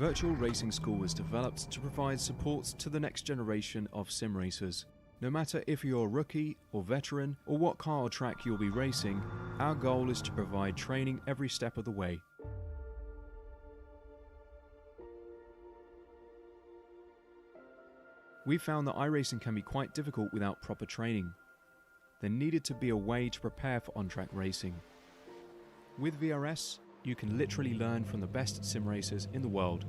Virtual Racing School was developed to provide support to the next generation of sim racers. No matter if you're a rookie or veteran or what car or track you'll be racing, our goal is to provide training every step of the way. We found that iRacing can be quite difficult without proper training. There needed to be a way to prepare for on-track racing. With VRS, you can literally learn from the best sim racers in the world,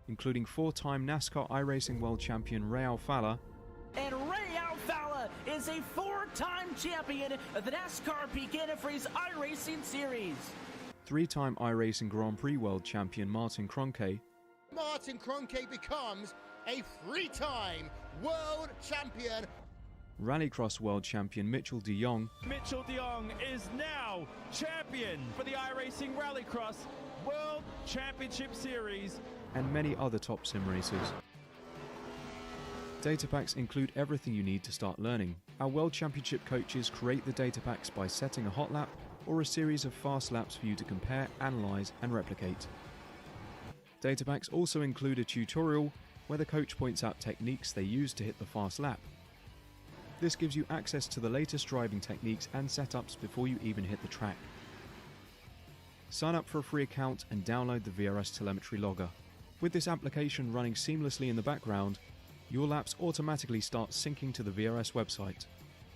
including 4-time NASCAR iRacing World Champion Real Falla. And Real Falla is a 4-time champion of the NASCAR Intensifies iRacing Series. 3-time iRacing Grand Prix World Champion Martin Kroenke. Martin Kroenke becomes a 3-time world champion. Rallycross World Champion Mitchell de Jong. Mitchell de Jong is now champion for the iRacing Rallycross World Championship Series. And many other top sim racers. Data packs include everything you need to start learning. Our World Championship coaches create the data packs by setting a hot lap or a series of fast laps for you to compare, analyze, and replicate. Data packs also include a tutorial where the coach points out techniques they use to hit the fast lap. This gives you access to the latest driving techniques and setups before you even hit the track. Sign up for a free account and download the VRS telemetry logger. With this application running seamlessly in the background, your laps automatically start syncing to the VRS website.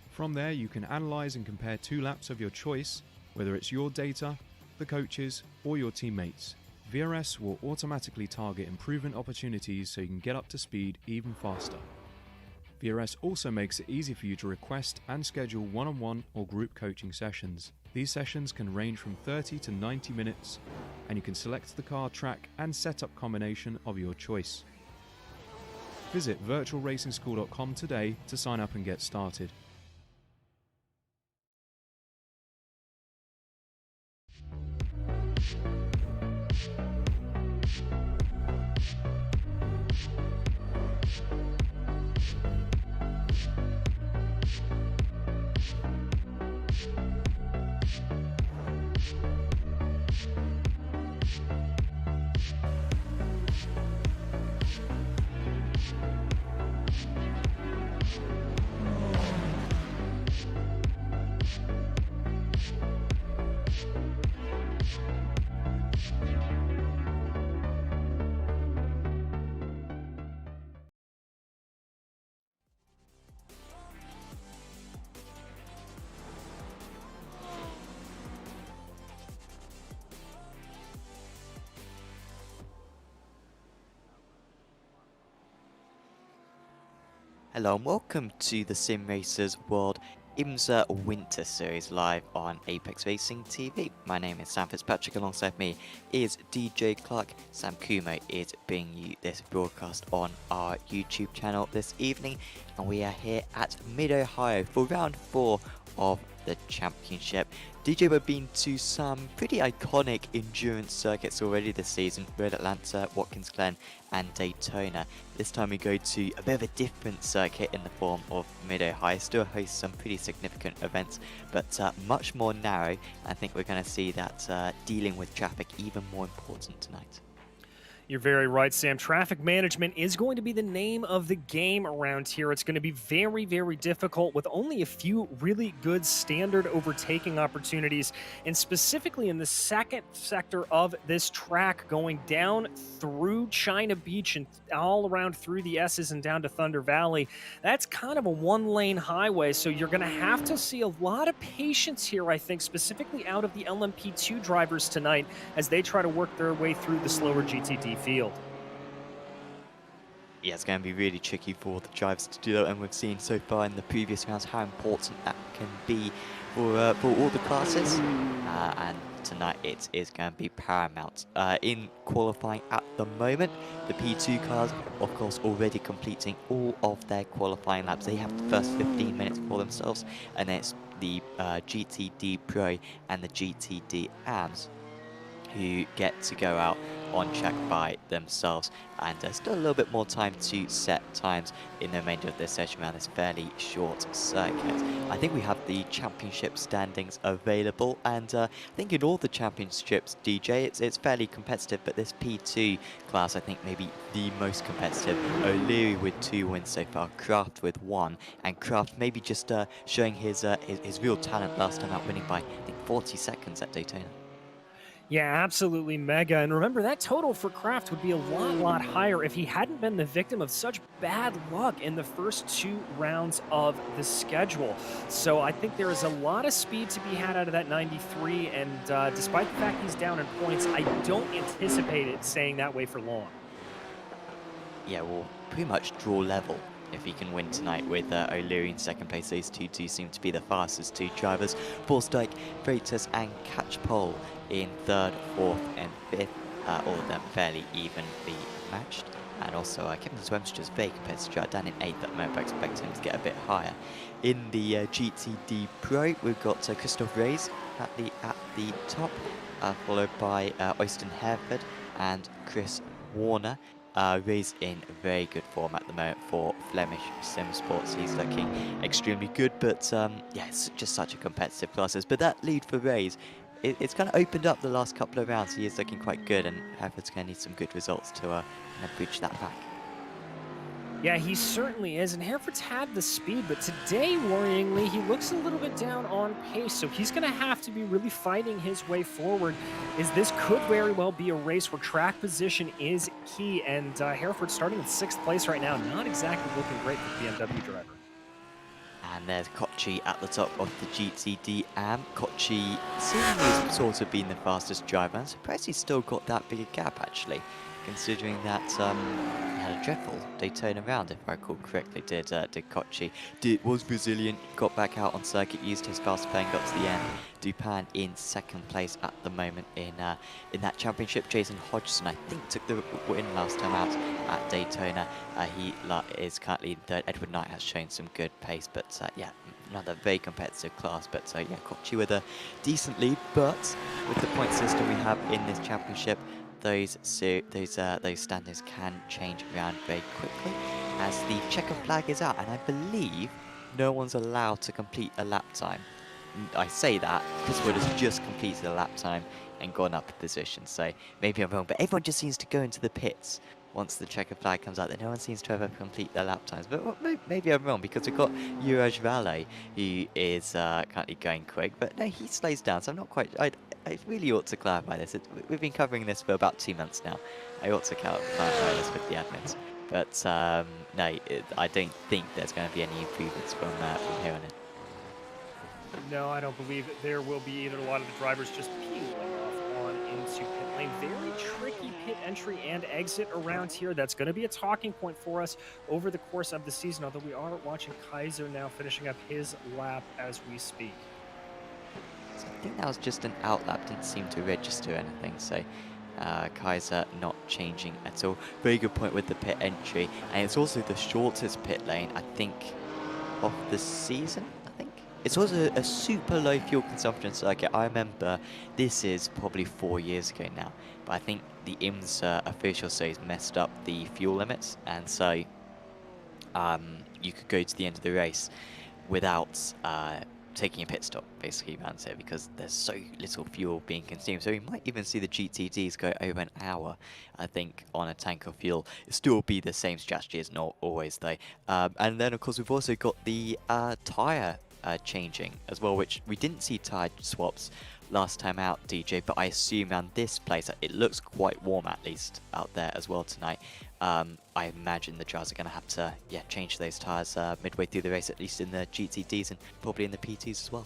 From there you can analyze and compare 2 laps of your choice, whether it's your data, the coaches, or your teammates. VRS will automatically target improvement opportunities so you can get up to speed even faster. VRS also makes it easy for you to request and schedule one-on-one or group coaching sessions. These sessions can range from 30 to 90 minutes, and you can select the car, track, and setup combination of your choice. Visit virtualracingschool.com today to sign up and get started. Hello and welcome to the Simracersworld IMSA Winter Series live on Apex Racing TV. My name is Sam Fitzpatrick, alongside me is DJ Clark. Sam Kumo is bringing you this broadcast on our YouTube channel this evening, and we are here at Mid-Ohio for round 4 of the championship. DJ, we've been to some pretty iconic endurance circuits already this season: Road Atlanta, Watkins Glen and Daytona. This time we go to a bit of a different circuit in the form of Mid-Ohio. Still hosts some pretty significant events, but much more narrow. I think we're going to see that dealing with traffic even more important tonight. You're very right, Sam. Traffic management is going to be the name of the game around here. It's going to be very, very difficult with only a few really good standard overtaking opportunities, and specifically in the second sector of this track going down through China Beach and all around through the S's and down to Thunder Valley. That's kind of a one-lane highway, so you're going to have to see a lot of patience here, I think, specifically out of the LMP2 drivers tonight as they try to work their way through the slower GTD field. Yeah, it's going to be really tricky for the drivers to do that, and we've seen so far in the previous rounds how important that can be for all the classes, and tonight it is going to be paramount. In qualifying at the moment, the P2 cars, of course, already completing all of their qualifying laps. They have the first 15 minutes for themselves, and then it's the GTD Pro and the GTD AMS who get to go out on track by themselves, and still a little bit more time to set times in the remainder of this session around this fairly short circuit. I think we have the championship standings available, and I think in all the championships, DJ, it's fairly competitive, but this P2 class I think maybe the most competitive. O'Leary with 2 wins so far, Kraft with 1, and Kraft maybe just showing his real talent last time out, winning by I think 40 seconds at Daytona. Yeah, absolutely mega. And remember, that total for Kraft would be a lot higher if he hadn't been the victim of such bad luck in the first 2 rounds of the schedule. So I think there is a lot of speed to be had out of that 93. And despite the fact he's down in points, I don't anticipate it staying that way for long. Yeah, well, pretty much draw level if he can win tonight with O'Leary in second place. Those two do seem to be the fastest 2 drivers. Forstdijk, Freitas and Catchpole in 3rd, 4th and 5th. All of them fairly evenly matched. And also Kevin Swemster's very competitive driver down in 8th at the moment, but I expect him to get a bit higher. In the GTD Pro, we've got Christoph Reis at the top, followed by Øystein Herford and Chris Warner. Reis in very good form at the moment for Flemish Simsports. He's looking extremely good, but yeah, it's just such a competitive class. But that lead for Reis, it's kind of opened up the last couple of rounds. He is looking quite good, and Herford's going to need some good results to kind of bridge that back. Yeah, he certainly is, and Hereford's had the speed, but today, worryingly, he looks a little bit down on pace, so he's going to have to be really fighting his way forward, as this could very well be a race where track position is key, and Hereford starting in 6th place right now, not exactly looking great for the BMW driver. And there's Kochi at the top of the GTD AM. Kochi seemingly sort of been the fastest driver. I'm surprised he's still got that big a gap, actually, considering that he had a dreadful Daytona round, if I recall correctly, did Kochi. Was resilient, got back out on circuit, used his fast plane, got to the end. Dupin in 2nd place at the moment in that championship. Jason Hodgson, I think, took the win last time out at Daytona. He is currently in 3rd. Edward Knight has shown some good pace, but yeah, another very competitive class. But yeah, Kochi with a decent lead, but with the point system we have in this championship, those standings can change around very quickly as the checker flag is out, and I believe no one's allowed to complete a lap time. I say that because Wood has just completed a lap time and gone up a position, so maybe I'm wrong, but everyone just seems to go into the pits once the checker flag comes out. That no one seems to ever complete their lap times, but well, maybe I'm wrong, because we've got Juraj Valle, who is currently going quick, but no, he slows down, so I'm not quite... I really ought to clarify this. We've been covering this for about 2 months now. I ought to clarify this with the admins. But no, I don't think there's going to be any improvements from here on in. No, I don't believe there will be either. A lot of the drivers just peeling off on into pit lane. Very tricky pit entry and exit around here. That's going to be a talking point for us over the course of the season, although we are watching Kaiser now finishing up his lap as we speak. So I think that was just an outlap, didn't seem to register anything, so Kaiser not changing at all. Very good point with the pit entry, and it's also the shortest pit lane, I think, of the season, I think. It's also a super low fuel consumption circuit. I remember this is probably 4 years ago now, but I think the IMSA official says messed up the fuel limits, and so you could go to the end of the race without taking a pit stop, basically, around here, because there's so little fuel being consumed. So we might even see the GTDs go over an hour, I think, on a tank of fuel. It'll still be the same strategy as not always, though. And then, of course, we've also got the tyre changing as well, which we didn't see tyre swaps last time out, DJ, but I assume around this place it looks quite warm, at least out there as well tonight. I imagine the drivers are going to have to change those tyres midway through the race, at least in the GTDs and probably in the PTs as well.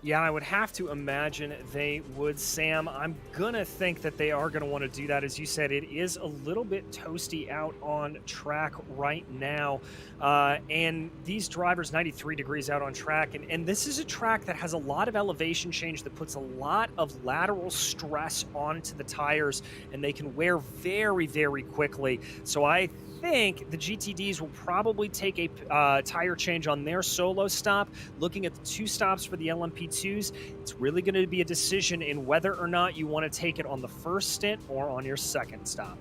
Yeah, I would have to imagine they would, Sam. I'm going to think that they are going to want to do that. As you said, it is a little bit toasty out on track right now. And these drivers, 93 degrees out on track. And this is a track that has a lot of elevation change that puts a lot of lateral stress onto the tires, and they can wear very, very quickly. So I think the GTDs will probably take a tire change on their solo stop. Looking at the 2 stops for the LMP2s, it's really going to be a decision in whether or not you want to take it on the first stint or on your second stop.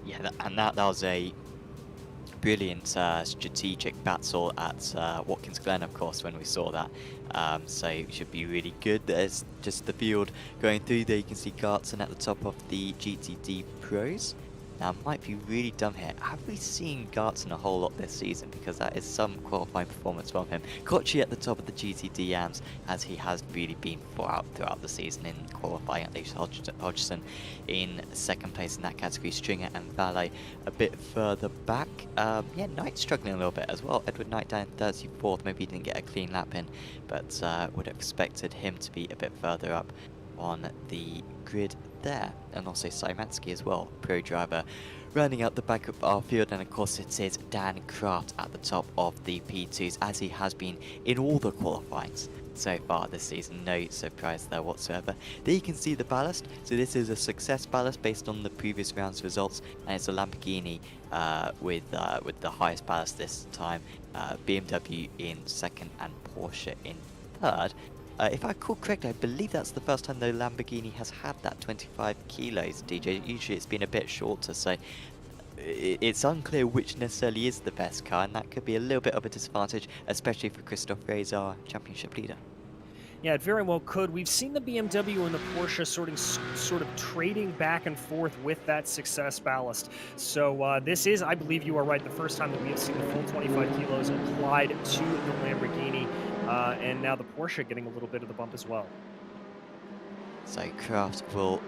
Yeah, and that was a brilliant strategic battle at Watkins Glen, of course, when we saw that. So it should be really good. There's just the field going through there. You can see Gartson at the top of the GTD Pros. Now, might be really dumb here. Have we seen Gartson a whole lot this season? Because that is some qualifying performance from him. Kochi at the top of the GTD AMS, as he has really been throughout the season in qualifying. At least Hodgson in second place in that category. Stringer and Valet a bit further back. Yeah, Knight struggling a little bit as well. Edward Knight down 34th. Maybe he didn't get a clean lap in, but would have expected him to be a bit further up on the grid there. And also Simansky as well, pro driver, running out the back of our field. And of course it is Dan Kraft at the top of the P2s, as he has been in all the qualifyings so far this season. No surprise there whatsoever. There you can see the ballast. So this is a success ballast based on the previous round's results, and it's a Lamborghini with the highest ballast this time. BMW in second and Porsche in third. If I recall correctly, I believe that's the first time the Lamborghini has had that 25 kilos, DJ. Usually it's been a bit shorter, so it's unclear which necessarily is the best car, and that could be a little bit of a disadvantage, especially for Christoph Reyes, our championship leader. Yeah, it very well could. We've seen the BMW and the Porsche sort of trading back and forth with that success ballast. So this is, I believe you are right, the first time that we have seen the full 25 kilos applied to the Lamborghini. And now the Porsche getting a little bit of the bump as well. So Kraft will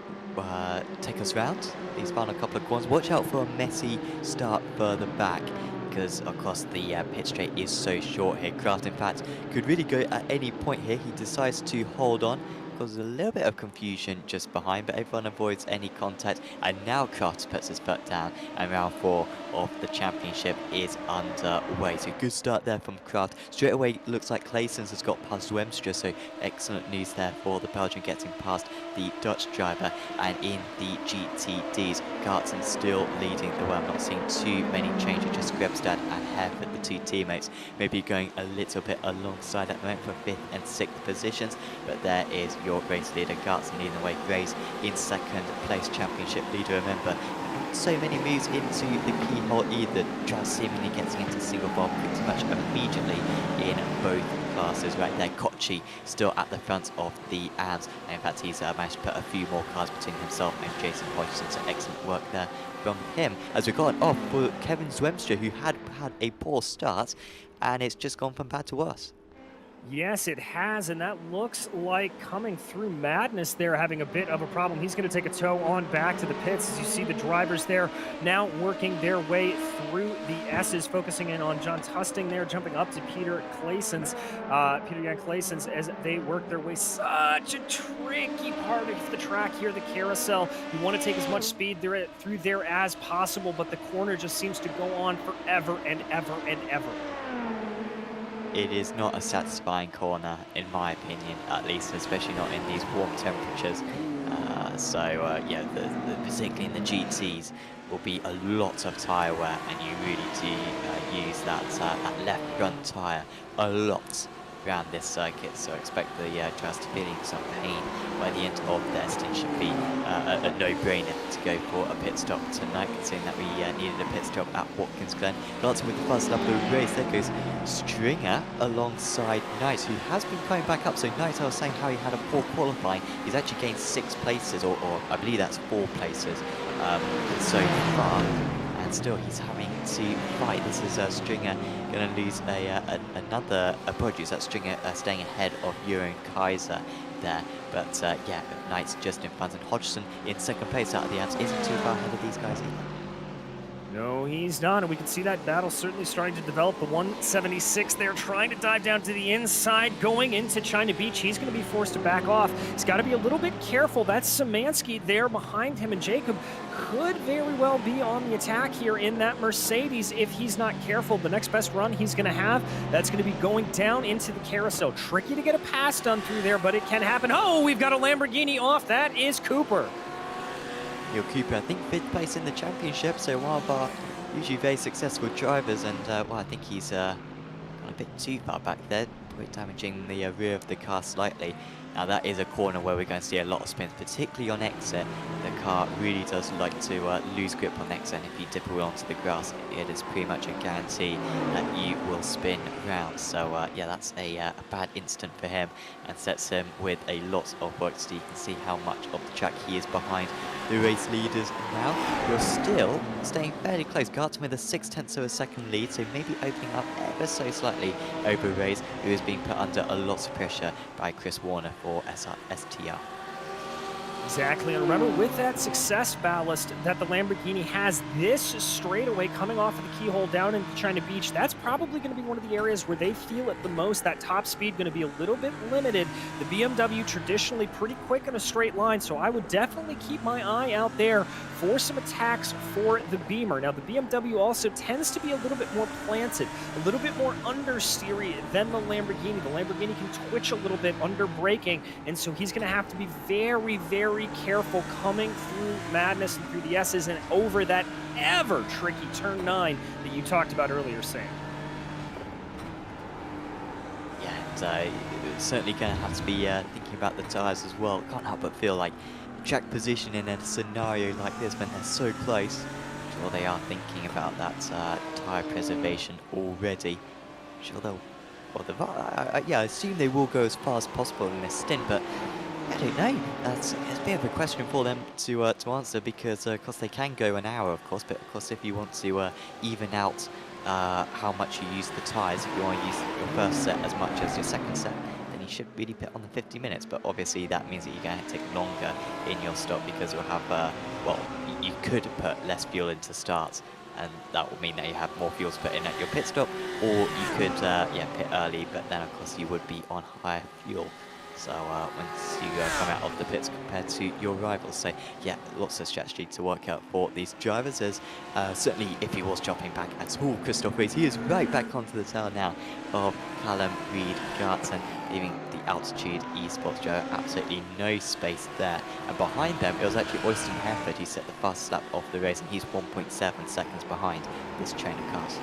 take us round these final couple of corners. Watch out for a messy start further back, because of course the pit straight is so short here. Kraft, in fact, could really go at any point here. He decides to hold on. Causes a little bit of confusion just behind, but everyone avoids any contact, and now Kraft puts his foot down, and round 4 of the championship is underway. So good start there from Kraft. Straight away looks like Claessens has got past Wemstra, so excellent news there for the Belgian, getting past the Dutch driver. And in the GTDs, Gartson still leading the way. I'm not seeing too many changes, just Grebstad and Hereford, the 2 teammates, maybe going a little bit alongside at the moment for 5th and 6th positions, but there is your race leader, Gartson, leading the way. Grays in second place, championship leader, remember. Not so many moves into the keyhole either, just seemingly getting into single bar pretty much immediately in both classes right there. Kochi still at the front of the AMS, and in fact he's managed to put a few more cars between himself and Jason Hodgson, so excellent work there from him. As we've gone off for Kevin Zwemstra, who had a poor start, and it's just gone from bad to worse. Yes, it has, and that looks like coming through madness there, having a bit of a problem. He's going to take a tow on back to the pits. As you see the drivers there now working their way through the S's, focusing in on John Tusting there, jumping up to Peter Claessens, Peter-Jan Claessens, as they work their way. Such a tricky part of the track here, the carousel. You want to take as much speed through there as possible, but the corner just seems to go on forever and ever and ever. It is not a satisfying corner, in my opinion, at least, especially not in these warm temperatures. Yeah, particularly in the GTs, will be a lot of tyre wear, and you really do use that left front tyre a lot around this circuit, so expect the drivers to feeling some pain by the end of their stint. Should be a no-brainer to go for a pit stop tonight, considering that we needed a pit stop at Watkins Glen. Glancing with the first lap of the race, there goes Stringer alongside Knight, who has been coming back up. So Knight, I was saying how he had a poor qualifying, he's actually gained 6 places, or I believe that's 4 places so far. And still he's having to fight. This is Stringer going to lose another produce. That's Stringer staying ahead of Euron Kaiser there. But yeah, Knight's just in front, and Hodgson in second place out of the AMS isn't too far ahead of these guys either. No, he's not, and we can see that battle certainly starting to develop. The 176 there trying to dive down to the inside, going into China Beach. He's going to be forced to back off. He's got to be a little bit careful. That's Szymanski there behind him, and Jacob could very well be on the attack here in that Mercedes if he's not careful. The next best run he's going to have, that's going to be going down into the carousel. Tricky to get a pass done through there, but it can happen. Oh, we've got a Lamborghini off. That is Cooper. Neil Cooper, I think 5th place in the championship, so while usually very successful drivers, and well, I think he's gone a bit too far back there, probably damaging the rear of the car slightly. Now that is a corner where we're going to see a lot of spins, particularly on exit. The car really does like to lose grip on exit, and if you dip away onto the grass, it is pretty much a guarantee that you will spin round. So yeah, that's a bad instant for him, and sets him with a lot of work to do. You can see how much of the track he is behind the race leaders now. You're still staying fairly close. Garton with a 0.6 of a second lead, so maybe opening up ever so slightly over Reyes, who is being put under a lot of pressure by Chris Warner for STR. Exactly, and remember with that success ballast that the Lamborghini has, this straightaway coming off of the keyhole down into China Beach, that's probably going to be one of the areas where they feel it the most. That top speed going to be a little bit limited. The BMW traditionally pretty quick in a straight line, so I would definitely keep my eye out there for some attacks for the Beamer. Now the BMW also tends to be a little bit more planted, a little bit more understeery than the Lamborghini. The Lamborghini can twitch a little bit under braking, and so he's going to have to be very, very careful coming through Madness and through the S's and over that ever tricky turn 9 that you talked about earlier, Sam. Yeah, and certainly going to have to be thinking about the tyres as well. Can't help but feel like track position in a scenario like this when they're so close. I'm sure they are thinking about that tyre preservation already. I'm sure they'll, well, yeah, I assume they will go as far as possible in this stint, but I don't know. It's a bit of a question for them to answer, because of course they can go an hour, of course, but of course if you want to even out how much you use the tyres, if you want to use your first set as much as your second set, then you should really pit on the 50 minutes. But obviously that means that you're going to take longer in your stop, because you'll have well, you could put less fuel into starts, and that will mean that you have more fuel to put in at your pit stop, or you could yeah, pit early, but then of course you would be on higher fuel. So once you come out of the pits compared to your rivals. So yeah, lots of strategy to work out for these drivers, as certainly if he was jumping back at all, Christoph Rees, he is right back onto the tail now of Callum Reed Garton, leaving the altitude Esports driver absolutely no space there. And behind them, it was actually Oyston Hereford who set the fastest lap of the race, and he's 1.7 seconds behind this train of cars.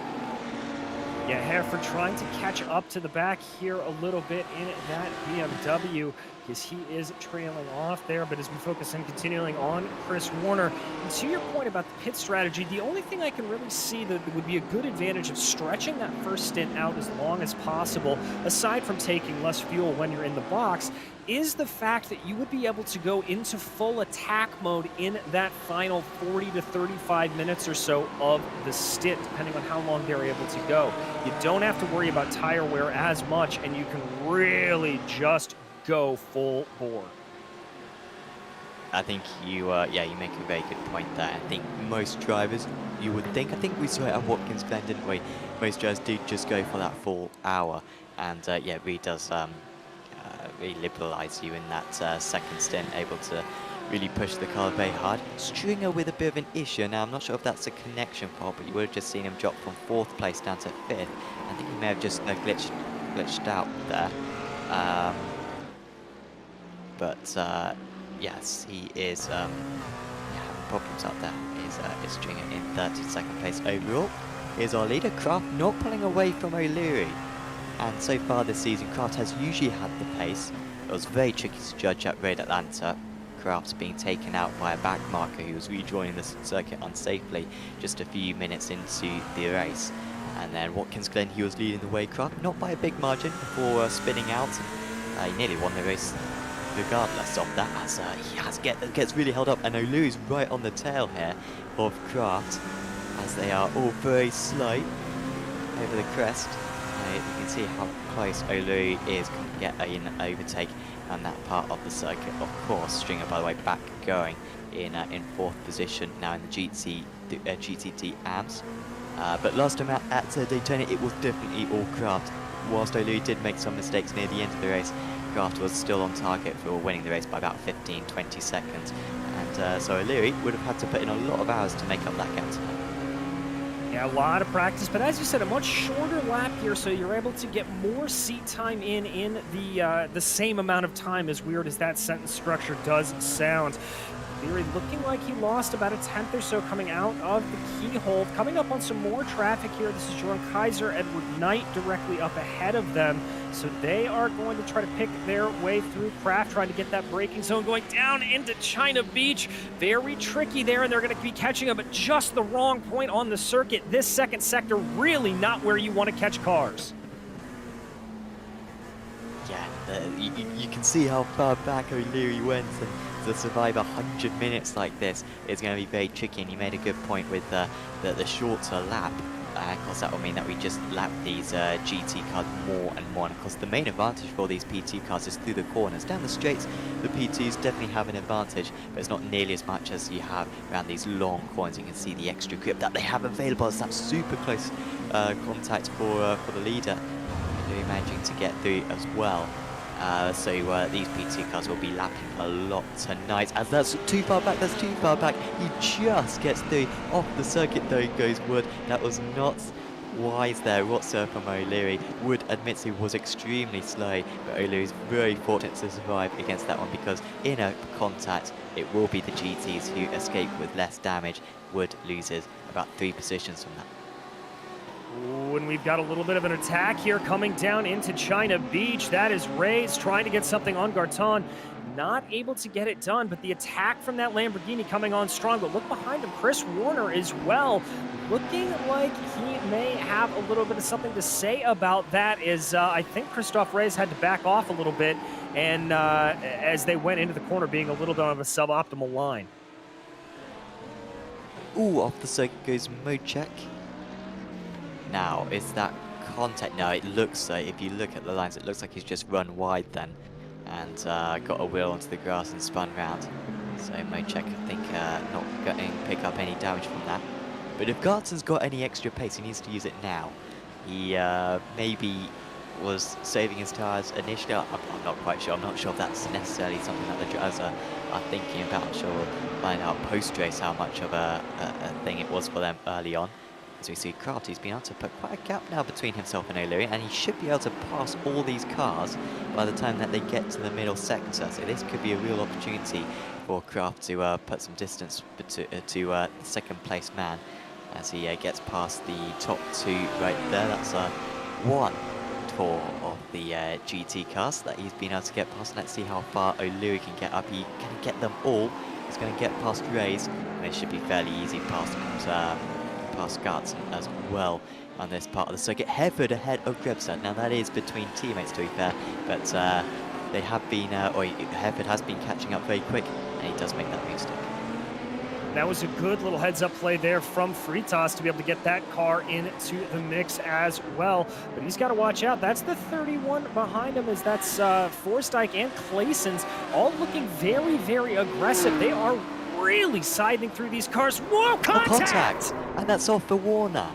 Yeah, Hereford trying to catch up to the back here a little bit in that BMW, because he is trailing off there, but as we focus on continuing on Chris Warner. And to your point about the pit strategy, the only thing I can really see that would be a good advantage of stretching that first stint out as long as possible, aside from taking less fuel when you're in the box, is the fact that you would be able to go into full attack mode in that final 40 to 35 minutes or so of the stint, depending on how long they're able to go. You don't have to worry about tire wear as much, and you can really just go full bore. I think you, yeah, you make a very good point there. I think most drivers, you would think, I think we saw it at Watkins Glen, didn't we? Most drivers did just go for that full hour, and yeah, it really does really liberalise you in that second stint, able to really push the car very hard. Stringer with a bit of an issue. Now, I'm not sure if that's a connection fault, but you would have just seen him drop from 4th place down to 5th. I think he may have just glitched out there. But yes, he is yeah, having problems up there. Is Stringer in 32nd place overall. Here's our leader, Kraft, not pulling away from O'Leary. And so far this season, Kraft has usually had the pace. It was very tricky to judge at Road Atlanta. Kraft's being taken out by a back marker who was rejoining the circuit unsafely just a few minutes into the race. And then Watkins Glen, he was leading the way. Kraft, not by a big margin, before spinning out. And he nearly won the race regardless of that, as he gets really held up. And O'Leary's right on the tail here of Kraft, as they are all very slow over the crest. You can see how close O'Leary is going to get an overtake on that part of the circuit. Of course, Stringer, by the way, back going in 4th position now in the GTT AMS. But last time at Daytona, it was definitely all Kraft. Whilst O'Leary did make some mistakes near the end of the race, Kraft was still on target for winning the race by about 15-20 seconds. And so O'Leary would have had to put in a lot of hours to make up that gap tonight. Yeah, a lot of practice, but as you said, a much shorter lap here, so you're able to get more seat time in the same amount of time, as weird as that sentence structure does sound. Leary looking like he lost about a tenth or so coming out of the keyhole. Coming up on some more traffic here. This is Jerome Kaiser, Edward Knight directly up ahead of them. So they are going to try to pick their way through Kraft, trying to get that braking zone going down into China Beach. Very tricky there, and they're going to be catching them at just the wrong point on the circuit. This second sector really not where you want to catch cars. Yeah, you can see how far back O'Leary went, and to survive 100 minutes like this is going to be very tricky. And you made a good point with the shorter lap. Of course, that will mean that we just lap these GT cars more and more. And of course, the main advantage for these PT cars is through the corners. Down the straights, the PTs definitely have an advantage, but it's not nearly as much as you have around these long corners. You can see the extra grip that they have available as that super close contact for the leader. They're managing to get through as well. So these PT cars will be lapping a lot tonight, as that's too far back, he just gets through. Off the circuit though goes Wood. That was not wise there whatsoever from O'Leary. Wood admits he was extremely slow, but O'Leary's very fortunate to survive against that one, because in a contact it will be the GTs who escape with less damage. Wood loses about 3 positions from that. Ooh, and we've got a little bit of an attack here coming down into China Beach. That is Reyes trying to get something on Garton. Not able to get it done, but the attack from that Lamborghini coming on strong. But look behind him, Chris Warner as well. Looking like he may have a little bit of something to say about that, as I think Christophe Reyes had to back off a little bit, and as they went into the corner being a little bit of a suboptimal line. Ooh, off the circuit goes Mocek. Now, is that contact? No, it looks like, if you look at the lines, it looks like he's just run wide then, and got a wheel onto the grass and spun round. So Mocek, I think, not going to pick up any damage from that. But if Garton's got any extra pace, he needs to use it now. He maybe was saving his tyres initially. I'm not quite sure. I'm not sure if that's necessarily something that the drivers are thinking about. I'm sure we'll find out post-race how much of a thing it was for them early on. As we see, Crafty's been able to put quite a gap now between himself and O'Leary, and he should be able to pass all these cars by the time that they get to the middle sector. So this could be a real opportunity for Kraft to put some distance to the second place man, as he gets past the top 2 right there. That's one tour of the GT cars that he's been able to get past. Let's see how far O'Leary can get up. He can get them all. He's going to get past Reyes, and it should be fairly easy past Garton as well on this part of the circuit. Hereford ahead of Grebstad. Now that is between teammates, to be fair, but they have been, Hereford has been catching up very quick, and he does make that mistake. That was a good little heads-up play there from Fritas to be able to get that car into the mix as well. But he's got to watch out. That's the 31 behind him, as that's Forstyke and Clayson's all looking very, very aggressive. They are really siding through these cars. Whoa, contact! And that's off for Warner.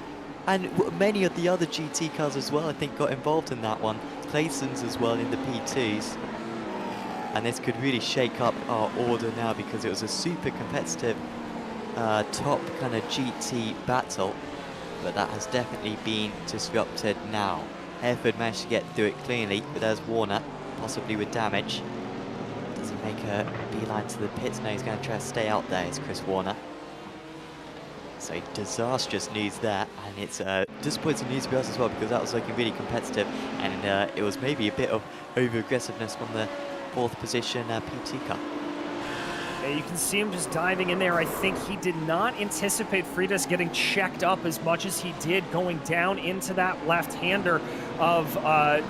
And many of the other GT cars as well, I think, got involved in that one. Clayson's as well in the P2s. And this could really shake up our order now, because it was a super competitive top kind of GT battle. But that has definitely been disrupted now. Hereford managed to get through it cleanly, but there's Warner, possibly with damage. Does he make a beeline to the pits? No, he's going to try to stay out there. It's Chris Warner. So disastrous news there, and it's disappointing news for us as well, because that was looking really competitive, and it was maybe a bit of over-aggressiveness from the 4th position PT car. Yeah, you can see him just diving in there. I think he did not anticipate Fritas getting checked up as much as he did going down into that left-hander of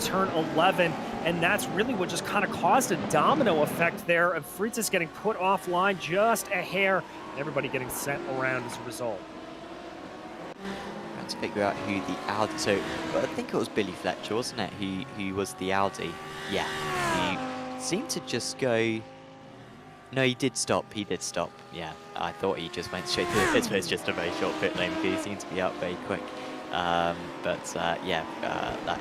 turn 11. And that's really what just kind of caused a domino effect there of Fritas getting put offline just a hair, and everybody getting sent around as a result. Trying to figure out who the Audi, so I think it was Billy Fletcher, wasn't it, who was the Audi? Yeah, he seemed to just go, no, he did stop, yeah. I thought he just went straight to the pits, but it's just a very short pit lane, because he seemed to be out very quick. That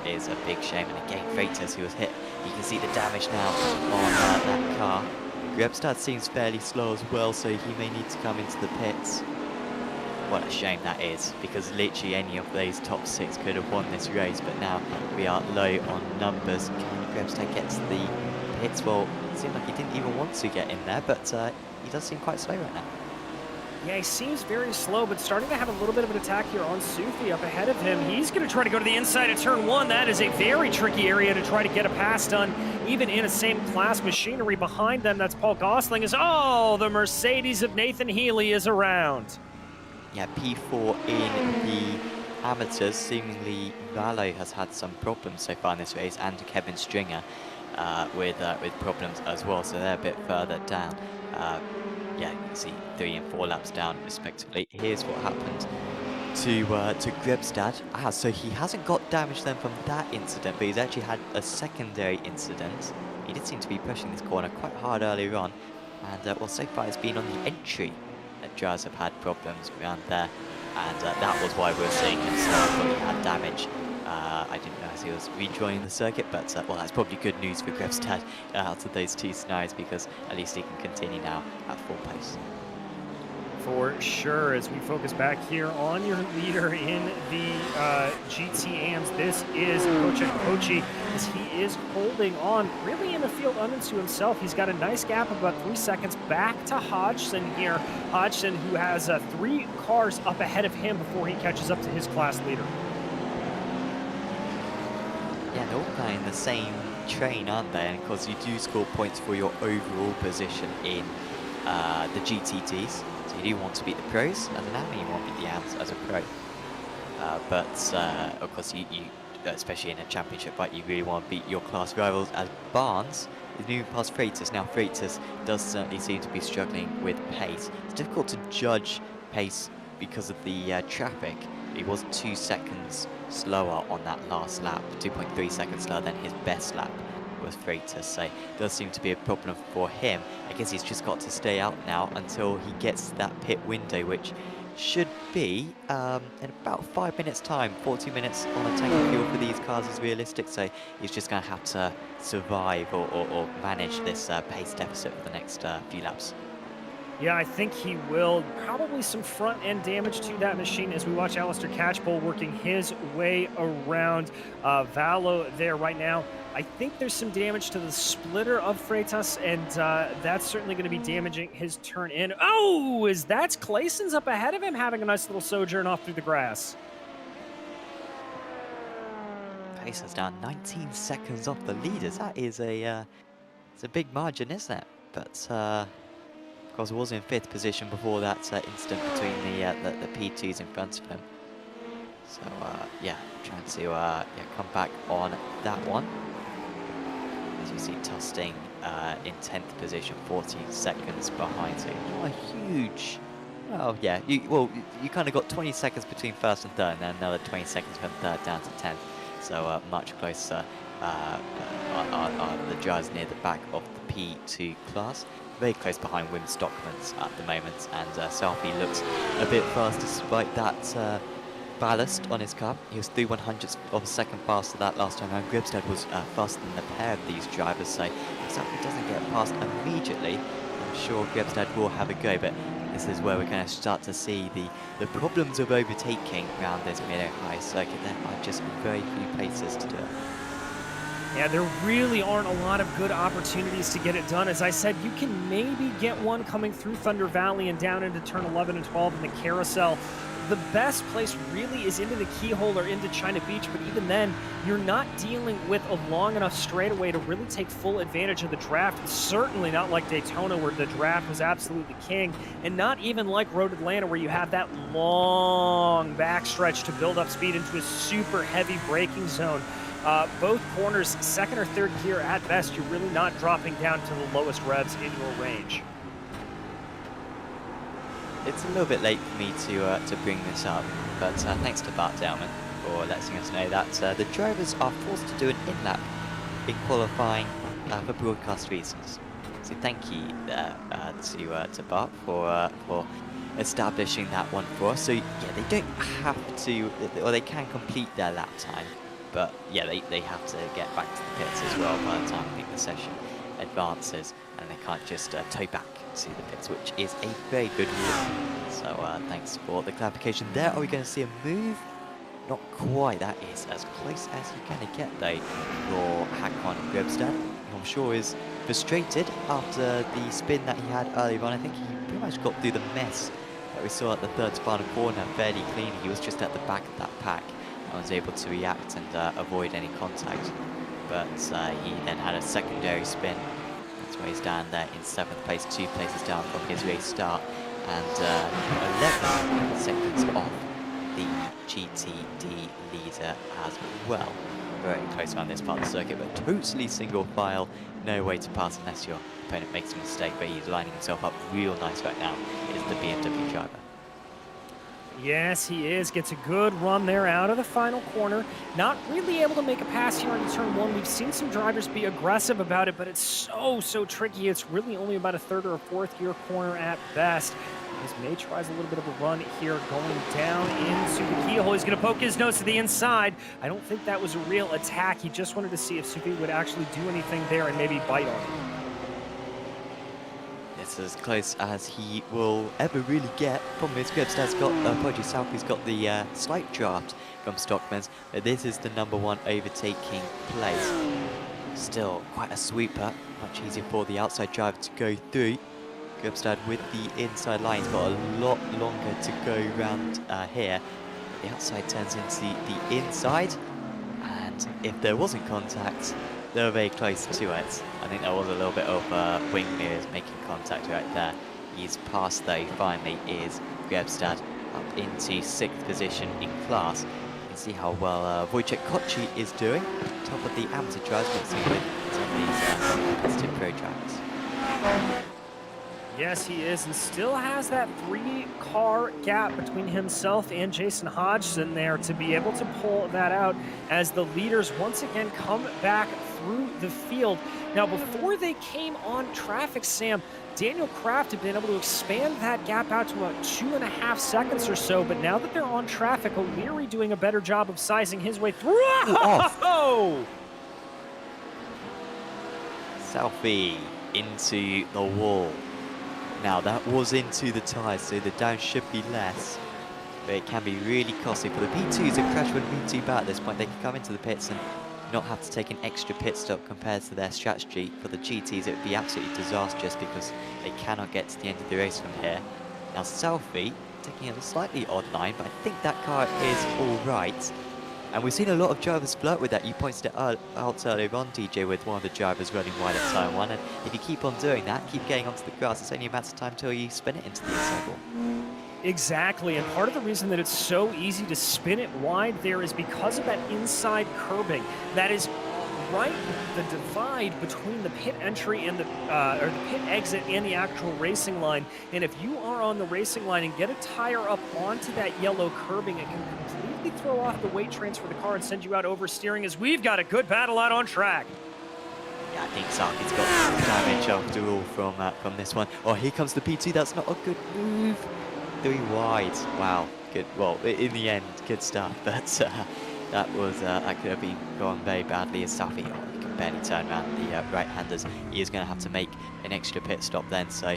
is a big shame. And again, Freitas, who was hit, you can see the damage now on that car. Grebstad seems fairly slow as well, so he may need to come into the pits. What a shame that is, because literally any of those top 6 could have won this race, but now we are low on numbers. Can Grebstad get to the pits? Well, it seemed like he didn't even want to get in there, but he does seem quite slow right now. Yeah, he seems very slow, but starting to have a little bit of an attack here on Sufi up ahead of him. He's going to try to go to the inside of turn 1. That is a very tricky area to try to get a pass done, even in a same class machinery behind them. That's Paul Gosling. The Mercedes of Nathan Healy is around. Yeah, P4 in the amateurs. Seemingly Valo has had some problems so far in this race, and Kevin Stringer with problems as well, so they're a bit further down. Yeah, you can see 3 and 4 laps down respectively. Here's what happened to Grebstad. So he hasn't got damage then from that incident, but he's actually had a secondary incident. He did seem to be pushing this corner quite hard earlier on, and well, so far it's been on the entry that drivers have had problems around there, and that was why we're seeing him start when he had damage. I didn't know as he was rejoining the circuit, but well, that's probably good news for Grebstad out of those 2 scenarios, because at least he can continue now at full pace. For sure, as we focus back here on your leader in the GTAMs, this is Kochi, as he is holding on really in the field unto himself. He's got a nice gap of about 3 seconds back to Hodgson here. Hodgson, who has 3 cars up ahead of him before he catches up to his class leader. Yeah, they're all playing the same train, aren't they? And of course, you do score points for your overall position in the GTTs. So you do want to beat the pros as an amateur, you want to beat the AMS as a pro. But of course, you especially in a championship fight, you really want to beat your class rivals, as Barnes is moving past Freitas. Now, Freitas does certainly seem to be struggling with pace. It's difficult to judge pace because of the traffic. He was 2 seconds slower on that last lap, 2.3 seconds slower than his best lap was Freitas, so it does seem to be a problem for him. I guess he's just got to stay out now until he gets that pit window, which should be in about 5 minutes time. 40 minutes on a tank of fuel for these cars is realistic, so he's just going to have to survive or manage this pace deficit for the next few laps. Yeah, I think he will. Probably some front-end damage to that machine as we watch Alistair Catchpole working his way around Valo there right now. I think there's some damage to the splitter of Freitas, and that's certainly going to be damaging his turn in. That's Clayson's up ahead of him, having a nice little sojourn off through the grass. Pace is down 19 seconds off the leaders. That is it's a big margin, isn't it? But of course, was in 5th position before that incident between the P2s in front of him. So yeah, trying to come back on that one. As you see, Tusting in 10th position, 14 seconds behind. So not a huge. Oh yeah, you kind of got 20 seconds between 1st and 3rd, and then another 20 seconds from 3rd down to 10th. So much closer are the drivers near the back of the P2 class. Very close behind Wim Stockmans at the moment, and Selfie looks a bit fast despite that ballast on his car. He was 3/100ths of a second faster that last time around. Grebstad was faster than the pair of these drivers, so if Selfie doesn't get past immediately, I'm sure Grebstad will have a go, but this is where we're going to start to see the problems of overtaking around this mid-high circuit. There are just very few places to do it. Yeah, there really aren't a lot of good opportunities to get it done. As I said, you can maybe get one coming through Thunder Valley and down into turn 11 and 12 in the carousel. The best place really is into the keyhole or into China Beach, but even then, you're not dealing with a long enough straightaway to really take full advantage of the draft. It's certainly not like Daytona, where the draft was absolutely king, and not even like Road Atlanta, where you have that long backstretch to build up speed into a super heavy braking zone. Both corners, 2nd or 3rd gear at best, you're really not dropping down to the lowest revs in your range. It's a little bit late for me to bring this up, but thanks to Bart Delman for letting us know that the drivers are forced to do an in-lap in qualifying for broadcast reasons. So thank you to Bart for establishing that one for us. So yeah, they don't have to, or they can complete their lap time, but yeah, they have to get back to the pits as well by the time I think the session advances, and they can't just tow back to the pits, which is a very good rule. So thanks for the clarification there. Are we going to see a move? Not quite. That is as close as you're going to get though for Hakon Grebstad. I'm sure is frustrated after the spin that he had earlier on. I think he pretty much got through the mess that we saw at the third to final corner fairly cleanly. He was just at the back of that pack and was able to react and avoid any contact. But he then had a secondary spin. That's why he's down there in 7th place, 2 places down from his race start, and 11 seconds off the GTD leader as well. Very close around this part of the circuit, but totally single file, no way to pass unless your opponent makes a mistake, but he's lining himself up real nice right now, is the BMW driver. Yes, he is. Gets a good run there out of the final corner. Not really able to make a pass here into turn 1. We've seen some drivers be aggressive about it, but it's so tricky. It's really only about a 3rd or a 4th gear corner at best. As May tries a little bit of a run here, going down into the keyhole. He's going to poke his nose to the inside. I don't think that was a real attack. He just wanted to see if Sufi would actually do anything there and maybe bite on him. It's as close as he will ever really get. Problem is, Grebstad's got, Southie's got the slight draft from Stockman's, but this is the #1 overtaking place. Still quite a sweeper, much easier for the outside driver to go through. Grebstad with the inside line, he's got a lot longer to go round here. The outside turns into the inside, and if there wasn't contact, they were very close to it. I think there was a little bit of wing mirrors making contact right there. He's passed though, finally, is Grebstad up into 6th position in class. You can see how well Wojciech Koci is doing. Top of the amateur drives, mixing with some of these competitive pro drivers. Yes, he is, and still has that 3-car gap between himself and Jason Hodgson there to be able to pull that out as the leaders once again come back through the field. Now, before they came on traffic, Sam, Daniel Kraft had been able to expand that gap out to about 2.5 seconds or so, but now that they're on traffic, O'Leary doing a better job of sizing his way through. Oh! Southie into the wall. Now that was into the tyres, so the down should be less, but it can be really costly. For the P2s, a crash wouldn't be too bad at this point. They can come into the pits and not have to take an extra pit stop compared to their strategy. For the GTs, it would be absolutely disastrous because they cannot get to the end of the race from here. Now Southie taking a slightly odd line, but I think that car is all right. And we've seen a lot of drivers flirt with that. You pointed it out earlier on, DJ, with one of the drivers running wide at turn 1. And if you keep on doing that, keep getting onto the grass, it's only a matter of time till you spin it into the inside wall. Exactly, and part of the reason that it's so easy to spin it wide there is because of that inside curbing. That is right the divide between the pit entry and the pit exit and the actual racing line. And if you are on the racing line and get a tire up onto that yellow curbing, it can completely throw off the weight transfer of the car and send you out oversteering, as we've got a good battle out on track. Yeah, I think Sarki's got damage after all from this one. Oh, here comes the P2. That's not a good move. 3 wide. Wow. Good. Well, in the end, good stuff. But that could have been gone very badly as Safi. Oh, he can barely turn around the right-handers. He is going to have to make an extra pit stop then. So,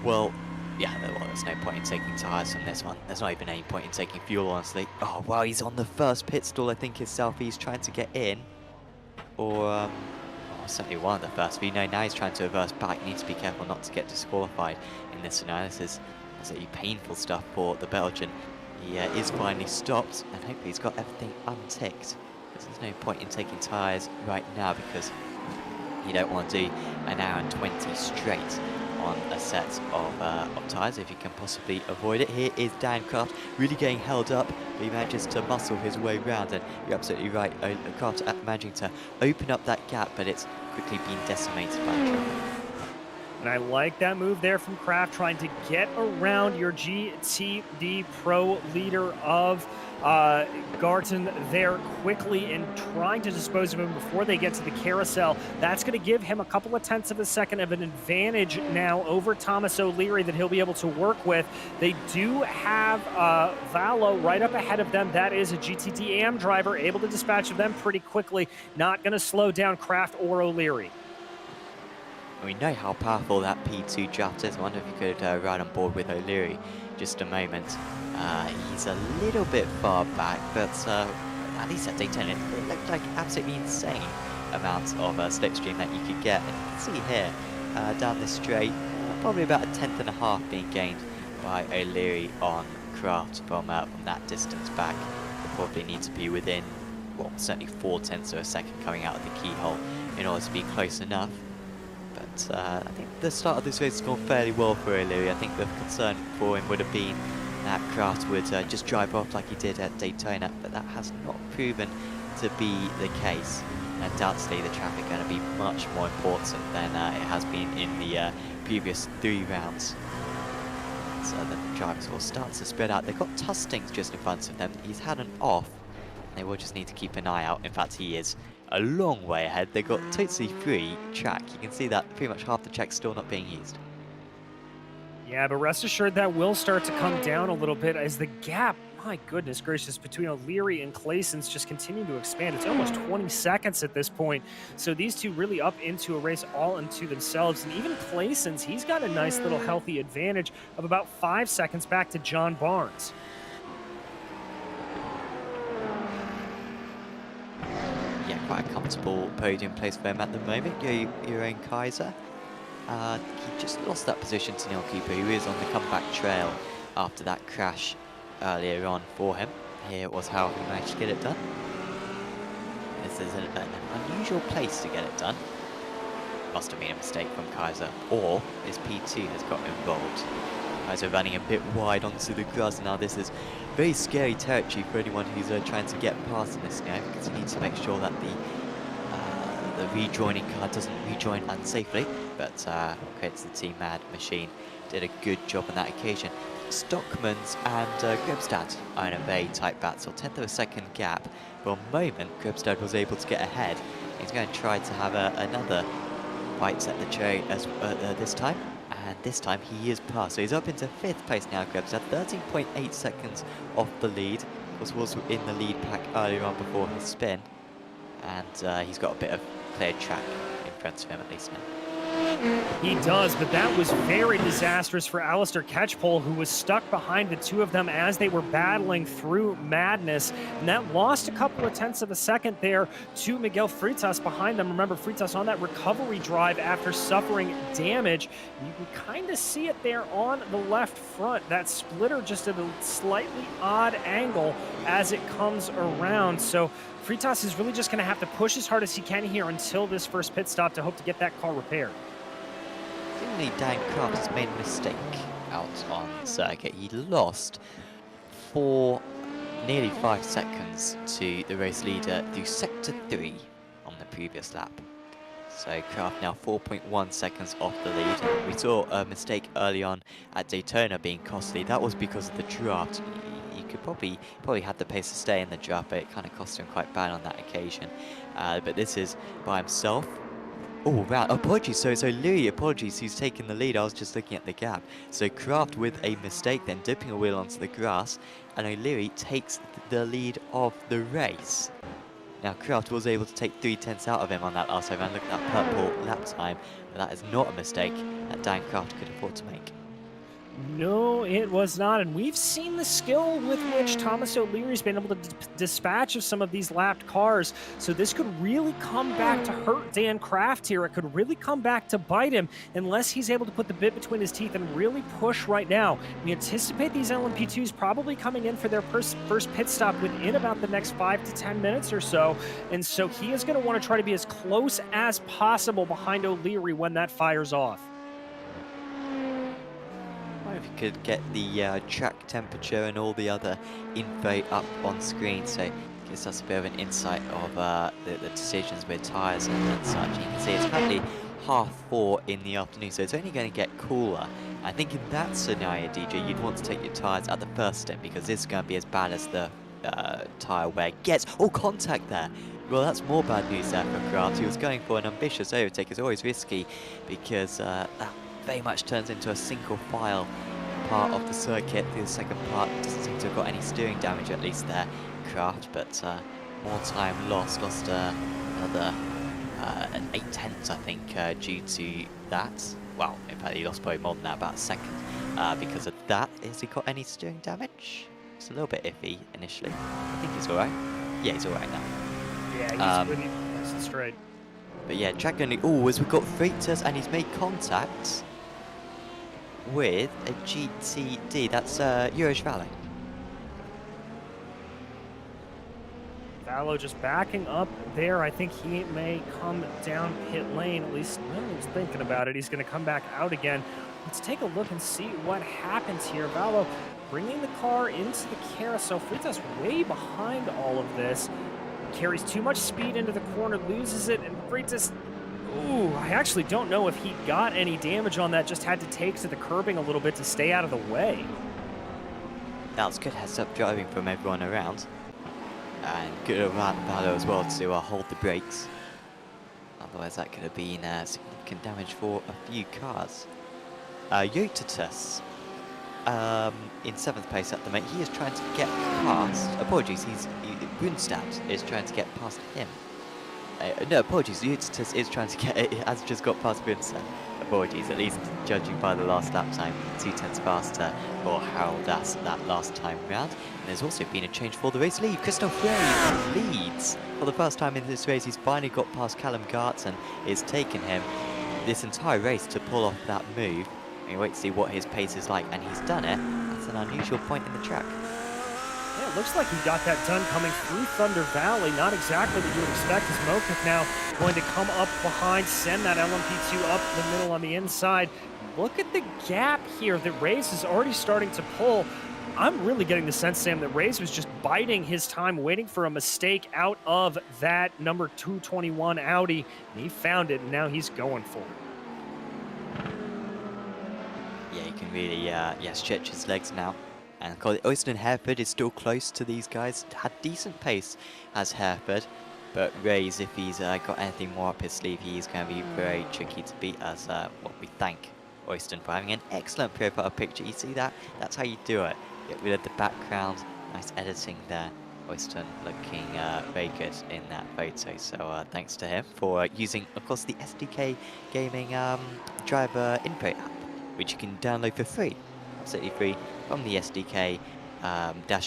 well, yeah, there's no point in taking tyres from this one. There's not even any point in taking fuel, honestly. Oh, wow, he's on the first pit stall. I think his Southie's trying to get in. Or, certainly one of the first. But, now he's trying to reverse back. He needs to be careful not to get disqualified in this scenario. This is absolutely painful stuff for the Belgian. He is finally stopped, and hopefully he's got everything unticked. There's no point in taking tyres right now because you don't want to do an hour and 20 straight on a set of tyres if you can possibly avoid it. Here is Dan Kraft really getting held up, but he manages to muscle his way round, and you're absolutely right, Kraft managing to open up that gap, but it's quickly been decimated by the traffic. And I like that move there from Kraft, trying to get around your GTD Pro leader of Garton there quickly and trying to dispose of him before they get to the carousel. That's going to give him a couple of tenths of a second of an advantage now over Thomas O'Leary that he'll be able to work with. They do have Valo right up ahead of them. That is a GTD AM driver, able to dispatch of them pretty quickly. Not going to slow down Kraft or O'Leary. We know how powerful that P2 draft is. I wonder if you could ride on board with O'Leary just a moment. He's a little bit far back, but at least at Daytona, it looked like absolutely insane amount of slipstream that you could get. And you can see here, down this straight, probably about a 1/10.5 being gained by O'Leary on Craft from that distance back. We'll probably need to be within, well, certainly 0.4 of a second coming out of the keyhole in order to be close enough. But I think the start of this race has gone fairly well for O'Leary. I think the concern for him would have been that Craft would just drive off like he did at Daytona, but that has not proven to be the case. And undoubtedly the traffic going to be much more important than it has been in the previous 3 rounds. So the drivers will start to spread out. They've got Tustings just in front of them. He's had an off. They will just need to keep an eye out. In fact, he is a long way ahead. They've got totally free track. You can see that pretty much half the track's still not being used. Yeah, but rest assured that will start to come down a little bit as the gap, my goodness gracious, between O'Leary and Claeson's just continue to expand. It's almost 20 seconds at this point. So these two really up into a race all into themselves. And even Claeson's, he's got a nice little healthy advantage of about 5 seconds back to John Barnes. Yeah, quite a comfortable podium place for him at the moment. Your own Kaiser. He just lost that position to Neil Cooper, who is on the comeback trail after that crash earlier on for him. Here was how he managed to get it done. This is an unusual place to get it done. Must have been a mistake from Kaiser, or his P2 has got involved. Kaiser running a bit wide onto the grass. Now this is very scary territory for anyone who's trying to get past in this now, because he needs to make sure that the rejoining car doesn't rejoin unsafely. But credit to the Team Mad machine, did a good job on that occasion. Stockmans and Grebstad are in a very tight battle, 1/10 of a second gap. For a moment, Grebstad was able to get ahead. He's going to try to have another fight at the cherry as this time, and this time he is past. So he's up into 5th place now, Grebstad, 13.8 seconds off the lead. Was in the lead pack earlier on before his spin, and he's got a bit of cleared track in front of him at least now. He does, but that was very disastrous for Alistair Catchpole, who was stuck behind the two of them as they were battling through madness. And that lost a couple of 1/10 of a second there to Miguel Freitas behind them. Remember, Freitas on that recovery drive after suffering damage. You can kind of see it there on the left front. That splitter just at a slightly odd angle as it comes around. So Freitas is really just going to have to push as hard as he can here until this first pit stop to hope to get that car repaired. Seemingly Dan Craft has made a mistake out on circuit. He lost for nearly 5 seconds to the race leader through sector 3 on the previous lap. So Craft now 4.1 seconds off the lead. We saw a mistake early on at Daytona being costly. That was because of the draft. You could probably had the pace to stay in the draft, but it kind of cost him quite bad on that occasion. But this is by himself. Oh, wow, apologies. So Louis, apologies, he's taking the lead. I was just looking at the gap. So Craft with a mistake then, dipping a wheel onto the grass, and O'Leary takes the lead of the race. Now Craft was able to take 3/10 out of him on that last round. Look at that purple lap time, but that is not a mistake that Dan Craft could afford to make. No, it was not, and we've seen the skill with which Thomas O'Leary's been able to dispatch of some of these lapped cars, so this could really come back to hurt Dan Craft here. It could really come back to bite him unless he's able to put the bit between his teeth and really push right now. We anticipate these LMP2s probably coming in for their first pit stop within about the next 5 to 10 minutes or so, and so he is going to want to try to be as close as possible behind O'Leary when that fires off. If you could get the track temperature and all the other info up on screen, so it gives us a bit of an insight of the decisions with tyres and such. You can see it's currently 4:30 in the afternoon, so it's only going to get cooler. I think in that scenario, DJ, you'd want to take your tyres at the first stint, because this is going to be as bad as the tyre wear gets. Oh, contact there! Well, that's more bad news there for Craft. He was going for an ambitious overtake. It's always risky, because that very much turns into a single file part of the circuit. The second part doesn't seem to have got any steering damage, at least there, Craft, but more time lost another 8/10, I think, due to that. Well, in fact, he lost probably more than that, about a second, because of that. Has he got any steering damage? It's a little bit iffy initially. I think he's alright. Yeah, he's alright now. Yeah, he's really nice and straight. But yeah, Dragon, oh, as we've got Freitas, and he's made contact with a GTD. That's Urish Valley. Fallow just backing up there. I think he may come down pit lane. At least he's thinking about it. He's going to come back out again. Let's take a look and see what happens here. Fallow bringing the car into the carousel. Freitas way behind all of this. Carries too much speed into the corner, loses it, and Freitas, ooh, I actually don't know if he got any damage on that. Just had to take to the curbing a little bit to stay out of the way. That was good heads-up driving from everyone around. And good around Valor as well to hold the brakes. Otherwise that could have been significant damage for a few cars. Yotatus in 7th place at the moment. He is trying to get past, apologies, Runestad is trying to get past him. No, apologies, Yotatus is trying to get, has just got past Runestad. Apologies, at least judging by the last lap time, 2/10 faster for Harold Das that last time round. And there's also been a change for the race lead. Christoph Ray leads for the first time in this race. He's finally got past Callum Gartz and it's taken him this entire race to pull off that move. And you wait to see what his pace is like, and he's done it. That's an unusual point in the track. Yeah, it looks like he got that done coming through Thunder Valley. Not exactly what you would expect, as Mokif now going to come up behind, send that LMP2 up the middle on the inside. Look at the gap here that Reyes is already starting to pull. I'm really getting the sense, Sam, that Reyes was just biding his time, waiting for a mistake out of that number 221 Audi. And he found it, and now he's going for it. Yeah, he can really stretch his legs now. And Oyston Hereford is still close to these guys. Had decent pace as Hereford, but Reyes, if he's got anything more up his sleeve, he's going to be very tricky to beat. As we thank Oyston for having an excellent profile picture. You see that? That's how you do it. Get rid of the background. Nice editing there. Oyston looking very good in that photo. So thanks to him for using, of course, the SDK Gaming driver input app, which you can download for free. Absolutely free from the SDK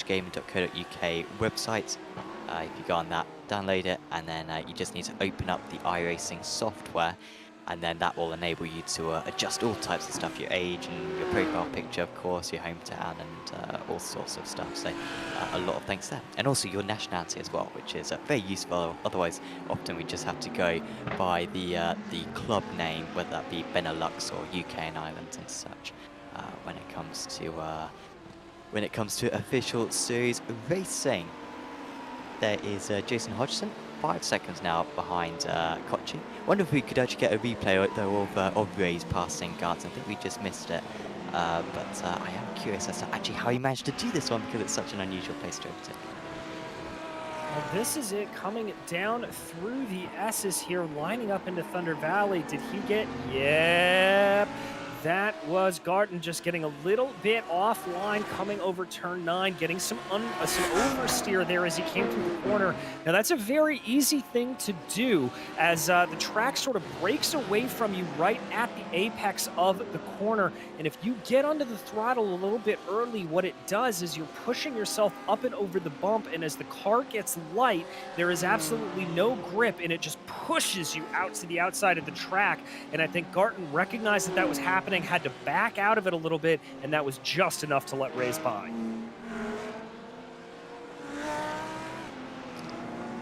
gaming.co.uk website. If you go on that, download it, and then you just need to open up the iRacing software, and then that will enable you to adjust all types of stuff, your age and your profile picture, of course, your hometown, and all sorts of stuff. So a lot of thanks there. And also your nationality as well, which is very useful. Otherwise, often we just have to go by the club name, whether that be Benelux or UK and Ireland and such. When it comes to official series racing, there is Jason Hodgson, 5 seconds now behind Kochi. Wonder if we could actually get a replay though of Ray's passing Gartz. I think we just missed it, but I am curious as to actually how he managed to do this one, because it's such an unusual place to overtake. Well, this is it coming down through the S's here, lining up into Thunder Valley. Did he get? Yep. That was Garten just getting a little bit offline, coming over turn 9, getting some oversteer there as he came through the corner. Now that's a very easy thing to do, as the track sort of breaks away from you right at the apex of the corner. And if you get under the throttle a little bit early, what it does is you're pushing yourself up and over the bump, and as the car gets light, there is absolutely no grip, and it just pushes you out to the outside of the track. And I think Garten recognized that that was happening, had to back out of it a little bit, and that was just enough to let Reyes by.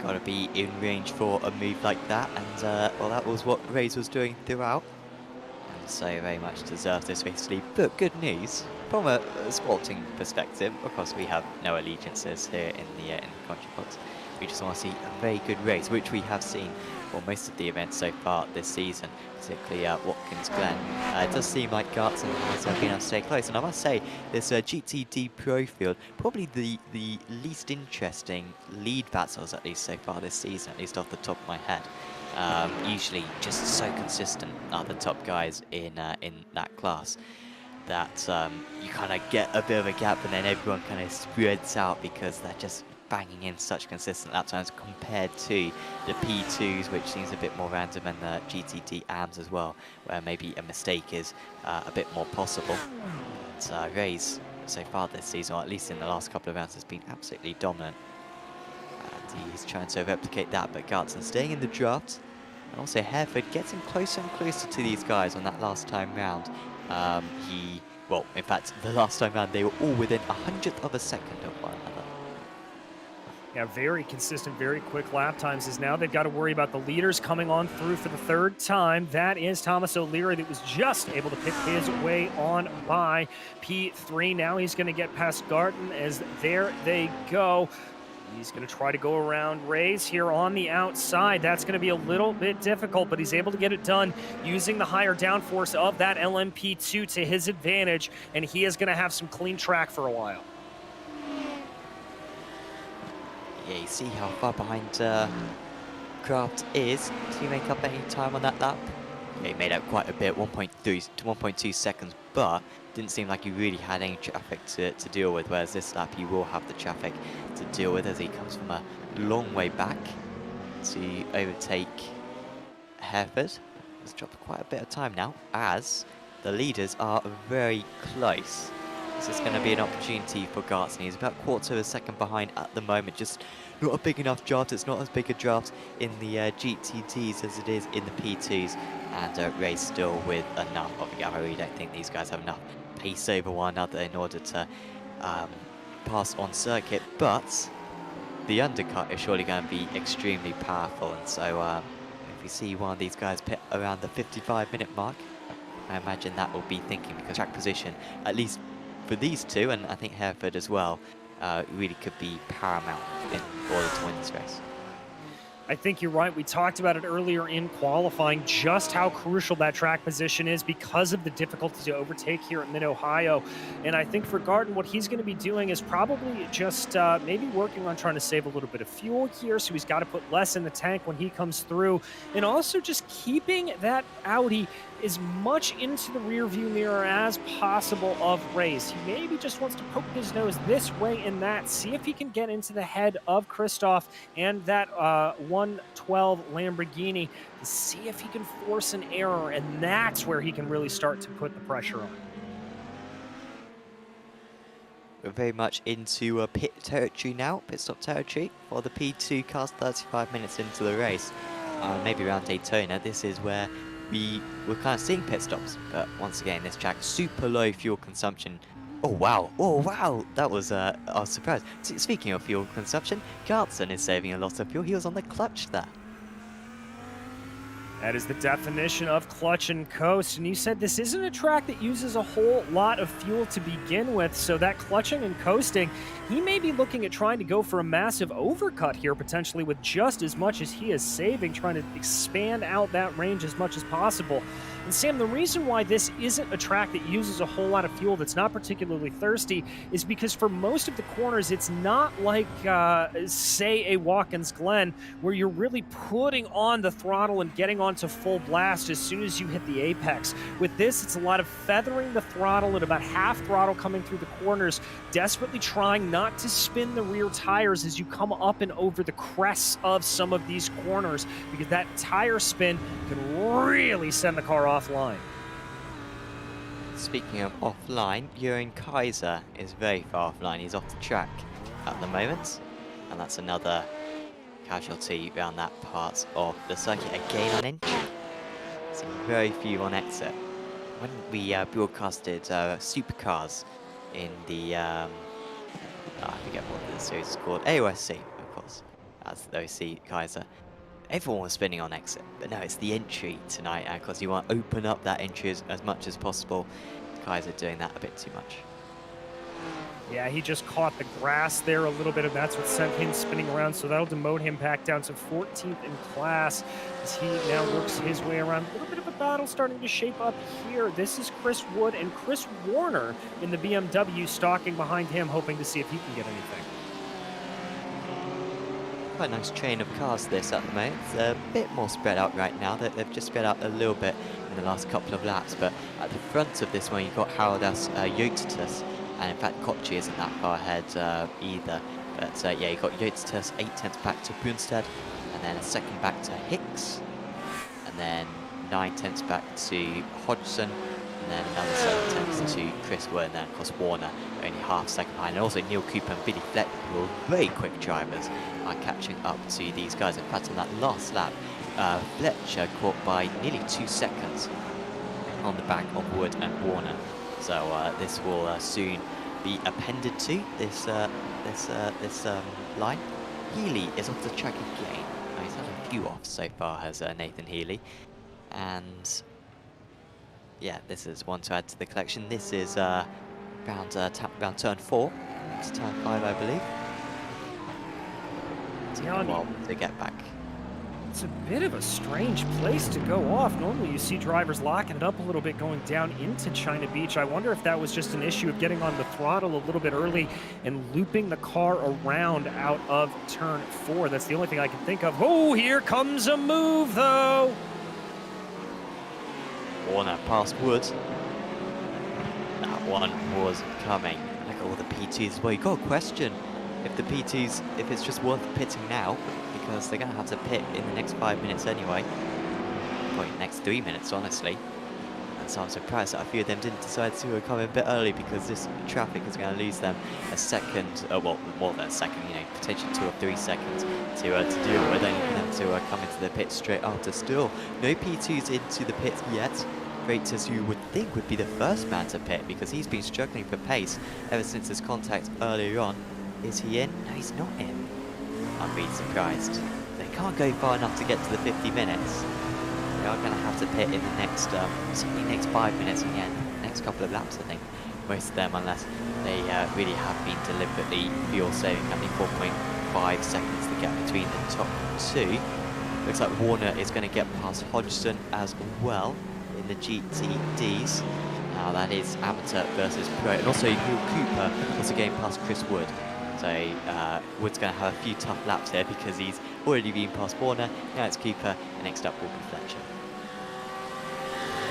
Gotta be in range for a move like that, and well, that was what Reyes was doing throughout. And so very much deserves this race lead. But good news from a sporting perspective. Of course, we have no allegiances here in the country box. We just want to see a very good race, which we have seen for most of the events so far this season, particularly Watkins Glen. It does seem like Gartson has been able to stay close, and I must say this GTD Pro field, probably the least interesting lead battles, at least so far this season, at least off the top of my head. Usually just so consistent are the top guys in that class that you kind of get a bit of a gap, and then everyone kind of spreads out because they're just banging in such consistent lap times compared to the P2s, which seems a bit more random, and the GTD AMs as well, where maybe a mistake is a bit more possible. But Reyes, so far this season, or at least in the last couple of rounds, has been absolutely dominant. And he's trying to replicate that, but Gartson staying in the draft. And also Hereford getting closer and closer to these guys on that last time round. Well, in fact, the last time round, they were all within 100th of a second of one another. Yeah, very consistent, very quick lap times, as now they've got to worry about the leaders coming on through for the third time. That is Thomas O'Leary that was just able to pick his way on by P3. Now he's going to get past Garten as there they go. He's going to try to go around Rays here on the outside. That's going to be a little bit difficult, but he's able to get it done using the higher downforce of that LMP2 to his advantage, and he is going to have some clean track for a while. Yeah, you see how far behind Kraft is. Did he make up any time on that lap? Yeah, he made up quite a bit, 1.3 to 1.2 seconds, but didn't seem like he really had any traffic to deal with, whereas this lap he will have the traffic to deal with as he comes from a long way back to overtake Hereford. He's dropped quite a bit of time now, as the leaders are very close. This is going to be an opportunity for Gartson. He's about a quarter of a second behind at the moment. Just not a big enough draft. It's not as big a draft in the GTTs as it is in the P2s. And Ray's still with enough. Obviously, I really don't think these guys have enough pace over one another in order to pass on circuit. But the undercut is surely going to be extremely powerful. And so if we see one of these guys pit around the 55-minute mark, I imagine that will be thinking, because track position, at least for these two, and I think Hereford as well, really could be paramount in order to win this race. I think you're right. We talked about it earlier in qualifying, just how crucial that track position is because of the difficulty to overtake here at Mid-Ohio. And I think for Garten, what he's going to be doing is probably just maybe working on trying to save a little bit of fuel here, so he's got to put less in the tank when he comes through. And also just keeping that Audi as much into the rear view mirror as possible of Race. He maybe just wants to poke his nose this way and that, see if he can get into the head of Christoph and that 112 Lamborghini to see if he can force an error, and that's where he can really start to put the pressure on. We're very much into pit territory now, pit stop territory for the P2 cars, 35 minutes into the race. Maybe around Daytona, this is where we were kind of seeing pit stops, but once again, this track, super low fuel consumption. Oh wow, that was I was surprised. Speaking of fuel consumption, Gartson is saving a lot of fuel. He was on the clutch there. That is the definition of clutch and coast. And you said this isn't a track that uses a whole lot of fuel to begin with, so that clutching and coasting, he may be looking at trying to go for a massive overcut here, potentially with just as much as he is saving, trying to expand out that range as much as possible. And Sam, the reason why this isn't a track that uses a whole lot of fuel, that's not particularly thirsty, is because for most of the corners, it's not like, say, a Watkins Glen, where you're really putting on the throttle and getting onto full blast as soon as you hit the apex. With this, it's a lot of feathering the throttle at about half throttle coming through the corners, desperately trying not to spin the rear tires as you come up and over the crests of some of these corners, because that tire spin can really send the car offline. Speaking of offline, Jürgen Kaiser is very far offline. He's off the track at the moment, and that's another casualty around that part of the circuit. Again on entry, so very few on exit. When we broadcasted supercars in the I forget what the series is called, AOSC, of course, as the OC Kaiser, everyone was spinning on exit, but no, it's the entry tonight, and of course you want to open up that entry as much as possible. Kaiser doing that a bit too much. Yeah, he just caught the grass there a little bit, and that's what sent him spinning around, so that'll demote him back down to 14th in class as he now works his way around. A little bit of a battle starting to shape up here. This is Chris Wood and Chris Warner in the BMW stalking behind him, hoping to see if he can get anything. Quite a nice train of cars this at the moment. It's a bit more spread out right now. They've just spread out a little bit in the last couple of laps, but at the front of this one you've got Haraldas Jotitas, and in fact Kochi isn't that far ahead either. But yeah, you've got Jotitas 8 tenths back to Brunstad, and then a second back to Hicks, and then 9 tenths back to Hodgson, and then another 7 tenths to Chris Wood, and then of course Warner only half second behind. And also Neil Cooper and Billy Fleck, who are very quick drivers, are catching up to these guys. In fact, on that last lap, Fletcher caught by nearly 2 seconds on the back of Wood and Warner. So this will soon be appended to this line. Healy is off the track again. He's had a few offs so far, has Nathan Healy. And yeah, this is one to add to the collection. This is round turn 4. It's turn 5, I believe. Taking a while to get back. It's a bit of a strange place to go off. Normally you see drivers locking it up a little bit going down into China Beach. I wonder if that was just an issue of getting on the throttle a little bit early and looping the car around out of turn 4. That's the only thing I can think of. Oh, here comes a move though. Warner past Wood. That one was coming. Look at all the P2s as well. You got a question if the P2s, if it's just worth pitting now, because they're going to have to pit in the next 5 minutes anyway. Probably the next 3 minutes, honestly. And so I'm surprised that a few of them didn't decide to come in a bit early, because this traffic is going to lose them a second, well, more than a second, you know, potentially 2 or 3 seconds to deal with, only for them to come into the pit straight after. Still, no P2s into the pit yet. Freitas, you would think would be the first man to pit, because he's been struggling for pace ever since his contact earlier on. Is he in? No, he's not in. I'm really surprised. They can't go far enough to get to the 50 minutes. They are going to have to pit in the next, certainly next 5 minutes, and yeah, next couple of laps, I think. Most of them, unless they really have been deliberately fuel saving, having 4.5 seconds to get between the top 2. Looks like Warner is going to get past Hodgson as well in the GTDs. Now that is amateur versus pro, and also Neil Cooper was again past Chris Wood. So Wood's going to have a few tough laps here, because he's already been past Warner. Now it's Cooper, and next up will be Fletcher.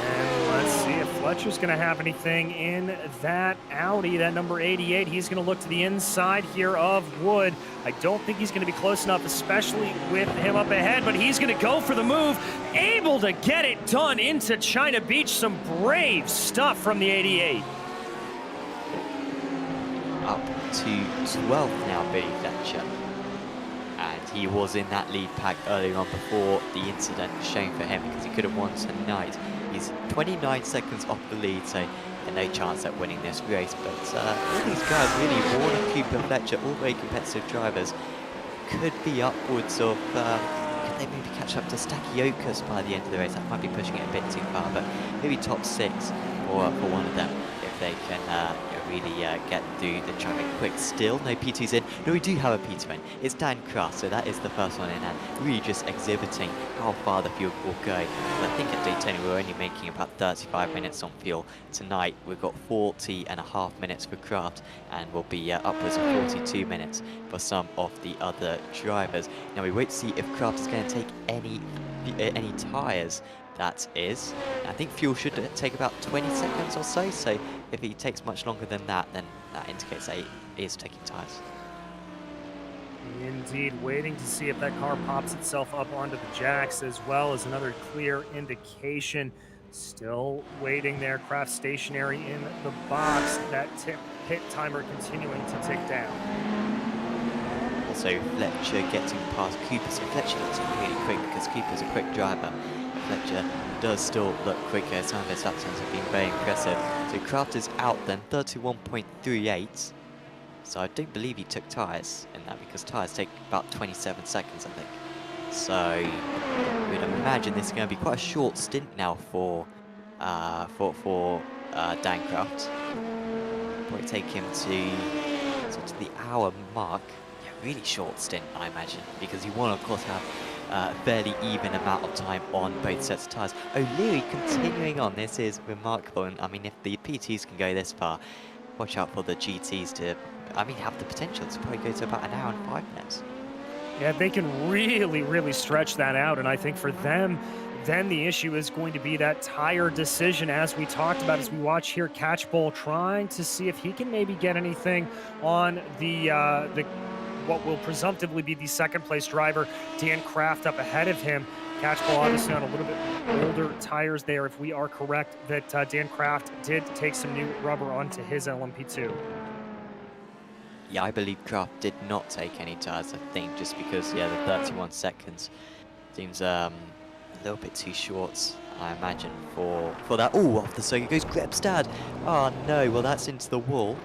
And let's see if Fletcher's going to have anything in that Audi, that number 88. He's going to look to the inside here of Wood. I don't think he's going to be close enough, especially with him up ahead, but he's going to go for the move. Able to get it done into China Beach. Some brave stuff from the 88. Up to 12th now, Billy Fletcher. And he was in that lead pack earlier on before the incident. Shame for him, because he could have won tonight. He's 29 seconds off the lead, so no chance at winning this race. But all these guys, really, Warner, Cooper, Fletcher, all very competitive drivers, could be upwards of, could they maybe catch up to Stakiokas by the end of the race? That might be pushing it a bit too far, but maybe top 6 for one of them, if they can really get through the traffic quick. Still, no P2s in. No, we do have a P2 in. It's Dan Kraft, so that is the first one in, and really just exhibiting how far the fuel will go. And I think at Daytona we're only making about 35 minutes on fuel. Tonight we've got 40.5 minutes for Kraft, and we'll be upwards of 42 minutes for some of the other drivers. Now we wait to see if Kraft is going to take any tyres. That is, I think fuel should take about 20 seconds or so, so if he takes much longer than that, then that indicates that he is taking tyres. Indeed, waiting to see if that car pops itself up onto the jacks, as well as another clear indication. Still waiting there, Kraft stationary in the box, that pit timer continuing to tick down. Also, Fletcher getting past Cooper, so Fletcher looks really quick, because Cooper's a quick driver. Fletcher does still look quicker. Some of his lap times have been very impressive. So Kraft is out then, 31.38. So I don't believe he took tyres in that, because tyres take about 27 seconds, I think. So we'd imagine this is going to be quite a short stint now for Dan Kraft. Probably take him to sort of the hour mark. Yeah, really short stint, I imagine, because you want to, of course, have a fairly even amount of time on both sets of tyres. O'Leary continuing on. This is remarkable, and I mean, if the PTs can go this far, watch out for the GTs to, I mean, have the potential to probably go to about an hour and 5 minutes. Yeah, they can really stretch that out, and I think for them, then the issue is going to be that tire decision, as we talked about, as we watch here Catchpole trying to see if he can maybe get anything on the what will presumptively be the second place driver, Dan Kraft, up ahead of him. Catchpole obviously on a little bit older tires there, if we are correct that Dan Kraft did take some new rubber onto his LMP2. Yeah, I believe Kraft did not take any tyres, I think, just because, yeah, the 31 seconds Seems a little bit too short, I imagine, for that. Oh, off the circuit goes Krebstad. Oh no, well that's into the wall.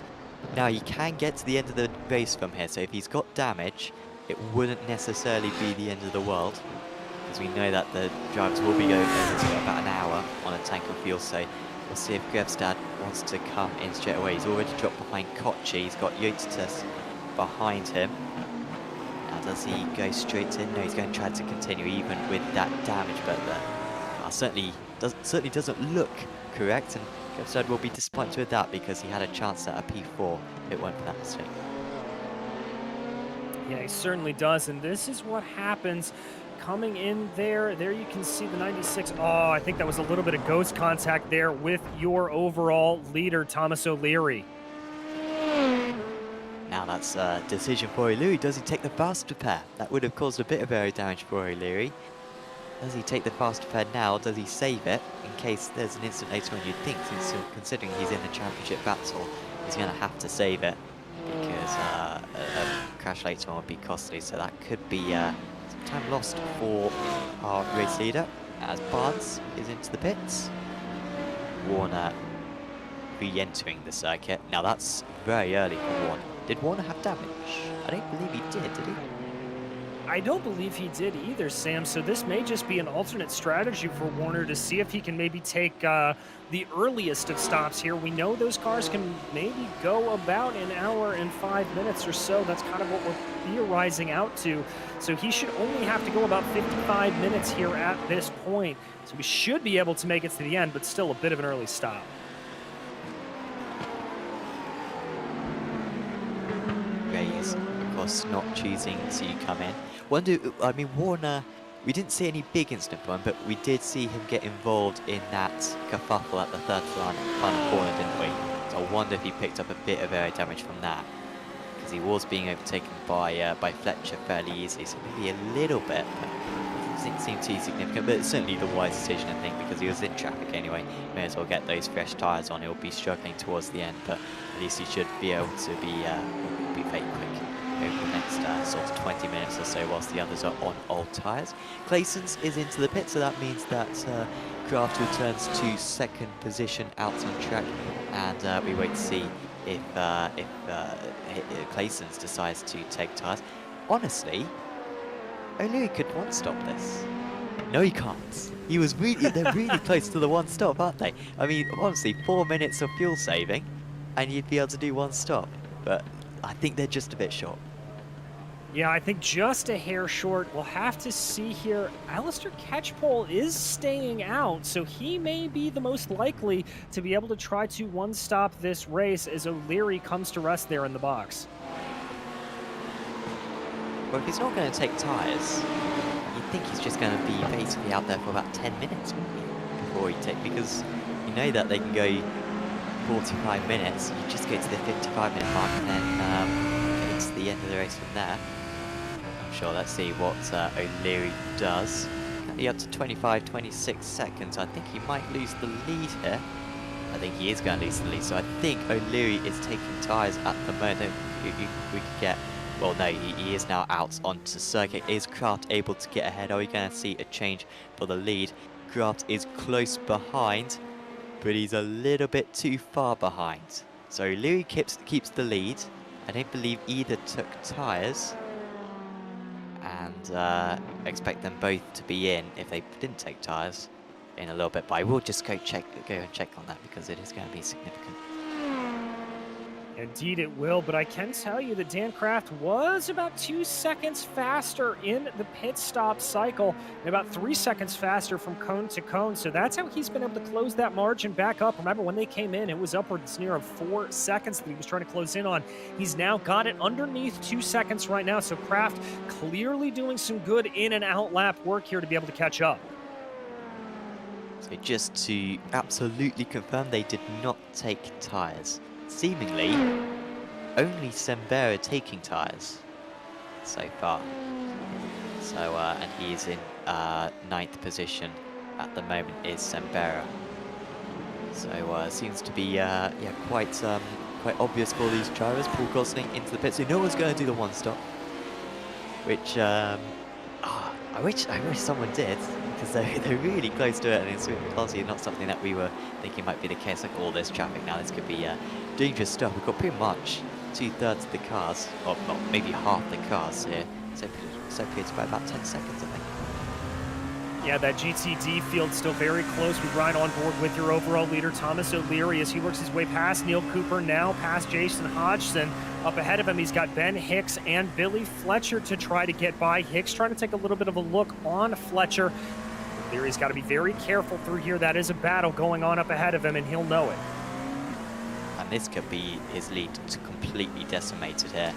Now he can get to the end of the race from here, so if he's got damage, it wouldn't necessarily be the end of the world, because we know that the drivers will be going over to about an hour on a tank of fuel, so we'll see if Krebstad wants to come in straight away. He's already dropped behind Kochi, he's got Yotitas behind him. Now does he go straight in? No, he's going to try to continue even with that damage, but certainly doesn't look correct, and Krebstad will be disappointed with that because he had a chance at a P4 if it weren't for that mistake. Yeah, he certainly does, and this is what happens coming in there. There you can see the 96. Oh, I think that was a little bit of ghost contact there with your overall leader, Thomas O'Leary. Now that's a decision for O'Leary. Does he take the fast repair? That would have caused a bit of aero damage for O'Leary. Does he take the fast repair now? Does he save it in case there's an incident later on? You'd think, considering he's in the championship battle, he's going to have to save it because a crash later on would be costly. So that could be some time lost for our race leader as Barnes is into the pits. Warner re-entering the circuit. Now that's very early for Warner. Did Warner have damage? I don't believe he did he? I don't believe he did either, Sam, so this may just be an alternate strategy for Warner to see if he can maybe take the earliest of stops here. We know those cars can maybe go about an hour and 5 minutes or so. That's kind of what we're theorizing out to. So he should only have to go about 55 minutes here at this point. So we should be able to make it to the end, but still a bit of an early stop. Reyes, of course, not choosing to come in. Warner, we didn't see any big incident for him, but we did see him get involved in that kerfuffle at the third final corner, didn't we? So I wonder if he picked up a bit of air damage from that, because he was being overtaken by Fletcher fairly easily, so maybe a little bit, but it didn't seem too significant, but it's certainly the wise decision, I think, because he was in traffic anyway. May as well get those fresh tyres on. He'll be struggling towards the end, but at least he should be able to be very quick over the next sort of 20 minutes or so whilst the others are on old tyres. Clayson's is into the pit, so that means that Kraft returns to second position out on track, and we wait to see if Clayson's decides to take tyres. Honestly, O'Leary could one-stop this. No, he can't. He was they're really close to the one-stop, aren't they? I mean, honestly, 4 minutes of fuel saving, and you'd be able to do one stop, but I think they're just a bit short. Yeah, I think just a hair short. We'll have to see here. Alistair Catchpole is staying out, so he may be the most likely to be able to try to one-stop this race as O'Leary comes to rest there in the box. Well, if he's not going to take tyres, you'd think he's just going to be basically out there for about 10 minutes, wouldn't he? Before he because you know that they can go 45 minutes, you just get to the 55-minute mark and then get to the end of the race from there. I'm sure. Let's see what O'Leary does. Currently up to 25-26 seconds. I think he might lose the lead here. I think he is going to lose the lead, so I think O'Leary is taking tyres at the moment. We could get... Well, no, he is now out onto circuit. Is Kraft able to get ahead? Are we going to see a change for the lead? Kraft is close behind, but he's a little bit too far behind. So O'Leary keeps the lead. I don't believe either took tyres, and expect them both to be in if they didn't take tyres in a little bit. But I will just go and check on that because it is going to be significant. Indeed it will, but I can tell you that Dan Kraft was about 2 seconds faster in the pit stop cycle and about 3 seconds faster from cone to cone. So that's how he's been able to close that margin back up. Remember, when they came in, it was upwards near of 4 seconds that he was trying to close in on. He's now got it underneath 2 seconds right now. So Kraft clearly doing some good in and out lap work here to be able to catch up. So just to absolutely confirm, they did not take tyres. Seemingly, only Sembera taking tyres so far. So, and he is in 9th position at the moment, is Sembera. So, seems to be quite obvious for these drivers. Paul Gosling into the pit, so no one's going to do the one stop. Which, I I wish someone did, because they're really close to it, and it's honestly not something that we were thinking might be the case. Like all this traffic now, this could be dangerous stuff. We've got pretty much 2/3 of the cars, or well, maybe half the cars here. So it's by about 10 seconds, I think. Yeah, that GTD field still very close. We ride on board with your overall leader, Thomas O'Leary, as he works his way past Neil Cooper, now past Jason Hodgson. Up ahead of him, he's got Ben Hicks and Billy Fletcher to try to get by. Hicks trying to take a little bit of a look on Fletcher. O'Leary's got to be very careful through here. That is a battle going on up ahead of him, and he'll know it. And this could be his lead completely decimated here.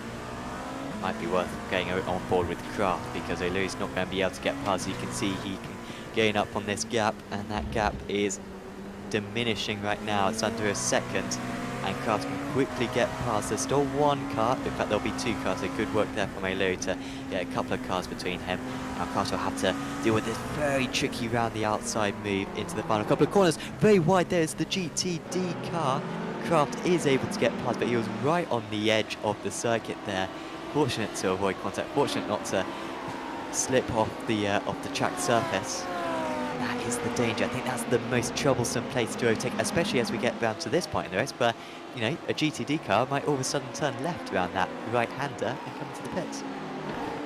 Might be worth going on board with Kraft, because O'Leary's not going to be able to get past. You can see he can gain up on this gap, and that gap is diminishing right now. It's under a second, and Kraft can quickly get past. There's still one car. In fact, there'll be 2 cars. So good work there from O'Leary to get a couple of cars between him. Now Kraft will have to deal with this very tricky round the outside move into the final couple of corners. Very wide there is the GTD car. Kraft is able to get past, but he was right on the edge of the circuit there. Fortunate to avoid contact, fortunate not to slip off the track surface. That is the danger. I think that's the most troublesome place to overtake, especially as we get down to this point in the race, where, you know, a GTD car might all of a sudden turn left around that right-hander and come into the pits.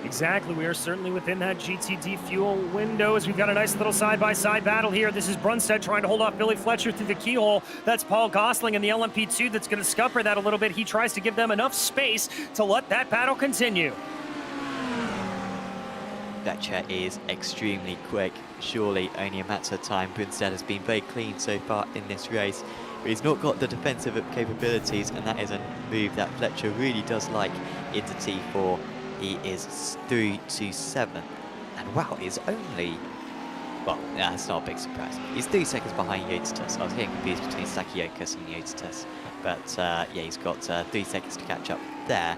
Exactly, we are certainly within that GTD fuel window as we've got a nice little side-by-side battle here. This is Brunstad trying to hold off Billy Fletcher through the keyhole. That's Paul Gosling in the LMP2 that's going to scupper that a little bit. He tries to give them enough space to let that battle continue. Fletcher is extremely quick. Surely only a matter of time. Brunstad has been very clean so far in this race, but he's not got the defensive capabilities, and that is a move that Fletcher really does like into T4. He is through to 7th, and wow, he's only, well, yeah, that's not a big surprise. He's 3 seconds behind Yotitus. I was getting confused between Sakiokas and Yotitus, but yeah, he's got 3 seconds to catch up there,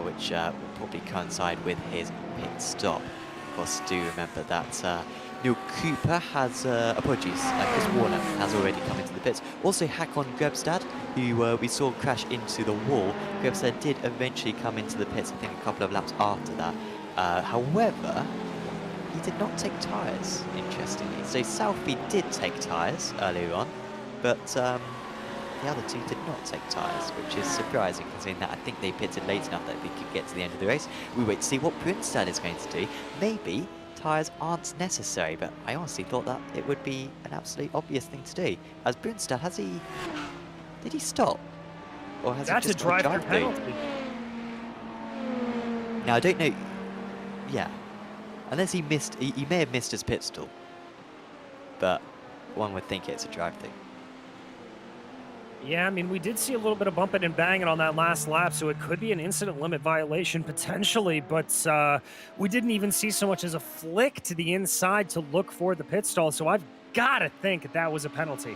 which will probably coincide with his pit stop. Of course, do remember that Neil Cooper has, apologies, Chris Warner has already come into the pits. Also Hakon Grebstad, who we saw crash into the wall. Grebstad did eventually come into the pits, I think a couple of laps after that. However, he did not take tyres, interestingly. So Southby did take tyres earlier on, but the other 2 did not take tyres, which is surprising, considering that I think they pitted late enough that they could get to the end of the race. We wait to see what Brunstad is going to do. Maybe tyres aren't necessary, but I honestly thought that it would be an absolute obvious thing to do. As Brunstad, did he stop? Or has That's he just a drive-through penalty. Now, I don't know, yeah, unless he missed, he may have missed his pit stall, but one would think it's a drive-through. Yeah, I mean, we did see a little bit of bumping and banging on that last lap, so it could be an incident limit violation potentially, but we didn't even see so much as a flick to the inside to look for the pit stall, so I've got to think that was a penalty.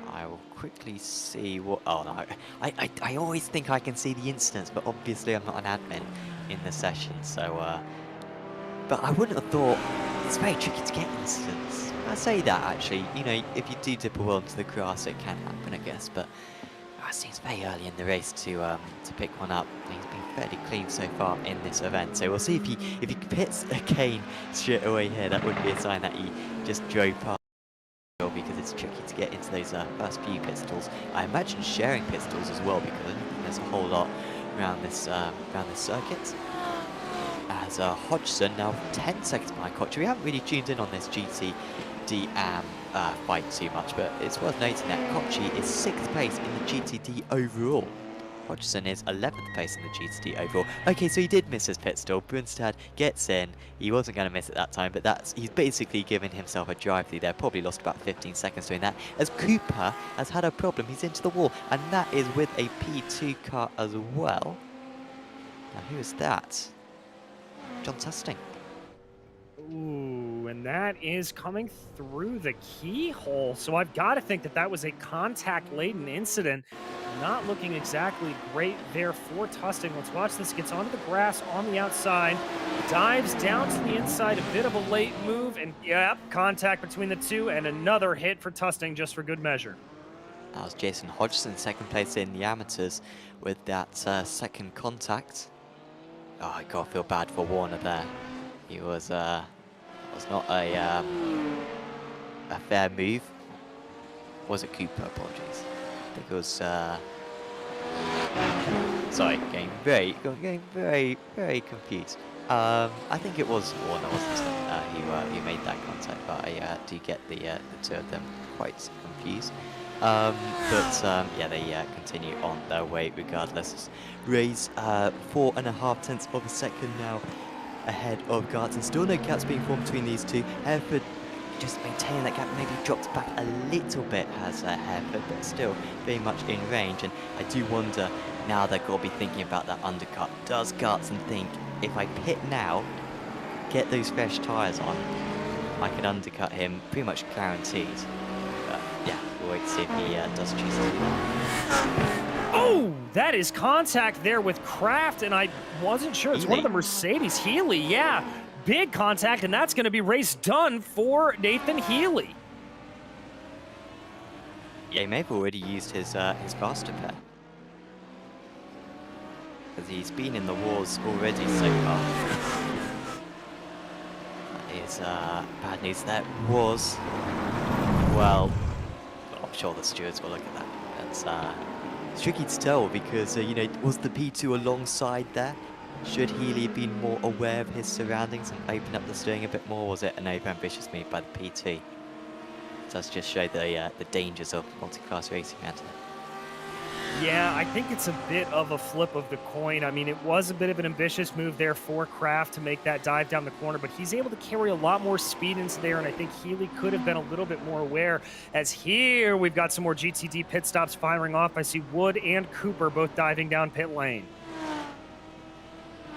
I will quickly see what, oh no, I always think I can see the incidents, but obviously I'm not an admin in the session, so, but I wouldn't have thought, it's very tricky to get incidents. I say that actually, you know, if you do dip a wheel into the grass, it can happen, I guess, but it seems very early in the race to pick one up. He's been fairly clean so far in this event, so we'll see if he pits again straight away here. That would be a sign that he just drove past, because it's tricky to get into those first few pit stalls. I imagine sharing pit stalls as well, because I don't think there's a whole lot around this circuit. As Hodgson now 10 seconds behind Kochi. We haven't really tuned in on this GTD fight too much, but it's worth noting that Kochi is 6th place in the GTD overall. Hodgson is 11th place in the GTD overall. Okay, so he did miss his pit stall. Brunstad gets in. He wasn't going to miss it that time, but he's basically given himself a drive through there. Probably lost about 15 seconds doing that. As Cooper has had a problem, he's into the wall, and that is with a P2 car as well. Now, who is that? John Tusting. Ooh, and that is coming through the keyhole. So I've got to think that was a contact-laden incident. Not looking exactly great there for Tusting. Let's watch this. Gets onto the grass on the outside. Dives down to the inside. A bit of a late move. And, yep, contact between the two. And another hit for Tusting just for good measure. That was Jason Hodgson, 2nd place in the amateurs with that second contact. Oh, I gotta feel bad for Warner there. He was not a fair move. Was it Cooper? Apologies. I think it was. Sorry, getting very, very confused. I think it was Warner, wasn't it? Who made that contact, but I do get the two of them quite confused. Yeah, they continue on their way regardless. Ray's 4.5 tenths of a second now ahead of Garton. Still no gaps being formed between these two. Hereford just maintaining that gap, maybe dropped back a little bit has Hereford, but still very much in range. And I do wonder, now they've got to be thinking about that undercut. Does Garton think, if I pit now, get those fresh tyres on, I can undercut him pretty much guaranteed? But yeah, we'll wait to see if he does choose to do that. Oh, that is contact there with Kraft, and I wasn't sure. It's one of the Mercedes. Healy, yeah. Big contact, and that's going to be race done for Nathan Healy. Yeah, he may have already used his faster pair, because he's been in the wars already so far. That is bad news. That was, well, I'm sure the stewards will look at that. It's tricky to tell because, you know, was the P2 alongside there? Should Healy have been more aware of his surroundings and open up the steering a bit more? Was it an over-ambitious move by the P2? It does just show the dangers of multi-class racing around here. Yeah, I think it's a bit of a flip of the coin. I mean, it was a bit of an ambitious move there for Kraft to make that dive down the corner, but he's able to carry a lot more speed into there, and I think Healy could have been a little bit more aware. As here, we've got some more GTD pit stops firing off. I see Wood and Cooper both diving down pit lane.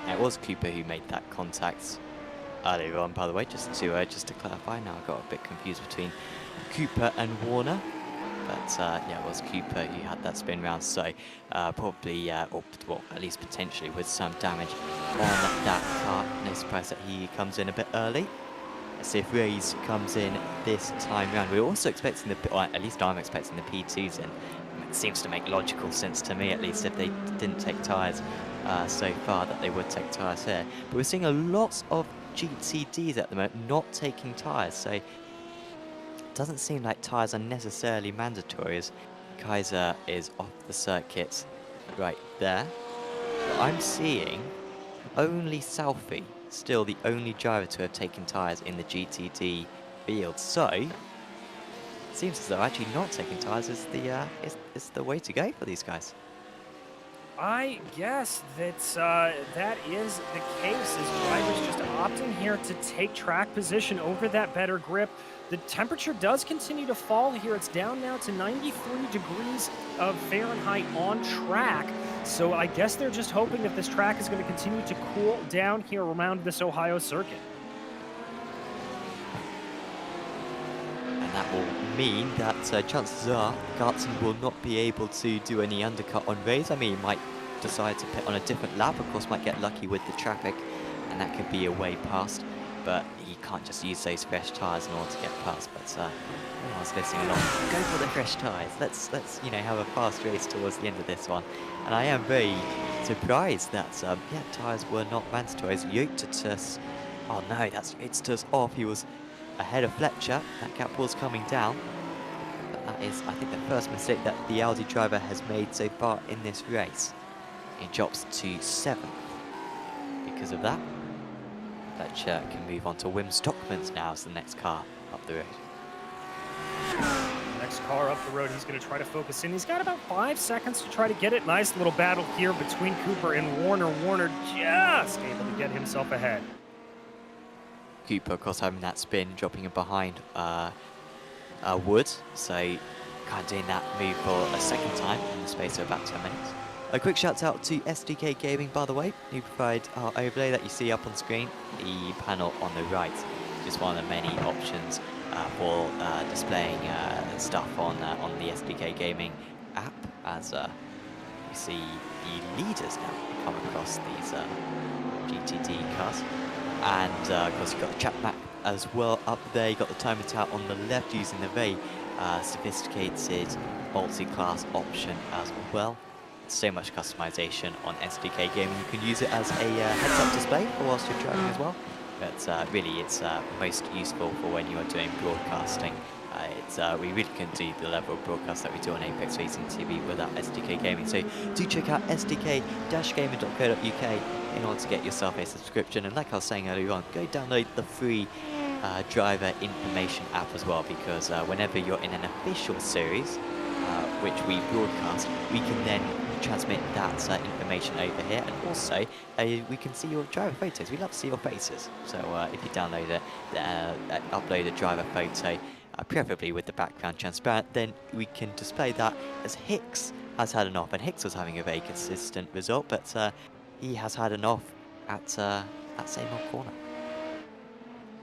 It was Cooper who made that contact earlier on, by the way, just to clarify. Now I got a bit confused between Cooper and Warner. But yeah, it was Cooper who had that spin round, so probably, or well, at least potentially with some damage on that car. No surprise that he comes in a bit early. Let's see if Reyes comes in this time round. We're also expecting or at least I'm expecting the P2s in. It seems to make logical sense to me, at least if they didn't take tyres so far, that they would take tyres here. But we're seeing a lot of GTDs at the moment not taking tyres, so it doesn't seem like tyres are necessarily mandatory, as Kaiser is off the circuit right there. But I'm seeing only Southie, still the only driver to have taken tyres in the GTD field. So it seems as though actually not taking tyres is the way to go for these guys. I guess that that is the case, as drivers just opting here to take track position over that better grip. The temperature does continue to fall here. It's down now to 93 degrees of Fahrenheit on track. So I guess they're just hoping that this track is going to continue to cool down here around this Ohio circuit. And that will mean that chances are Gartson will not be able to do any undercut on Reyes. I mean, he might decide to pit on a different lap, of course, might get lucky with the traffic, and that could be a way past. But he can't just use those fresh tyres in order to get past. But I was listening along. Go for the fresh tyres. Let's you know, have a fast race towards the end of this one. And I am very surprised that yeah, tyres were not mandatory. As Yotatus, oh no, that's Yotatus off. He was ahead of Fletcher. That gap was coming down. But that is, I think, the first mistake that the Audi driver has made so far in this race. He drops to 7th because of that. Fletcher can move on to Wim Stockman's now as the next car up the road. Next car up the road, he's going to try to focus in. He's got about 5 seconds to try to get it. Nice little battle here between Cooper and Warner. Warner just able to get himself ahead. Cooper, of course, having that spin, dropping it behind Wood. So kind of doing that move for a second time in the space of about 10 minutes. A quick shout out to SDK Gaming, by the way, who provide our overlay that you see up on screen. The panel on the right, just one of the many options for displaying stuff on the SDK Gaming app, as you see the leaders now come across these GTD cars. And of course you've got the chat map as well up there. You've got the timer tower on the left using the very sophisticated multi-class option as well. so much customization on SDK Gaming. You can use it as a heads-up display for whilst you're driving as well. But really, it's most useful for when you are doing broadcasting. We really couldn't do the level of broadcast that we do on Apex Racing TV without SDK Gaming. So do check out sdk-gaming.co.uk in order to get yourself a subscription. And like I was saying earlier on, go download the free driver information app as well, because whenever you're in an official series, which we broadcast, we can then transmit that information over here, and also we can see your driver photos. We love to see your faces, so if you download it, upload a driver photo, preferably with the background transparent, then we can display that as Hicks has had an off. And Hicks was having a very consistent result, but he has had an off at that same old corner.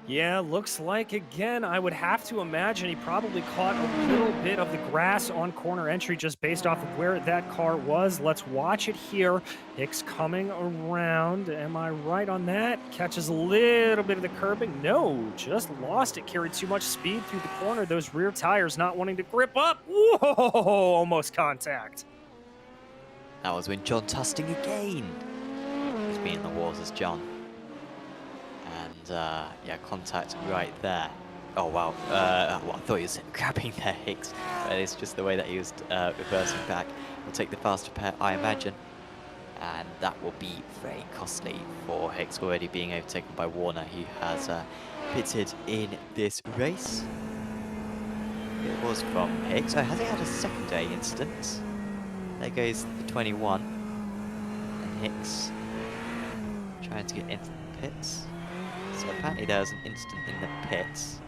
Yeah, looks like, again, I would have to imagine he probably caught a little bit of the grass on corner entry just based off of where that car was. Let's watch it here. Hicks coming around. Am I right on that? Catches a little bit of the curbing. No, just lost it. Carried too much speed through the corner. Those rear tires not wanting to grip up. Whoa, almost contact. That was when John Tusting again. He's been in the wars as John. And yeah, contact right there. Oh wow, well, I thought he was grabbing there, Hicks, but it's just the way that he was reversing back. We'll take the faster pair, I imagine, and that will be very costly for Hicks, already being overtaken by Warner, who has pitted in this race. It was from Hicks. Oh, has he had a secondary instance? There goes the 21, and Hicks trying to get into the pits. So apparently there was an instant in the pits.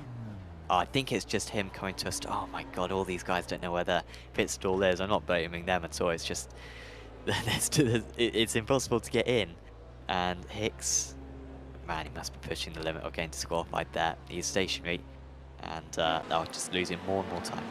Oh, I think it's just him coming to a stop. Oh my god, all these guys don't know where the pit stall is. I'm not blaming them at all. It's just it's impossible to get in. And Hicks, man, he must be pushing the limit of getting disqualified there. He's stationary, and that was just losing more and more time.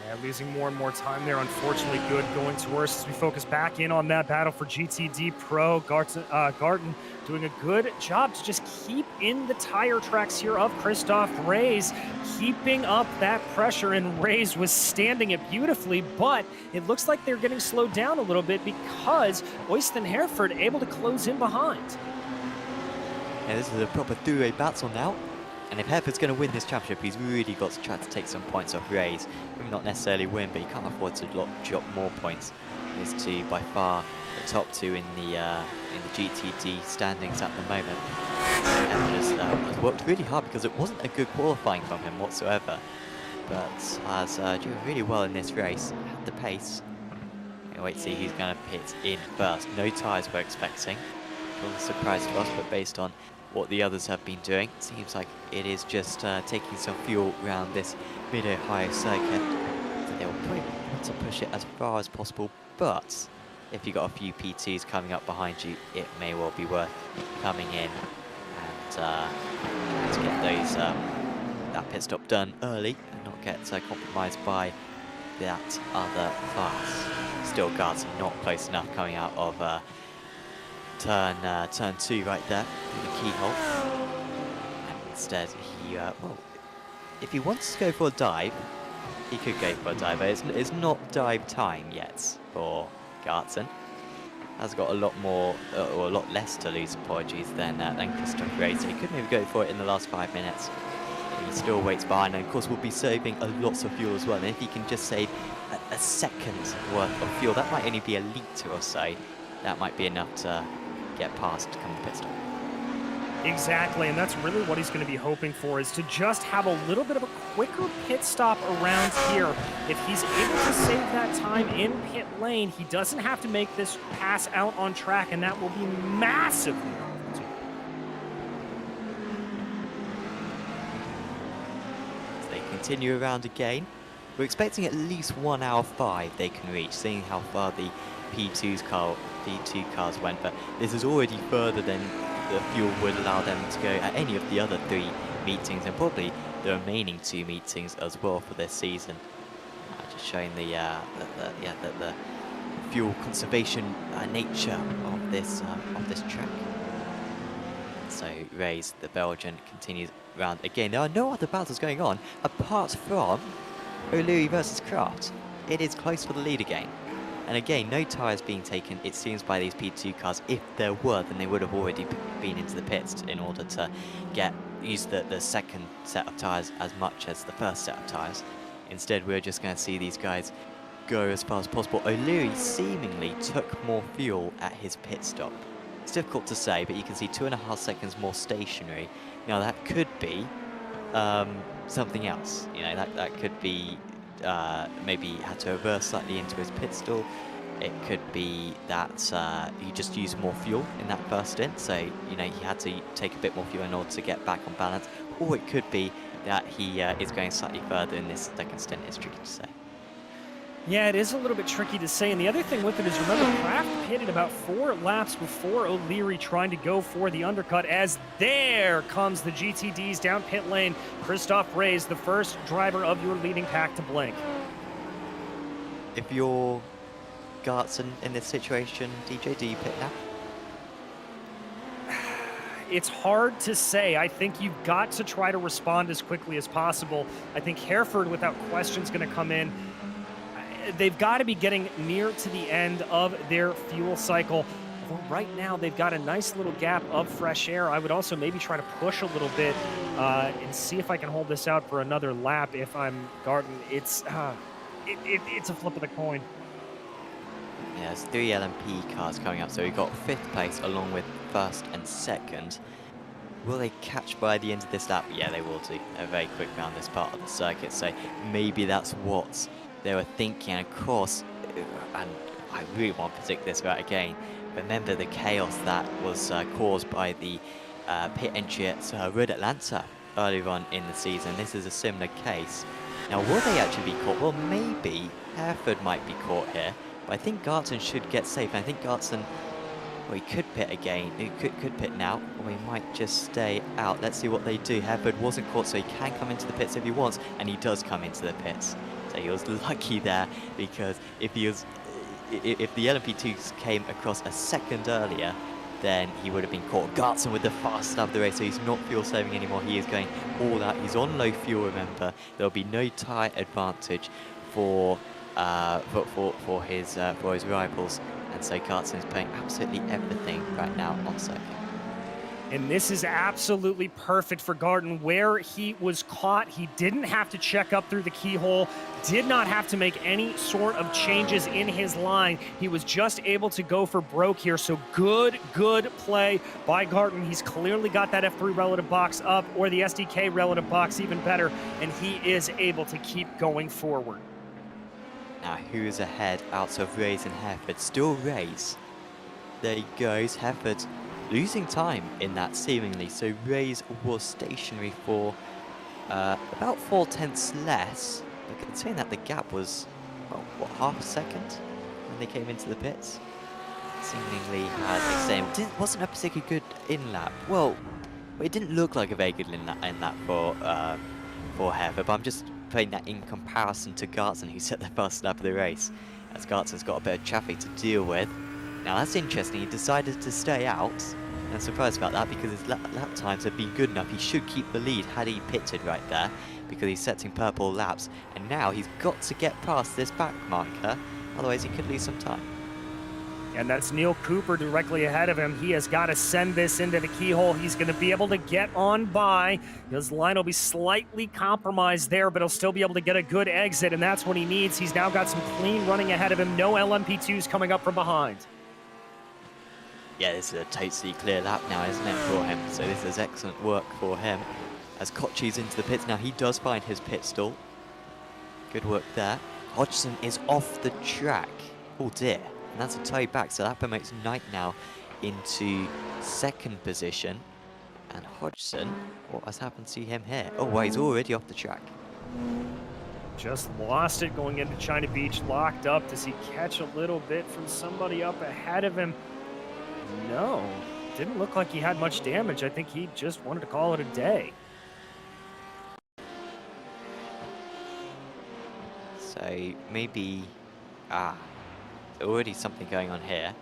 Yeah, losing more and more time there. Unfortunately, good going to worse as we focus back in on that battle for GTD Pro. Garten doing a good job to just keep in the tire tracks here of Christoph Reyes, keeping up that pressure, and Reyes was standing it beautifully, but it looks like they're getting slowed down a little bit because Øystein Herford able to close in behind. Yeah, this is a proper three-way battle now. And if Herford's going to win this championship, he's really got to try to take some points off Reyes. Maybe not necessarily win, but he can't afford to drop more points. He's to by far the top two in the GTD standings at the moment. And has worked really hard because it wasn't a good qualifying from him whatsoever, but has doing really well in this race at the pace. Wait to see who's going to pit in first. No tyres we're expecting. It was a surprise to us, but based on what the others have been doing, it seems like it is just taking some fuel around this mid-Ohio circuit. So they will probably want to push it as far as possible, but if you've got a few P2s coming up behind you, it may well be worth coming in and trying to get those that pit stop done early and not get compromised by that other class. Still, guards not close enough coming out of turn 2 right there in the keyhole, and instead he well, if he wants to go for a dive, he could go for a dive, but it's not dive time yet for Gartzen. Has got a lot more or a lot less to lose, apologies, than Christoph Reyes, so he could maybe go for it in the last 5 minutes. He still waits behind, and of course will be saving a lot of fuel as well, and if he can just save a second worth of fuel, that might only be a litre or so, that might be enough to get past to come to pit stop. Exactly, and that's really what he's going to be hoping for, is to just have a little bit of a quicker pit stop around here. If he's able to save that time in pit lane, he doesn't have to make this pass out on track, and that will be massively helpful. As they continue around again, we're expecting at least 1 hour 5 they can reach, seeing how far the P2 cars went, but this is already further than the fuel would allow them to go at any of the other 3 meetings, and probably the remaining 2 meetings as well for this season. Just showing the fuel conservation nature of this track. So Reyes, the Belgian, continues round again. There are no other battles going on apart from O'Leary versus Kraft. It is close for the lead again. And again, no tyres being taken, it seems, by these P2 cars. If there were, then they would have already been into the pits in order to use the second set of tyres as much as the first set of tyres. Instead, we're just going to see these guys go as far as possible. O'Leary seemingly took more fuel at his pit stop. It's difficult to say, but you can see 2.5 seconds more stationary. Now that could be something else. You know, that could be maybe he had to reverse slightly into his pit stall. It could be that he just used more fuel in that first stint, so you know he had to take a bit more fuel in order to get back on balance. Or it could be that he is going slightly further in this second stint. It's tricky to say. Yeah, it is a little bit tricky to say, and the other thing with it is, remember, Kraft pitted about 4 laps before O'Leary trying to go for the undercut, as there comes the GTDs down pit lane. Christoph Reyes, the first driver of your leading pack to blink. If you're Gartson in this situation, DJ, do you pit now? It's hard to say. I think you've got to try to respond as quickly as possible. I think Hereford, without question, is going to come in. They've got to be getting near to the end of their fuel cycle. Well, right now, they've got a nice little gap of fresh air. I would also maybe try to push a little bit and see if I can hold this out for another lap if I'm Garten. It's a flip of the coin. Yeah, there's 3 LMP cars coming up, so we've got 5th place along with 1st and 2nd. Will they catch by the end of this lap? Yeah, they will do. They're very quick around this part of the circuit, so maybe that's what they were thinking. And of course, and I really want to predict this right again, remember the chaos that was caused by the pit entry at Red Atlanta earlier on in the season. This is a similar case. Now, will they actually be caught? Well, maybe Hereford might be caught here, but I think Gartson should get safe. And I think Gartson, well, he could pit again. He could pit now, or he might just stay out. Let's see what they do. Hereford wasn't caught, so he can come into the pits if he wants, and he does come into the pits. So he was lucky there, because if the LMP2s came across a second earlier, then he would have been caught. Gartson with the fast lap of the race, so he's not fuel saving anymore. He is going all out. He's on low fuel, remember. There'll be no tyre advantage for his rivals, and so Gartson is playing absolutely everything right now on circuit. And this is absolutely perfect for Garten. Where he was caught, he didn't have to check up through the keyhole, did not have to make any sort of changes in his line. He was just able to go for broke here. So good play by Garten. He's clearly got that F3 relative box up, or the SDK relative box even better, and he is able to keep going forward. Now, who is ahead out of Reyes and Hereford? Still Reyes. There he goes. Hereford losing time in that seemingly. So Reyes was stationary for about 4 tenths less. But considering that the gap was, well, what, half a second when they came into the pits? Seemingly had the same. Wasn't a particularly good in-lap. Well, it didn't look like a very good in-lap for Hereford, but I'm just putting that in comparison to Gartson, who set the first lap of the race, as Gartson's got a bit of traffic to deal with. Now that's interesting, he decided to stay out, and I'm surprised about that because his lap times have been good enough. He should keep the lead had he pitted right there, because he's setting purple laps, and now he's got to get past this back marker, otherwise he could lose some time. And that's Neil Cooper directly ahead of him. He has got to send this into the keyhole. He's going to be able to get on by. His line will be slightly compromised there, but he'll still be able to get a good exit, and that's what he needs. He's now got some clean running ahead of him. No LMP2s coming up from behind. Yeah, this is a totally clear lap now, isn't it, for him? So this is excellent work for him. As Kochi's into the pits now, he does find his pit stall. Good work there. Hodgson is off the track. Oh dear. And that's a tie back, so that promotes Knight now into 2nd position. And Hodgson, what has happened to him here? Oh, well, he's already off the track. Just lost it going into China Beach, locked up. Does he catch a little bit from somebody up ahead of him? No, didn't look like he had much damage. I think he just wanted to call it a day. So maybe, already something going on here.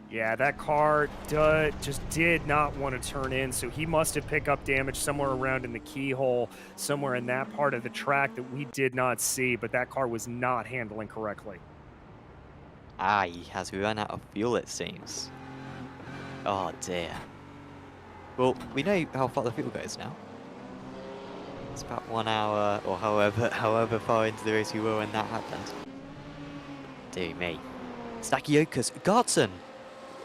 Yeah, that car just did not want to turn in, so he must have picked up damage somewhere around in the keyhole, somewhere in that part of the track that we did not see, but that car was not handling correctly. Ah, he has run out of fuel, it seems. Oh dear. Well, we know how far the fuel goes now. It's about 1 hour, or however far into the race we were when that happened. Dear me. Stakiokas, Gartson!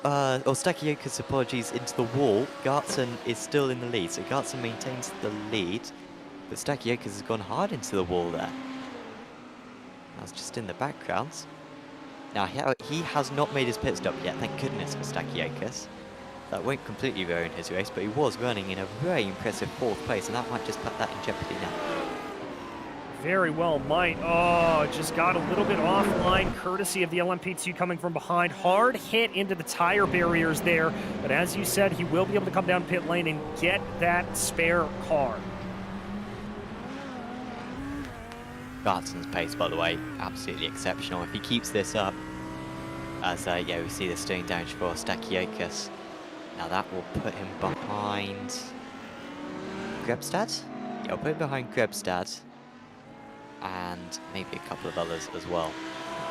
Or Stakiokas, apologies, into the wall. Gartson is still in the lead, so Gartson maintains the lead. But Stakiokas has gone hard into the wall there. That's just in the background. Now, he has not made his pit stop yet, thank goodness for Stakiokas. That won't completely ruin his race, but he was running in a very impressive 4th place, and that might just put that in jeopardy now. Very well might. Oh, just got a little bit offline, courtesy of the LMP2 coming from behind. Hard hit into the tire barriers there, but as you said, he will be able to come down pit lane and get that spare car. Gartson's pace, by the way, absolutely exceptional. If he keeps this up, as yeah, we see the steering damage for Stakiokas. Now that will put him behind Grebstad? Yeah, we'll put him behind Grebstad. And maybe a couple of others as well.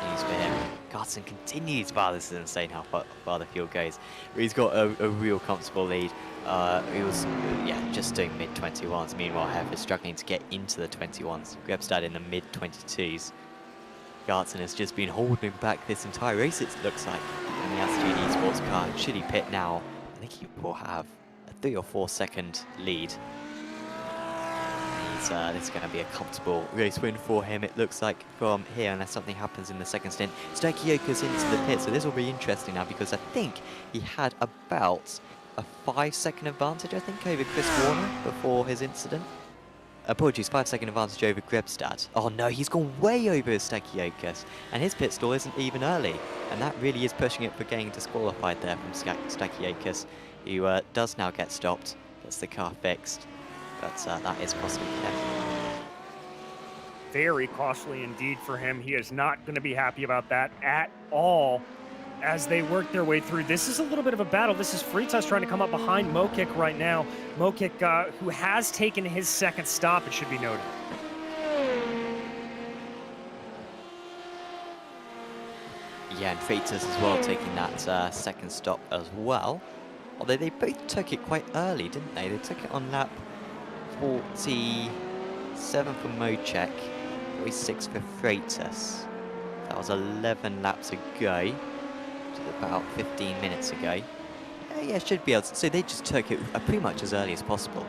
News for him. Gartson continues. Wow, this is insane how far the field goes. He's got a real comfortable lead. He was, yeah, just doing mid-21s. Meanwhile, Hef is struggling to get into the 21s. Grebstad in the mid-22s. Gartson has just been holding back this entire race, it looks like, in the Attitude Esports car. Should he pit now, I think he will have a 3 or 4 second lead. This is going to be a comfortable race win for him, it looks like, from here, unless something happens in the second stint. Stakiokas into the pit, so this will be interesting now, because I think he had about a 5-second advantage, I think, over Chris Warner before his incident. Apologies, 5-second advantage over Grebstad. Oh no, he's gone way over Stakiokas, and his pit stall isn't even early, and that really is pushing it for getting disqualified there from Stakiokas, who does now get stopped, gets the car fixed. But that is possible for him. Very costly indeed for him. He is not going to be happy about that at all as they work their way through. This is a little bit of a battle. This is Fritas trying to come up behind Mokik right now. Mokik, who has taken his second stop, it should be noted. Yeah, and Fritas as well taking that second stop as well. Although they both took it quite early, didn't they? They took it on lap 47 for Mocek, 46 for Freitas. That was 11 laps ago, which is about 15 minutes ago. Yeah, should be able to. So they just took it pretty much as early as possible.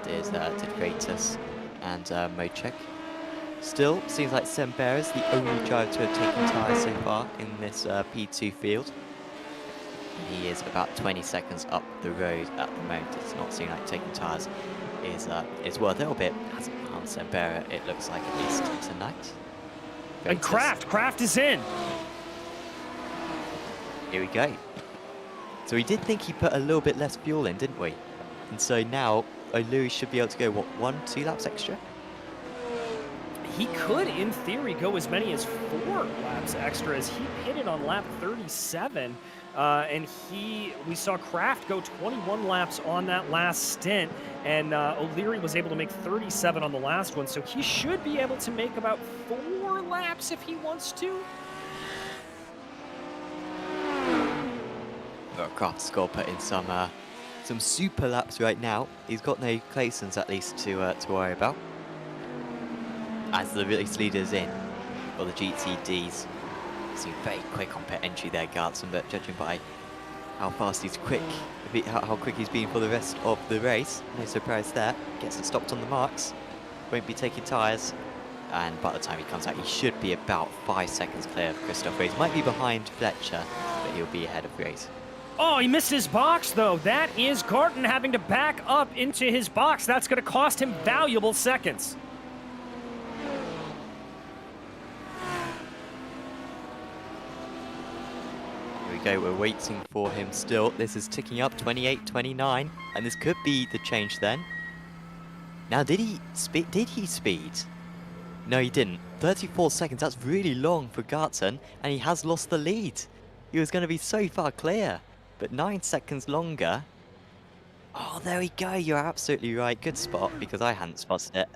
Did Freitas and Mocek. Still, seems like Sembera is the only driver to have taken tyres so far in this P2 field. He is about 20 seconds up the road at the moment. It's not seeming like taking tyres is worth a little bit. Hasn't found Sembera, it looks like, at least tonight. And Kraft is in. Here we go. So we did think he put a little bit less fuel in, didn't we? And so now O'Leary should be able to go, what, 1-2 laps extra? He could, in theory, go as many as 4 laps extra, as he pitted on lap 37. And we saw Kraft go 21 laps on that last stint, and O'Leary was able to make 37 on the last one, so he should be able to make about 4 laps if he wants to. Kraft's got to put in some super laps right now. He's got no Claysons at least to worry about. As the race leader's in for the GTDs. Seemed very quick on pit entry there, Gartson, but judging by how fast he's quick, how quick he's been for the rest of the race, no surprise there. Gets it stopped on the marks, won't be taking tyres, and by the time he comes out, he should be about 5 seconds clear of Christoph Reis. Might be behind Fletcher, but he'll be ahead of Reis. Oh, he missed his box, though. That is Garten having to back up into his box. That's going to cost him valuable seconds. Go, we're waiting for him still. This is ticking up, 28, 29, and this could be the change then. Now, did he speed? No, he didn't. 34 seconds, that's really long for Gartson, and he has lost the lead. he was going to be so far clear. But 9 seconds longer. Oh, there we go. You're absolutely right. Good spot, because I hadn't spotted it.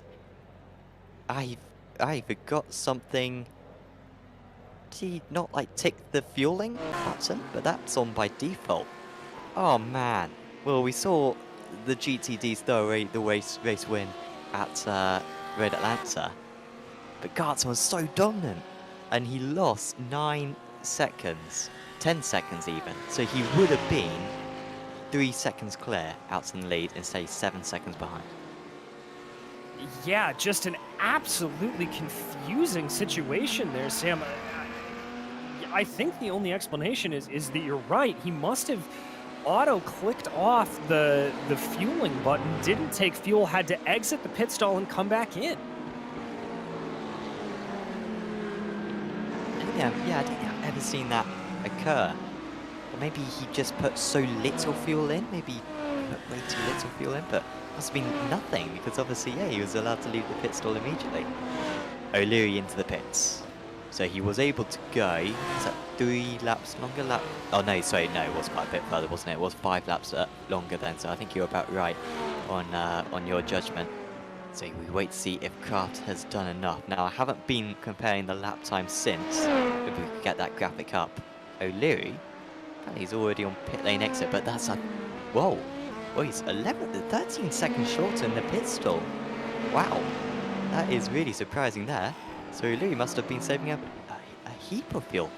I forgot something. Did he not, like, tick the fueling button? But that's on by default. Oh, man. Well, we saw the GTDs throw away the race win at Red Atlanta. But Gartson was so dominant. And he lost 9 seconds. 10 seconds even. So he would have been 3 seconds clear out in the lead instead of 7 seconds behind. Yeah, just an absolutely confusing situation there, Sam. I think the only explanation is that you're right. He must have auto-clicked off the fueling button, didn't take fuel, had to exit the pit stall and come back in. Yeah, I don't think I've ever seen that occur. Or maybe he just put so little fuel in, maybe put way too little fuel in, but must have been nothing, because obviously, yeah, he was allowed to leave the pit stall immediately. O'Leary into the pits. So he was able to go, is that 3 laps longer? Oh no, sorry, no, it was quite a bit further, wasn't it? It was 5 laps longer then, so I think you're about right on your judgment. So we wait to see if Kraft has done enough. Now, I haven't been comparing the lap time since, if we could get that graphic up. O'Leary, he's already on pit lane exit, but that's a... Whoa. Well, he's 13 seconds shorter in the pit stall. Wow. That is really surprising there. So O'Leary must have been saving up a heap of fuel.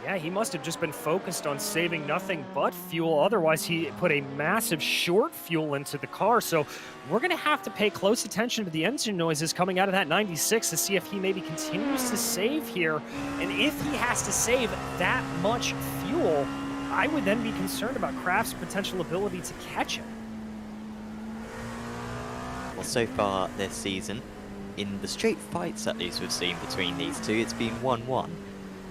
Yeah, he must have just been focused on saving nothing but fuel. Otherwise, he put a massive short fuel into the car. So we're going to have to pay close attention to the engine noises coming out of that 96 to see if he maybe continues to save here. And if he has to save that much fuel, I would then be concerned about Kraft's potential ability to catch him. Well, so far this season, in the straight fights at least we've seen between these two, it's been 1-1.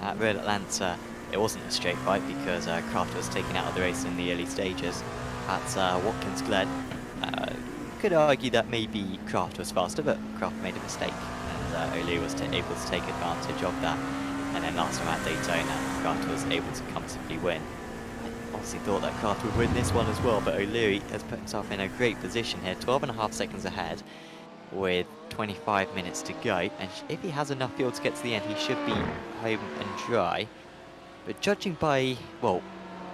At Red Atlanta, it wasn't a straight fight because Kraft was taken out of the race in the early stages. At Watkins Glen, could argue that maybe Kraft was faster, but Kraft made a mistake, and O'Leary was able to take advantage of that. And then last time at Daytona, Kraft was able to comfortably win. I obviously thought that Kraft would win this one as well, but O'Leary has put himself in a great position here, 12.5 seconds ahead, with 25 minutes to go, and if he has enough fuel to get to the end, he should be home and dry. But judging by, well,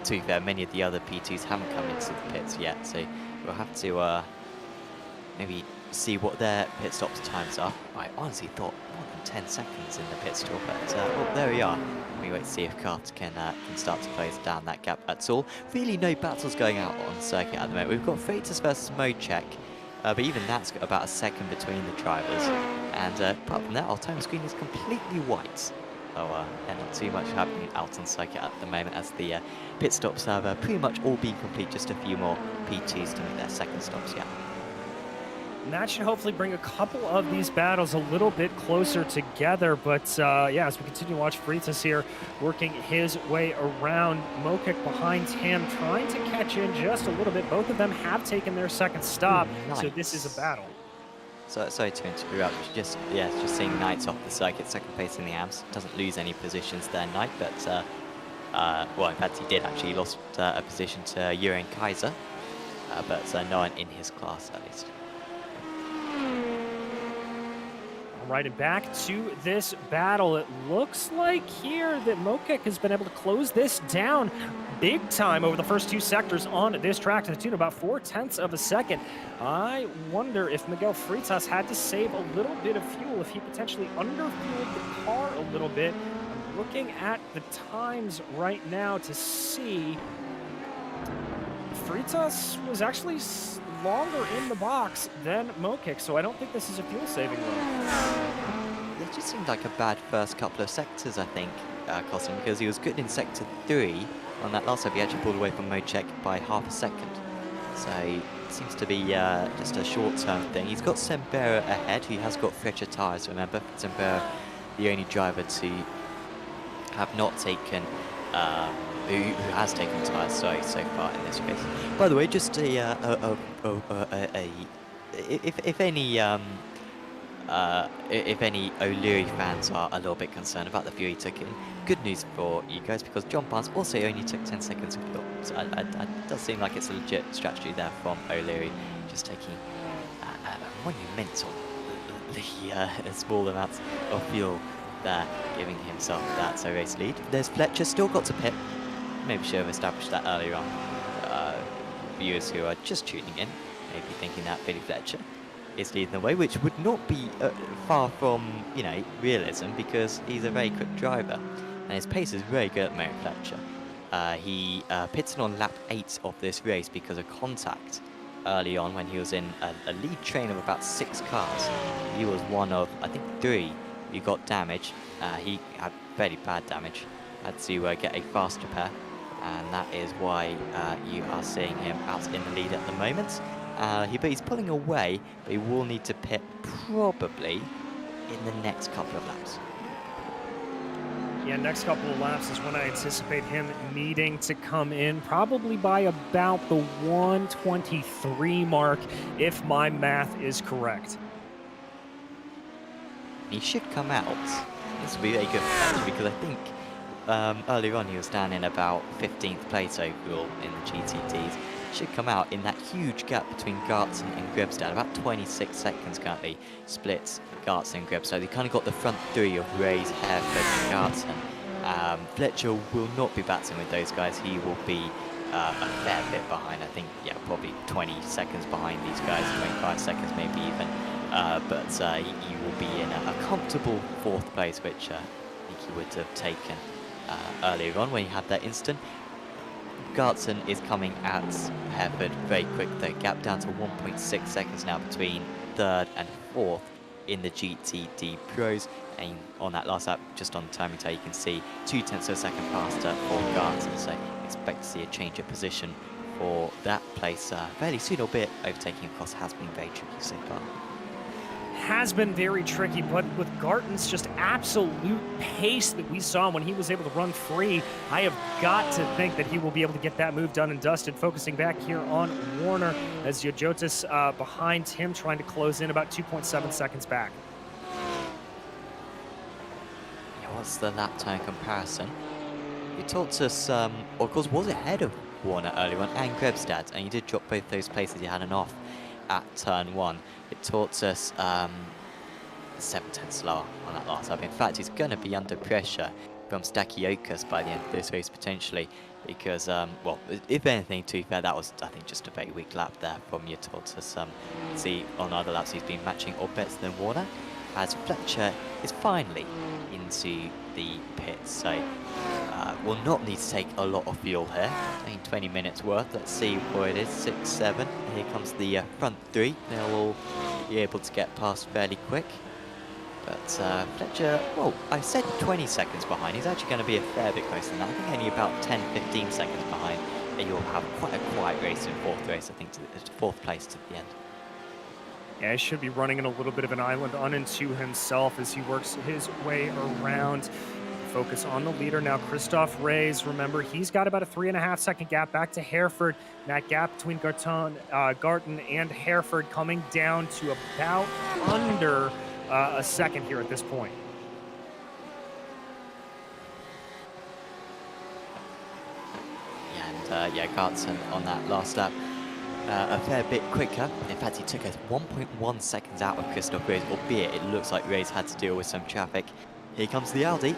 to be fair, many of the other P2s haven't come into the pits yet, so we'll have to maybe see what their pit stops times are. I honestly thought more than 10 seconds in the pit stop, but well, there we are. We wait to see if Kraft can start to close down that gap at all. Really no battles going out on circuit at the moment. We've got Freitas versus Mode Check. But even that's got about a second between the drivers. And apart from that, our time screen is completely white. So yeah, not too much happening out on circuit at the moment, as the pit stops have pretty much all been complete. Just a few more P2s to make their second stops yet. And that should hopefully bring a couple of these battles a little bit closer together. But yeah, as we continue to watch Freitas here working his way around, Mokic behind him, trying to catch in just a little bit. Both of them have taken their second stop, nice. So this is a battle. So, sorry to interrupt, just seeing Knight's off the circuit, second place in the AMS. Doesn't lose any positions there, Knight, but well, in fact he did actually lost a position to Uren Kaiser, but no one in his class at least. All right, and back to this battle. It looks like here that Mokic has been able to close this down big time over the first 2 sectors on this track to the tune of about 0.4 of a second. I wonder if Miguel Freitas had to save a little bit of fuel, if he potentially underfueled the car a little bit. I'm looking at the times right now to see Freitas was actually longer in the box than Mokic, so I don't think this is a fuel-saving run. It just seemed like a bad first couple of sectors, I think, cost him, because he was good in sector 3. On that last lap, he actually pulled away from Mode Check by half a second. So it seems to be just a short-term thing. He's got Sembera ahead, who has got fresher tyres, remember. Sembera, the only driver to have not taken who has taken tyres so far in this race. By the way, just if any if any O'Leary fans are a little bit concerned about the view he took in, good news for you guys, because John Barnes also only took 10 seconds of fuel. So it does seem like it's a legit strategy there from O'Leary, just taking monumental, small amounts of fuel there, giving himself that race lead. There's Fletcher, still got to pit. Maybe should have established that earlier on. Viewers who are just tuning in, maybe thinking that Billy Fletcher is leading the way, which would not be far from, you know, realism, because he's a very quick driver and his pace is very good at the moment. Fletcher. He pitted on lap 8 of this race because of contact early on when he was in a lead train of about 6 cars. He was one of, I think, 3 who got damage. He had very bad damage, had to get a faster pair, and that is why you are seeing him out in the lead at the moment. But he's pulling away, but he will need to pit probably in the next couple of laps. Yeah, next couple of laps is when I anticipate him needing to come in, probably by about the 123 mark, if my math is correct. He should come out. This will be very good for Fletcher, because I think earlier on he was down in about 15th place overall in the GTDs. Should come out in that huge gap between Gartzen and Grebstad, about 26 seconds currently splits Gartzen and Grebstad. He kind of got the front 3 of Ray's, Hereford and Gartzen. Fletcher will not be battling with those guys. He will be a fair bit behind. I think, yeah, probably 20 seconds behind these guys, 25 seconds maybe even. But he will be in a comfortable 4th place, which I think he would have taken earlier on when he had that instant. Gartzen is coming at Hereford very quick. The gap down to 1.6 seconds now between 3rd and 4th in the GTD Pros. And on that last lap, just on the timing tower, you can see 0.2 of a second faster for Gartzen. So expect to see a change of position for that place fairly soon, albeit overtaking, of course, has been very tricky so far. Has been very tricky, but with Garten's just absolute pace that we saw when he was able to run free, I have got to think that he will be able to get that move done and dusted. Focusing back here on Warner as Jojotis behind him, trying to close in about 2.7 seconds back. Yeah, what's the lap time comparison? He taught us, of course, was ahead of Warner earlier on and Grebstad, and he did drop both those places. He had an off at turn 1. It taught us 7/10 slower on that last lap. In fact, he's going to be under pressure from Stakiokas by the end of this race potentially, because, well, if anything, to be fair, that was, I think, just a very weak lap there from Yutortus. See, on other laps, he's been matching or better than Warner, as Fletcher is finally into the pits. So will not need to take a lot of fuel here. I think 20 minutes worth. Let's see what it is. 6, 7. Here comes the front 3. They'll all be able to get past fairly quick. But Fletcher, well, I said 20 seconds behind. He's actually going to be a fair bit closer than that. I think only about 10, 15 seconds behind. And you'll have quite a quiet race in 4th race, I think, to the 4th place to the end. Yeah, he should be running in a little bit of an island unto himself as he works his way around. Focus on the leader now, Christoph Reyes. Remember, he's got about a 3.5 second gap back to Hereford. That gap between Garten and Hereford coming down to about under a second here at this point. Yeah, and yeah, Garten on that last lap a fair bit quicker. In fact, he took us 1.1 seconds out of Christoph Reyes, albeit it looks like Reyes had to deal with some traffic. Here comes the Audi.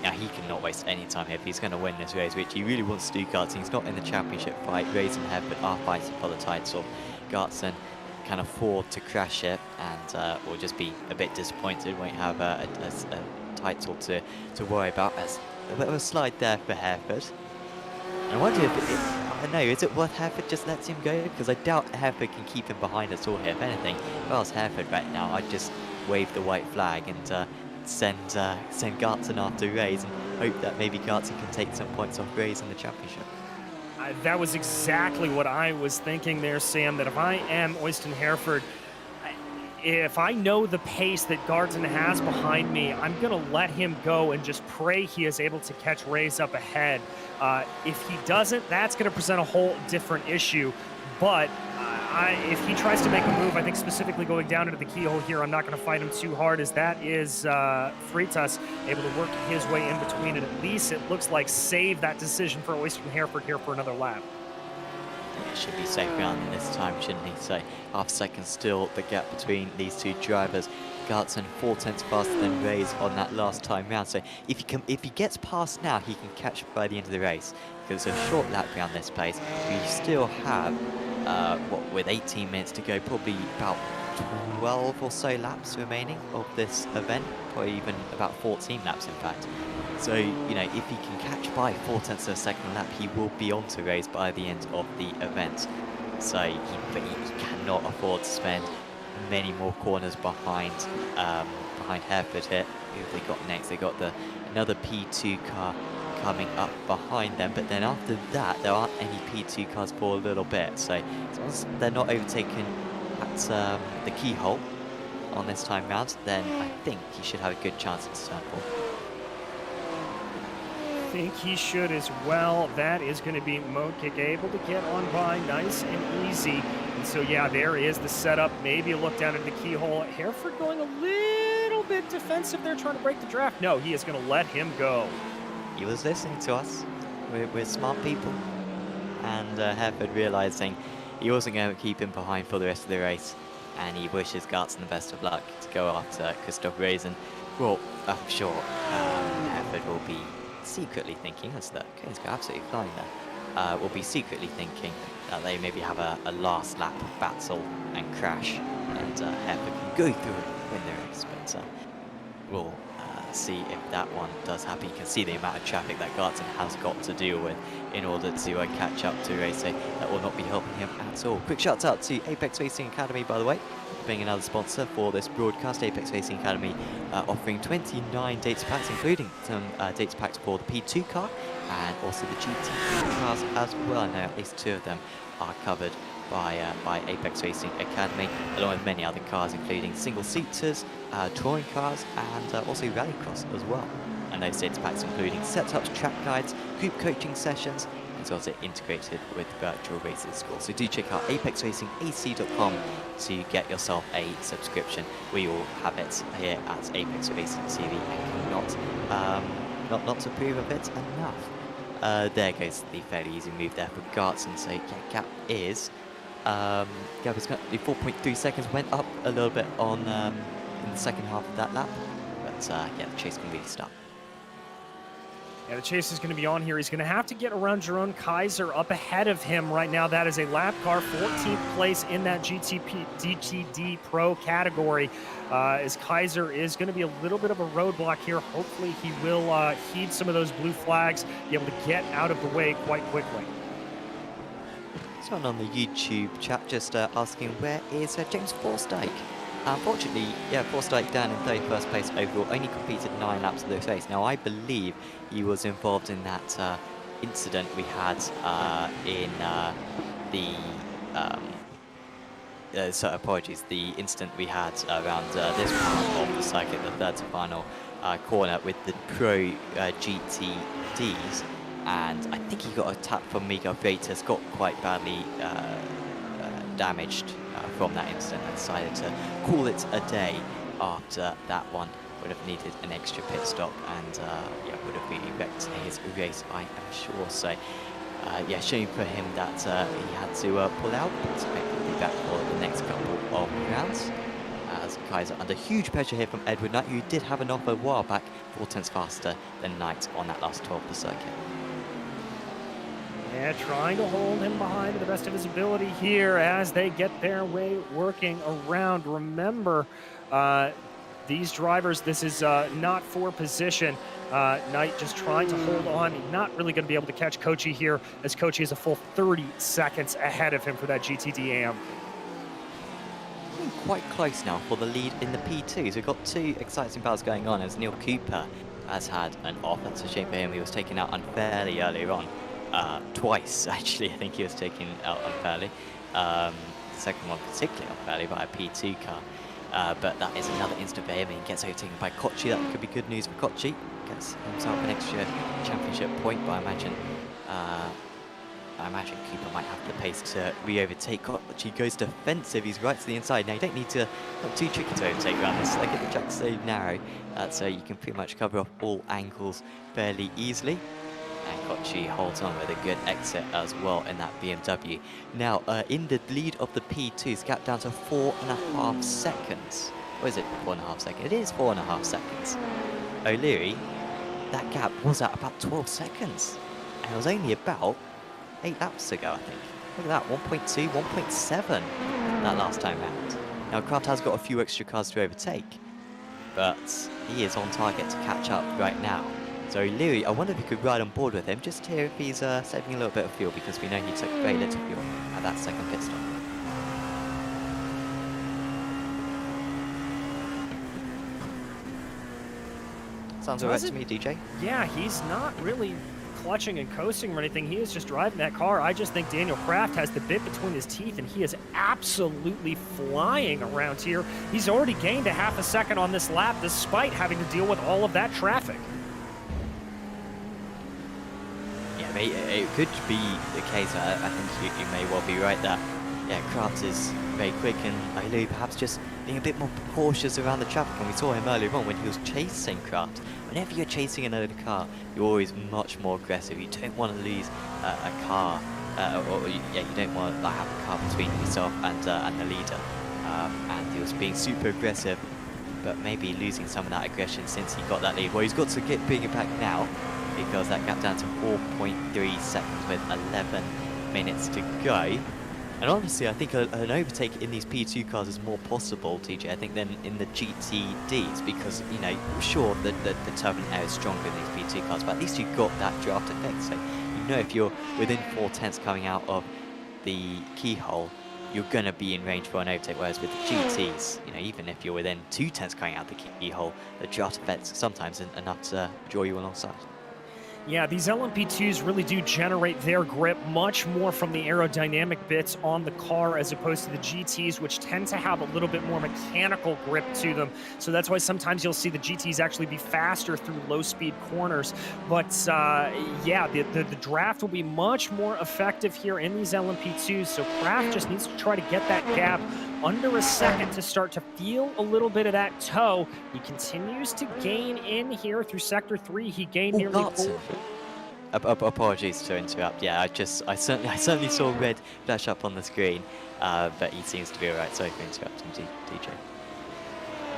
Now, he cannot waste any time here if he's going to win this race, which he really wants to do. Gartzen, he's not in the championship fight. Reyes and Hereford are fighting for the title. Gartzen can afford to crash it and will just be a bit disappointed. Won't have a title to worry about. As a bit of a slide there for Hereford. I wonder if I don't know, is it worth Hereford just lets him go? Because I doubt Hereford can keep him behind us all here. If anything, if I was Hereford right now, I'd just wave the white flag and send Gartzen after Reyes and hope that maybe Gartzen can take some points off Reyes in the championship. That was exactly what I was thinking there, Sam, that if I am Oyston Hereford, if I know the pace that Gartzen has behind me, I'm going to let him go and just pray he is able to catch Reyes up ahead. If he doesn't, that's going to present a whole different issue. But if he tries to make a move, I think specifically going down into the keyhole here, I'm not going to fight him too hard, as that is Freitas able to work his way in between, and at least it looks like save that decision for Oyster and Hereford here for another lap. It should be safe ground this time, shouldn't he? So half a second still the gap between these two drivers. Gartson 4 tenths faster than Reyes on that last time round. So if he gets past now, he can catch by the end of the race. Because it's a short lap round this pace. We still have, what, with 18 minutes to go, probably about 12 or so laps remaining of this event, or even about 14 laps in fact. So, you know, if he can catch by 4 tenths of a second lap, he will be on to Reyes by the end of the event. So he cannot afford to spend many more corners behind Hereford here. Who have they got next? They got another P2 car coming up behind them, but then after that there aren't any P2 cars for a little bit. So as long as they're not overtaken at the keyhole on this time round, then I think he should have a good chance at turn 4. I think he should as well. That is going to be Mokic able to get on by nice and easy. And so yeah, there is the setup. Maybe a look down at the keyhole. Hereford going a little bit defensive there, trying to break the draft. No, he is going to let him go. He was listening to us. We're smart people. And Hereford realizing he wasn't going to keep him behind for the rest of the race. And he wishes Gartson the best of luck to go after Christoph Reyes. Well, I'm sure Hereford will be secretly thinking, as the guys go absolutely flying there, will be secretly thinking that they maybe have a last lap battle and crash, and Hereford can go through and win the race. But we'll see if that one does happen. You can see the amount of traffic that Gartson has got to deal with in order to catch up to Reyes. That will not be helping him at all. Quick shout out to Apex Racing Academy, by the way, being another sponsor for this broadcast. Apex Racing Academy offering 29 data packs, including some data packs for the P2 car and also the GT cars as well. I know at least 2 of them are covered by Apex Racing Academy, along with many other cars, including single-seaters, touring cars, and also rallycross as well. And those data packs including setups, track guides, group coaching sessions, as well as integrated with virtual racing schools. So do check out apexracingac.com to get yourself a subscription. We all have it here at Apex Racing TV and cannot not to approve of it enough. There goes the fairly easy move there for Gartson. So yeah, gap is was going to do 4.3 seconds, went up a little bit on in the second half of that lap, but yeah, the chase can really start. Yeah, the chase is going to be on here. He's going to have to get around Jerome Kaiser up ahead of him right now. That is a lap car, 14th place in that GTD Pro category. As Kaiser is going to be a little bit of a roadblock here. Hopefully he will heed some of those blue flags, be able to get out of the way quite quickly. Someone on the YouTube chat just asking, where is James Forsythe? Unfortunately, yeah, Forsythe down in 31st place overall, only completed 9 laps of this race. Now, I believe he was involved in that incident we had in the incident we had around this part of the circuit, the third to final corner with the Pro GTDs. And I think he got a tap from Miguel Freitas, got quite badly damaged from that incident, and decided to call it a day after that one. Would have needed an extra pit stop, and yeah, would have really wrecked his race, I am sure. So yeah, shame for him that he had to pull out, but expect to be back for the next couple of rounds. As Kaiser under huge pressure here from Edward Knight, who did have an offer a while back, 4 tenths faster than Knight on that last 12 of the circuit. Yeah, trying to hold him behind to the best of his ability here as they get their way working around. Remember, these drivers, this is not for position. Knight just trying to hold on. He's not really going to be able to catch Kochi here, as Kochi is a full 30 seconds ahead of him for that GTD AM. Quite close now for the lead in the P2s. We've got 2 exciting battles going on, as Neil Cooper has had an off. That's a shame for him. He was taken out unfairly earlier on. Twice, actually, I think he was taken out unfairly. The second one particularly unfairly by a P2 car. But that is another instant for him. He gets overtaken by Kochi. That could be good news for Kochi. Gets himself an extra championship point, but I imagine I imagine Cooper might have the pace to re-overtake. He goes defensive, he's right to the inside. Now you don't need to, not too tricky to overtake around this. Like, the track's so narrow, so you can pretty much cover off all angles fairly easily. And Kochi holds on with a good exit as well in that BMW. Now, in the lead of the P2's gap down to 4.5 seconds. Or is it 4.5 seconds? It is 4.5 seconds. O'Leary, that gap was at about 12 seconds. And it was only about 8 laps ago, I think. Look at that, 1.2, 1.7 that last time round. Now, Kraft has got a few extra cars to overtake, but he is on target to catch up right now. So O'Leary, I wonder if you could ride on board with him, just to hear if he's saving a little bit of fuel, because we know he took very little fuel at that second pit stop. Sounds alright to me, DJ. Yeah, he's not really clutching and coasting or anything. He is just driving that car. I just think Daniel Kraft has the bit between his teeth, and he is absolutely flying around here. He's already gained a half a second on this lap, despite having to deal with all of that traffic. Yeah, it could be the case. I think you may well be right that, yeah, Kraft is very quick, and O'Leary perhaps just being a bit more cautious around the traffic. And we saw him earlier on when he was chasing Kraft. Whenever you're chasing another car, you're always much more aggressive. You don't want to lose a car, you don't want to have a car between yourself and the leader. And he was being super aggressive, but maybe losing some of that aggression since he got that lead. Well, he's got to bring it back now, because that gap down to 4.3 seconds with 11 minutes to go. And honestly, I think an overtake in these P2 cars is more possible, TJ, I think, than in the GTDs, because, you know, sure, the turbulent air is stronger in these P2 cars, but at least you've got that draft effect. So, you know, if you're within 4/10 coming out of the keyhole, you're going to be in range for an overtake, whereas with the GTs, you know, even if you're within 2/10 coming out of the keyhole, the draft effect sometimes isn't enough to draw you alongside. Yeah, these LMP2s really do generate their grip much more from the aerodynamic bits on the car as opposed to the GTs, which tend to have a little bit more mechanical grip to them. So that's why sometimes you'll see the GTs actually be faster through low-speed corners. But yeah, the draft will be much more effective here in these LMP2s. So Kraft just needs to try to get that gap under a second to start to feel a little bit of that toe. He continues to gain in here through Sector 3. He gained nearly 4. Apologies to interrupt. Yeah, I certainly saw red flash up on the screen, but he seems to be alright. Sorry for interrupting, DJ.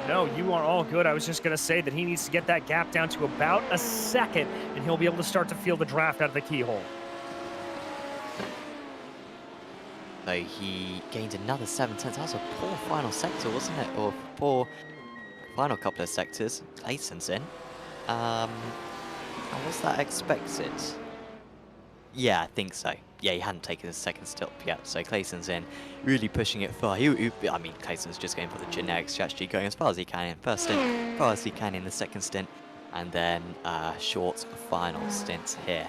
No, you are all good. I was just going to say that he needs to get that gap down to about a second, and he'll be able to start to feel the draft out of the keyhole. So he gained another 7/10. That was a poor final sector, wasn't it? Or poor final couple of sectors. Clayton's in. Was that expected? Yeah, I think so. Yeah, he hadn't taken a second stop yet, so Clayton's in, really pushing it far. I mean, Clayton's just going for the generic strategy, going as far as he can in first stint, as far as he can in the second stint, and then short final stint here.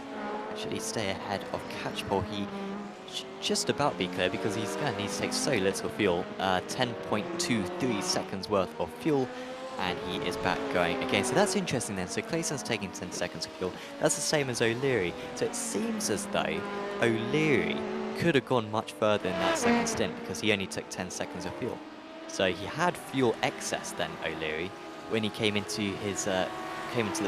Should he stay ahead of Catchpole? He should just about be clear, because he's going to need to take so little fuel, 10.23 seconds worth of fuel. And he is back going again. So that's interesting then. So Clayton's taking 10 seconds of fuel. That's the same as O'Leary. So it seems as though O'Leary could have gone much further in that second stint, because he only took 10 seconds of fuel. So he had fuel excess then, O'Leary, when he came into the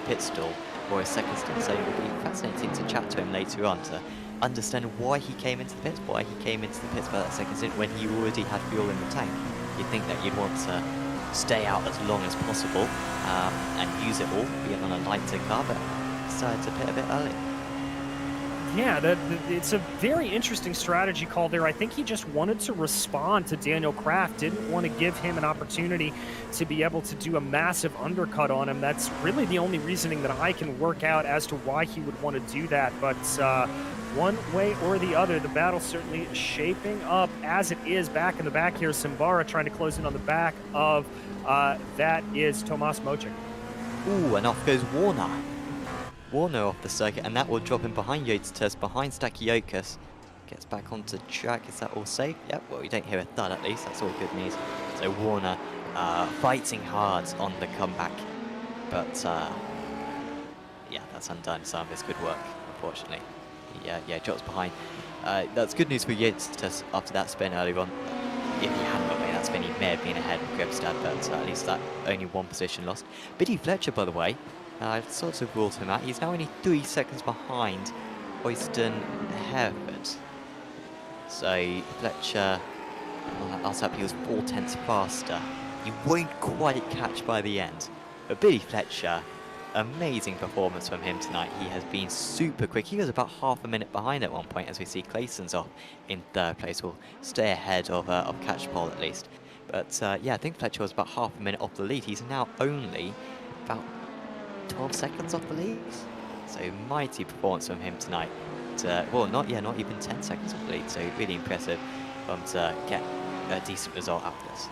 pit stall for his second stint. So it will be fascinating to chat to him later on to understand why he came into the pits, for that second stint when he already had fuel in the tank. You'd think that you'd want to stay out as long as possible and use it all, being on a lighter car, but decided to pit a bit early. Yeah, it's a very interesting strategy call there. I think he just wanted to respond to Daniel Kraft, didn't want to give him an opportunity to be able to do a massive undercut on him. That's really the only reasoning that I can work out as to why he would want to do that. But one way or the other, the battle's certainly shaping up as it is. Back in the back here, Simbara trying to close in on the back of that is Tomas Mocic. Ooh, and off goes Warner. Warner off the circuit, and that will drop him behind Yotis, behind Stakiokas. Gets back onto track. Is that all safe? Yep, well, we don't hear a thud at least. That's all good news. So Warner fighting hard on the comeback. But, yeah, that's undone some of his good work, unfortunately. Yeah, drops behind That's good news for Yates after that spin earlier on. If he hadn't got made that spin, he may have been ahead of Krebstad, but at least that only one position lost. Biddy Fletcher, by the way, I've sort of ruled him out. He's now only 3 seconds behind Oyston Hereford. So Fletcher, last up he was 4/10 faster. He won't quite catch by the end. But Biddy Fletcher, amazing performance from him tonight. He has been super quick. He was about half a minute behind at one point, as we see Clayson's off in 3rd place. Will stay ahead of Catchpole at least. But yeah, I think Fletcher was about half a minute off the lead. He's now only about 12 seconds off the lead. So mighty performance from him tonight. Well, not even 10 seconds off the lead. So really impressive to get a decent result out of this.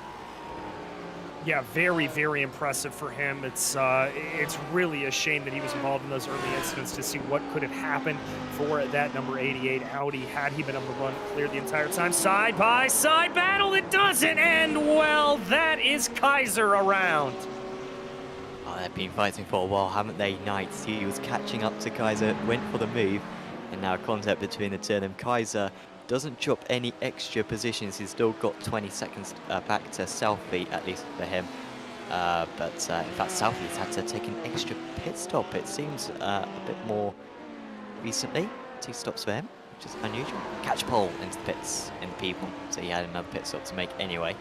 Yeah, very, very impressive for him. It's really a shame that he was involved in those early incidents to see what could have happened for that number 88 Audi had he been able to run clear the entire time. Side-by-side battle, it doesn't end well. That is Kaiser around. Oh, they've been fighting for a while, haven't they, Knights? He was catching up to Kaiser, went for the move, and now contact between the two of them. Kaiser doesn't drop any extra positions. He's still got 20 seconds back to Selfie, at least for him. But in fact, Selfie's had to take an extra pit stop. It seems a bit more recently. 2 stops for him, which is unusual. Catchpole into the pits in the people, so he had another pit stop to make anyway.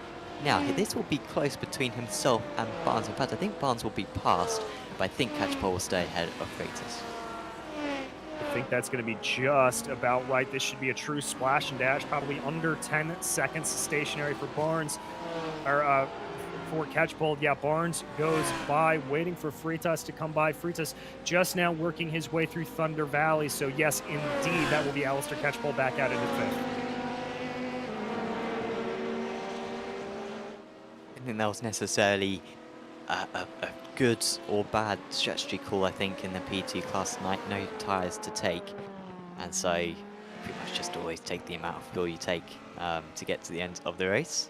Now, this will be close between himself and Barnes. In fact, I think Barnes will be passed, but I think Catchpole will stay ahead of Freitas. I think that's going to be just about right. This should be a true splash and dash, probably under 10 seconds stationary for Barnes, or for Catchpole. Yeah, Barnes goes by, waiting for Freitas to come by. Freitas just now working his way through Thunder Valley. So yes, indeed, that will be Alistair Catchpole back out into 5th. I think that was necessarily a good or bad strategy call, I think, in the P2 class tonight. No tyres to take, and so pretty much just always take the amount of fuel you take to get to the end of the race.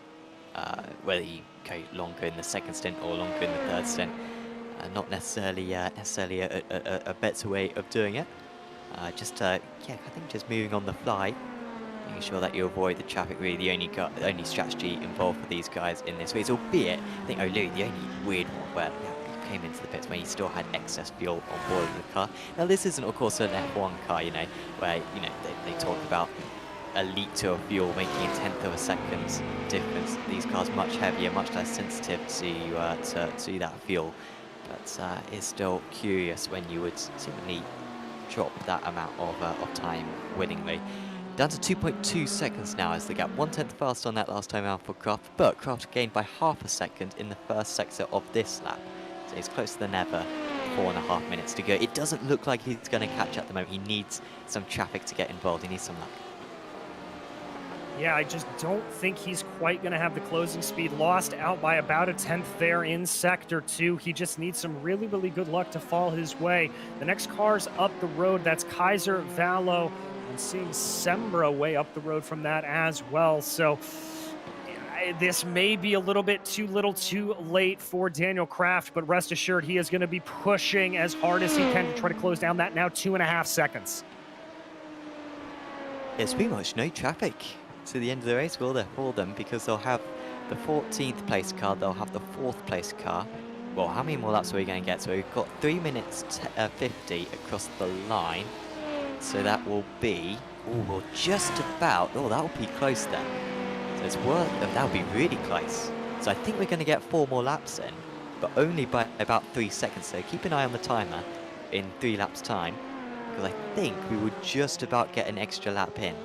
Whether you go longer in the 2nd stint or longer in the 3rd stint, not necessarily a better way of doing it. Yeah, I think just moving on the fly, making sure that you avoid the traffic. Really, the only strategy involved for these guys in this race, albeit I think O'Leary, the only weird one where he came into the pits when he still had excess fuel on board the car. Now, this isn't, of course, an F1 car, where they talk about a litre of fuel making a 1/10 of a second difference. These cars much heavier, much less sensitive to that fuel. But it's still curious when you would seemingly drop that amount of time willingly. Down to 2.2 seconds now as the gap. 1/10 fast on that last time out for Kraft, but Kraft gained by half a second in the 1st sector of this lap. So he's closer than ever. 4.5 minutes to go. It doesn't look like he's going to catch at the moment. He needs some traffic to get involved. He needs some luck. Yeah, I just don't think he's quite going to have the closing speed. Lost out by about a 1/10 there in Sector 2. He just needs some really, really good luck to fall his way. The next car's up the road. That's Kaiser, Valo, and seeing Sembra way up the road from that as well. So this may be a little bit too late for Daniel Kraft, but rest assured he is going to be pushing as hard as he can to try to close down that now 2.5 seconds. It's pretty much no traffic to the end of the race, will there, for them, because they'll have the 14th place car, they'll have the 4th place car. Well, how many more laps are we going to get? So we've got 3 minutes 50 across the line. So that will be, well, just about, that will be close then. So it's that will be really close. So I think we're going to get 4 more laps in, but only by about 3 seconds. So keep an eye on the timer in 3 laps time, because I think we would just about get an extra lap in.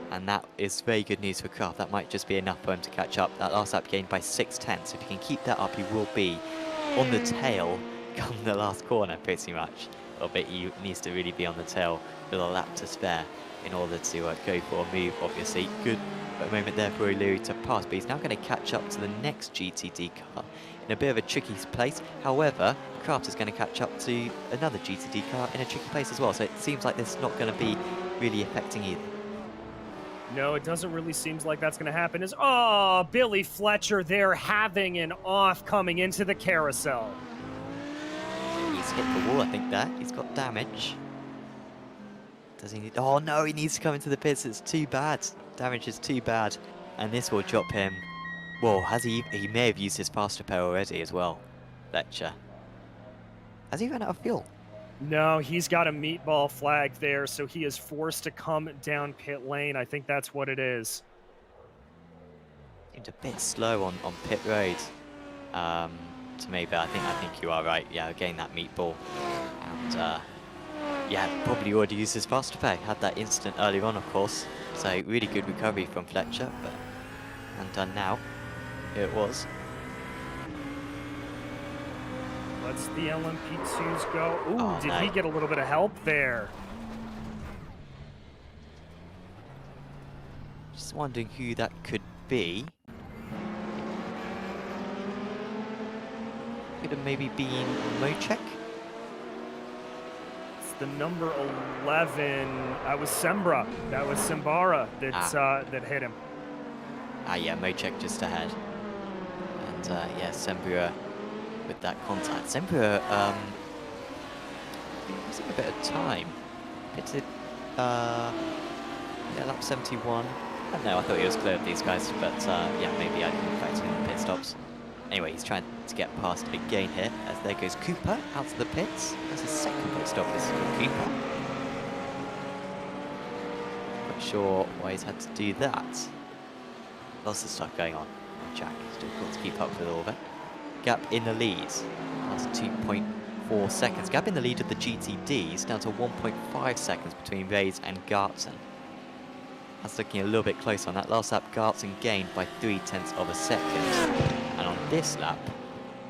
And that is very good news for Kraft. That might just be enough for him to catch up. That last lap gained by 6:10. So if you can keep that up, he will be on the tail come the last corner, pretty much. But he needs to really be on the tail with a lap to spare in order to go for a move, obviously. Good moment there for O'Leary to pass, but he's now going to catch up to the next GTD car in a bit of a tricky place. However, Kraft is going to catch up to another GTD car in a tricky place as well. So it seems like this is not going to be really affecting either. No, it doesn't really seem like that's going to happen. Billy Fletcher there having an off coming into the carousel. He's hit the wall, I think, there. He's got damage. Does he need... Oh no, he needs to come into the pits. It's too bad. Damage is too bad. And this will drop him. Whoa, has he may have used his fast repair already as well, Fletcher. Has he run out of fuel? No, he's got a meatball flag there, so he is forced to come down pit lane. I think that's what it is. Seemed a bit slow on pit road to me, but I think you are right. Yeah, again that meatball, and yeah, probably already used his fast repair. Had that incident earlier on, of course. So really good recovery from Fletcher, but undone now. Here it was. Let's the LMP2s go. Ooh, Oh, did no. he get a little bit of help there? Just wondering who that could be. Could have maybe been Mochek. It's the number 11. That was Sembra. That was Simbara that hit him. Ah, yeah, Mochek just ahead. And yeah, Sembra with that contact. Sembra losing a bit of time. Pitted, yeah, lap 71. I don't know, I thought he was clear of these guys, but yeah, maybe I didn't factor in the pit stops. Anyway, he's trying to get past again here, as there goes Cooper out to the pits. That's his second pit stop, this is for Cooper. Not sure why he's had to do that. Lots of stuff going on. Jack still got to keep up with all of it. Gap in the lead, that's 2.4 seconds. Gap in the lead of the GTDs, down to 1.5 seconds between Rays and Gartzen. That's looking a little bit close on that. Last lap, Gartzen gained by 0.3 of a second. And on this lap,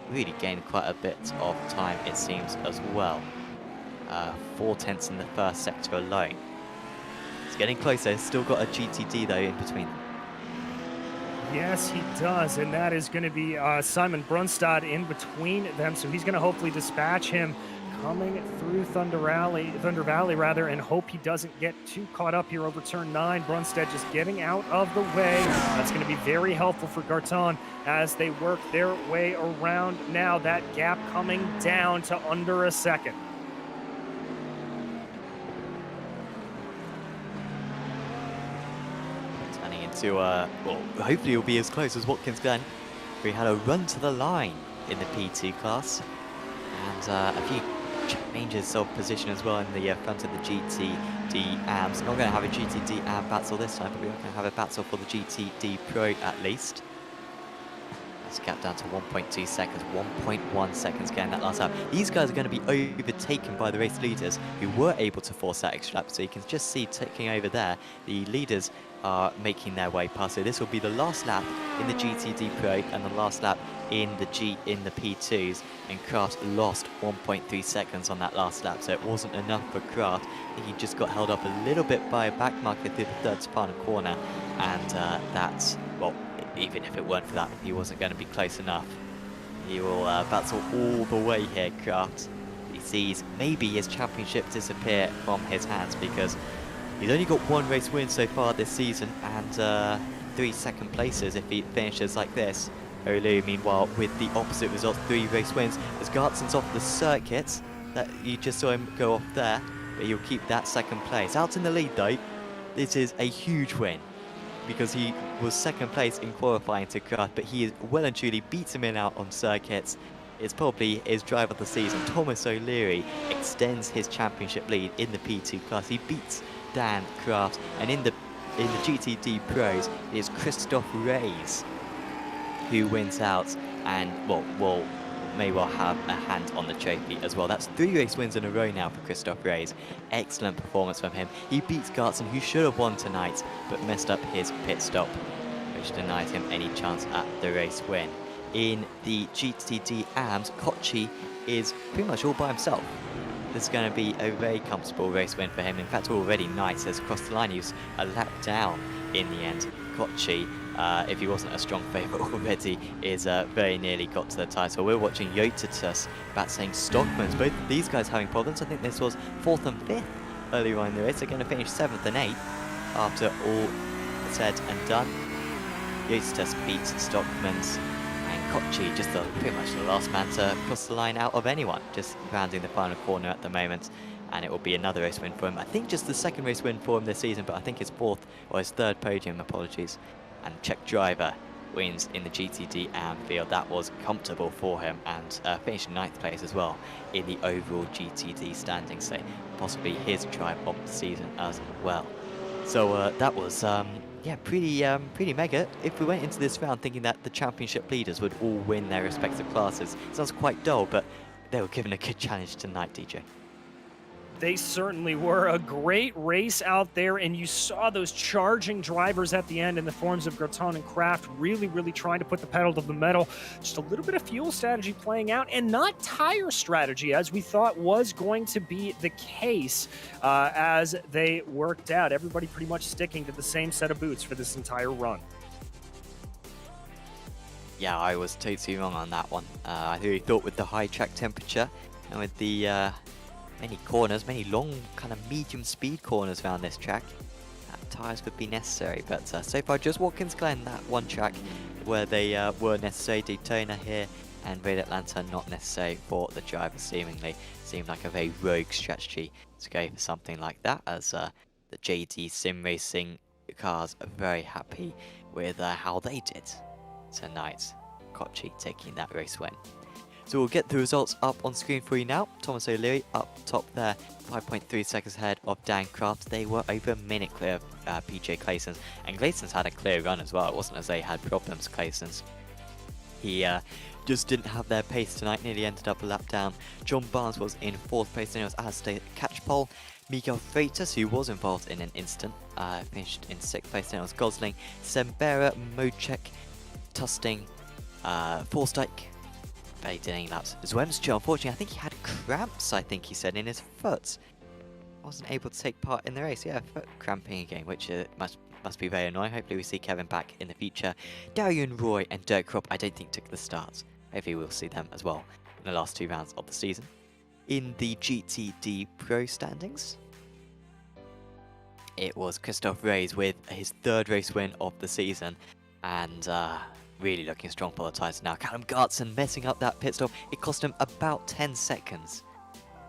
really gained quite a bit of time, it seems, as well. 0.4 in the first sector alone. It's getting closer, still got a GTD though in between them. Yes, he does, and that is going to be Simon Brunstad in between them, so he's going to hopefully dispatch him coming through Thunder Valley rather, and hope he doesn't get too caught up here over turn 9. Brunstad just getting out of the way. That's going to be very helpful for Garton as they work their way around now. That gap coming down to under a second. Turning into, well, hopefully it'll be as close as Watkins Glen. We had a run to the line in the P2 class, and a few changes of position as well in the front of the GTD AMs. Not going to have a GTD AM battle this time, but we're going to have a battle for the GTD Pro at least. Let's gap down to 1.2 seconds, 1.1 seconds getting that last lap. These guys are going to be overtaken by the race leaders who were able to force that extra lap. So you can just see ticking over there, the leaders are making their way past. So this will be the last lap in the GTD Pro and the last lap in the P2s, and Kraft lost 1.3 seconds on that last lap, so it wasn't enough for Kraft. He just got held up a little bit by a back marker through the third final corner, and that's, well, even if it weren't for that, he wasn't going to be close enough. He will battle all the way here, Kraft. He sees maybe his championship disappear from his hands, because he's only got one race win so far this season, and 3 second places if he finishes like this. Olu, meanwhile, with the opposite result, 3 race wins, as Gartzen's off the circuit. That you just saw him go off there, but he'll keep that second place. Out in the lead though, this is a huge win, because he was second place in qualifying to Kraft, but he well and truly beats him in out on circuits. It's probably his drive of the season. Thomas O'Leary extends his championship lead in the P2 class. He beats Dan Kraft, and in the GTD Pros, it is Christoph Reis who wins out, and well, may well have a hand on the trophy as well. That's 3 race wins in a row now for Christoph Reis. Excellent performance from him. He beats Gartzen, who should have won tonight, but messed up his pit stop, which denied him any chance at the race win. In the GTD AMS, Kochi is pretty much all by himself. This is going to be a very comfortable race win for him. In fact, already nice as across the line. He was a lap down in the end. Kochi, if he wasn't a strong favourite already, is very nearly got to the title. We're watching Yotatus battling Stockmans. Both of these guys having problems. I think this was 4th and 5th earlier on in the race. They're going to finish 7th and 8th after all said and done. Yotatus beats Stockmans, and Kochi just pretty much the last man to cross the line out of anyone, just rounding the final corner at the moment. and it will be another race win for him. I think just the second race win for him this season, but I think his fourth, or his third podium, apologies. And Czech driver wins in the GTD Anfield. That was comfortable for him, and finished in 9th place as well in the overall GTD standings, so possibly his drive of the season as well. So that was yeah, pretty mega. If we went into this round thinking that the championship leaders would all win their respective classes, it sounds quite dull, but they were given a good challenge tonight, DJ. They certainly were. A great race out there, and you saw those charging drivers at the end in the forms of Groton and Kraft really trying to put the pedal to the metal. Just a little bit of fuel strategy playing out, and not tire strategy, as we thought was going to be the case as they worked out. Everybody pretty much sticking to the same set of boots for this entire run. Yeah, I was totally wrong on that one. I really thought with the high track temperature and with the many corners, many long kind of medium speed corners around this track, tyres would be necessary, but so far just Watkins Glen, that one track where they were necessary. Daytona here and Red Atlanta not necessary for the driver. Seemingly seemed like a very rogue strategy to go for something like that, as the JD Sim Racing cars are very happy with how they did tonight. Kochi taking that race win. So we'll get the results up on screen for you now. Thomas O'Leary up top there, 5.3 seconds ahead of Dan Kraft. They were over a minute clear of PJ Claysons, and Claysons had a clear run as well. It wasn't as they had problems, Claysons. He just didn't have their pace tonight, nearly ended up a lap down. John Barnes was in 4th place, and it was Alistair Catchpole. Miguel Freitas, who was involved in an incident, finished in 6th place, and it was Gosling, Sembera, Mocek, Tusting, Forstyke. Barely did any laps. Zwemstra, unfortunately, I think he had cramps, I think he said, in his foot. Wasn't able to take part in the race. Yeah, foot cramping again, which must be very annoying. Hopefully we see Kevin back in the future. Darian Roy and Dirk Kropp, I don't think took the start. Hopefully we'll see them as well in the last 2 rounds of the season. In the GTD Pro standings, it was Christoph Reis with his 3rd race win of the season, and really looking strong for the tyres now. Callum Gartson messing up that pit stop. It cost him about 10 seconds.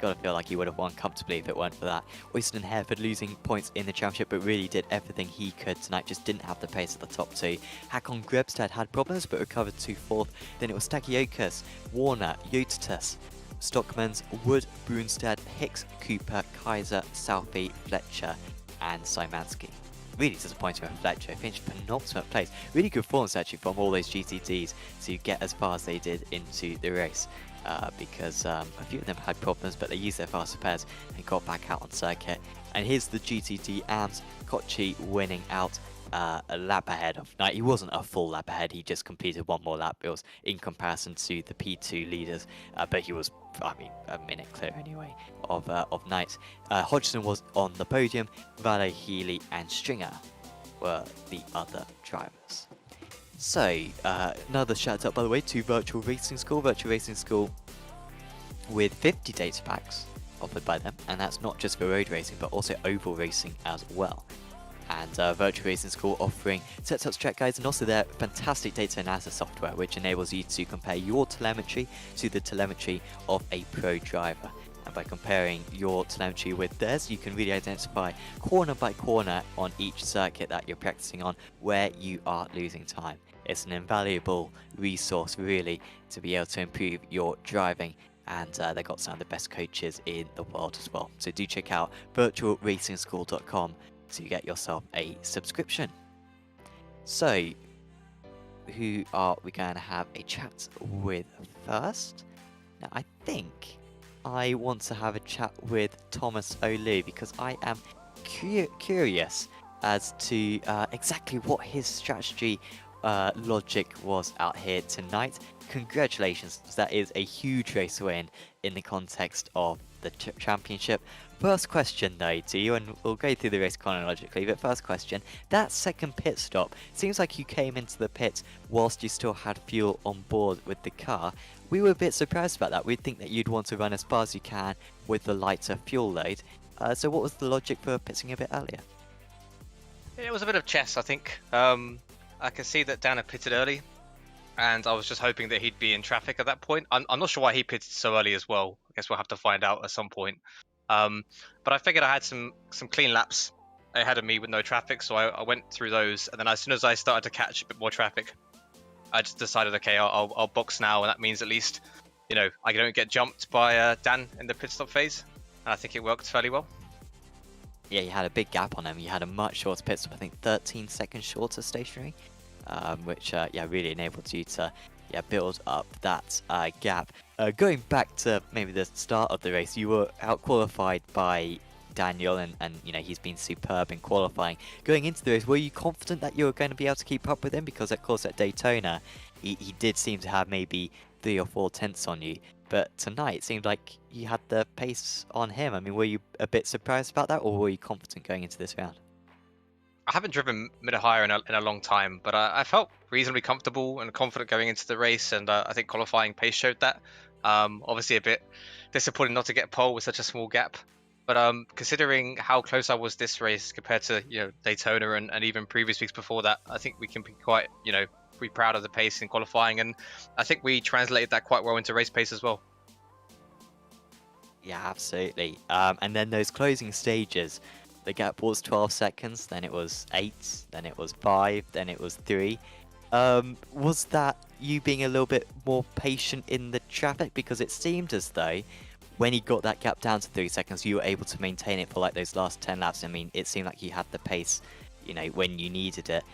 Gotta feel like he would have won comfortably if it weren't for that. Oyston Hereford losing points in the championship, but really did everything he could tonight. Just didn't have the pace of the top 2. Hakon Grebstad had problems, but recovered to 4th. Then it was Stakiokas, Warner, Yotitas, Stockmans, Wood, Brunstad, Hicks, Cooper, Kaiser, Southey, Fletcher, and Szymanski. Really disappointing with Fletcher, finished penultimate place. Really good performance actually from all those GTDs to get as far as they did into the race, because a few of them had problems, but they used their faster pairs and got back out on circuit. And here's the GTD AMS, Kochi winning out a lap ahead of Knight. He wasn't a full lap ahead, he just completed 1 more lap. It was in comparison to the P2 leaders, but he was, I mean, a minute clear anyway of Knight. Hodgson was on the podium. Valet, Healy and Stringer were the other drivers. So another shout out, by the way, to Virtual Racing School. Virtual Racing School with 50 data packs offered by them, and that's not just for road racing but also oval racing as well. And Virtual Racing School offering setups, track guides, and also their fantastic data analysis software, which enables you to compare your telemetry to the telemetry of a pro driver. And by comparing your telemetry with theirs, you can really identify corner by corner on each circuit that you're practicing on where you are losing time. It's an invaluable resource, really, to be able to improve your driving. And they've got some of the best coaches in the world as well. So do check out virtualracingschool.com to get yourself a subscription. So, who are we going to have a chat with first? Now, I think I want to have a chat with Thomas O'Leary, because I am curious as to exactly what his strategy logic was out here tonight. Congratulations, that is a huge race win in the context of the championship. First question though to you, and we'll go through the race chronologically, but first question, that second pit stop, seems like you came into the pits whilst you still had fuel on board with the car. We were a bit surprised about that. We'd think that you'd want to run as far as you can with the lighter fuel load. So what was the logic for pitting a bit earlier? It was a bit of chess, I think. I can see that Dan had pitted early, and I was just hoping that he'd be in traffic at that point. I'm not sure why he pitted so early as well. I guess we'll have to find out at some point. But I figured I had some clean laps ahead of me with no traffic, so I went through those, and then as soon as I started to catch a bit more traffic, I just decided, okay, I'll box now, and that means at least, I don't get jumped by Dan in the pit stop phase, and I think it worked fairly well. Yeah, you had a big gap on him. You had a much shorter pit stop, I think 13 seconds shorter stationary, which really enabled you to build up that gap. Going back to maybe the start of the race, you were out-qualified by Daniel, and he's been superb in qualifying. Going into the race, were you confident that you were going to be able to keep up with him? Because of course at Daytona, he did seem to have maybe 3 or 4 tenths on you. But tonight, it seemed like you had the pace on him. I mean, were you a bit surprised about that, or were you confident going into this round? I haven't driven mid-higher in a long time, but I felt reasonably comfortable and confident going into the race, and I think qualifying pace showed that. Obviously a bit disappointing not to get pole with such a small gap, but considering how close I was this race compared to Daytona and even previous weeks before that, I think we can be quite be proud of the pace in qualifying, and I think we translated that quite well into race pace as well. Yeah, absolutely. And then those closing stages, the gap was 12 seconds, then it was 8, then it was 5, then it was 3. Was that you being a little bit more patient in the traffic? Because it seemed as though when he got that gap down to 3 seconds, you were able to maintain it for like those last 10 laps. I mean, it seemed like you had the pace, when you needed it.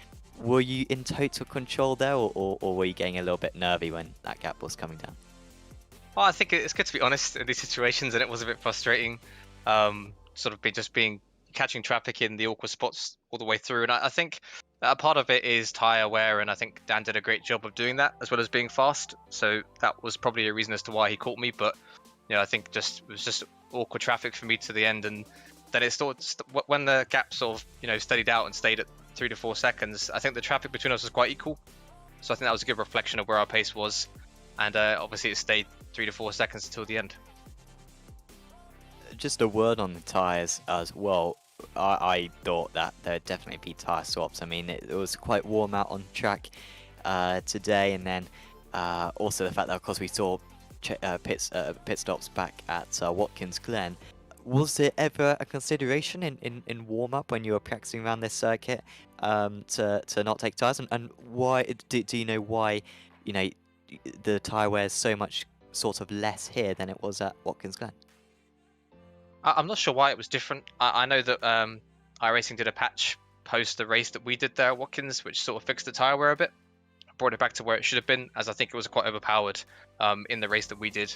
Were you in total control there, or were you getting a little bit nervy when that gap was coming down? Well, I think it's good to be honest in these situations, and it was a bit frustrating, catching traffic in the awkward spots all the way through. And I think a part of it is tyre wear, and I think Dan did a great job of doing that, as well as being fast. So that was probably a reason as to why he caught me. But I think it was just awkward traffic for me to the end, and then it when the gap sort of steadied out and stayed at 3 to 4 seconds. I think the traffic between us was quite equal, so I think that was a good reflection of where our pace was, and obviously it stayed 3 to 4 seconds until the end. Just a word on the tyres as well. I thought that there'd definitely be tyre swaps. I mean, it was quite warm out on track today, and then also the fact that, of course, we saw pit stops back at Watkins Glen. Was it ever a consideration in warm-up when you were practicing around this circuit to not take tyres? And why do you know why the tyre wear is so much sort of less here than it was at Watkins Glen? I'm not sure why it was different. I know that iRacing did a patch post the race that we did there at Watkins, which sort of fixed the tyre wear a bit, brought it back to where it should have been, as I think it was quite overpowered in the race that we did.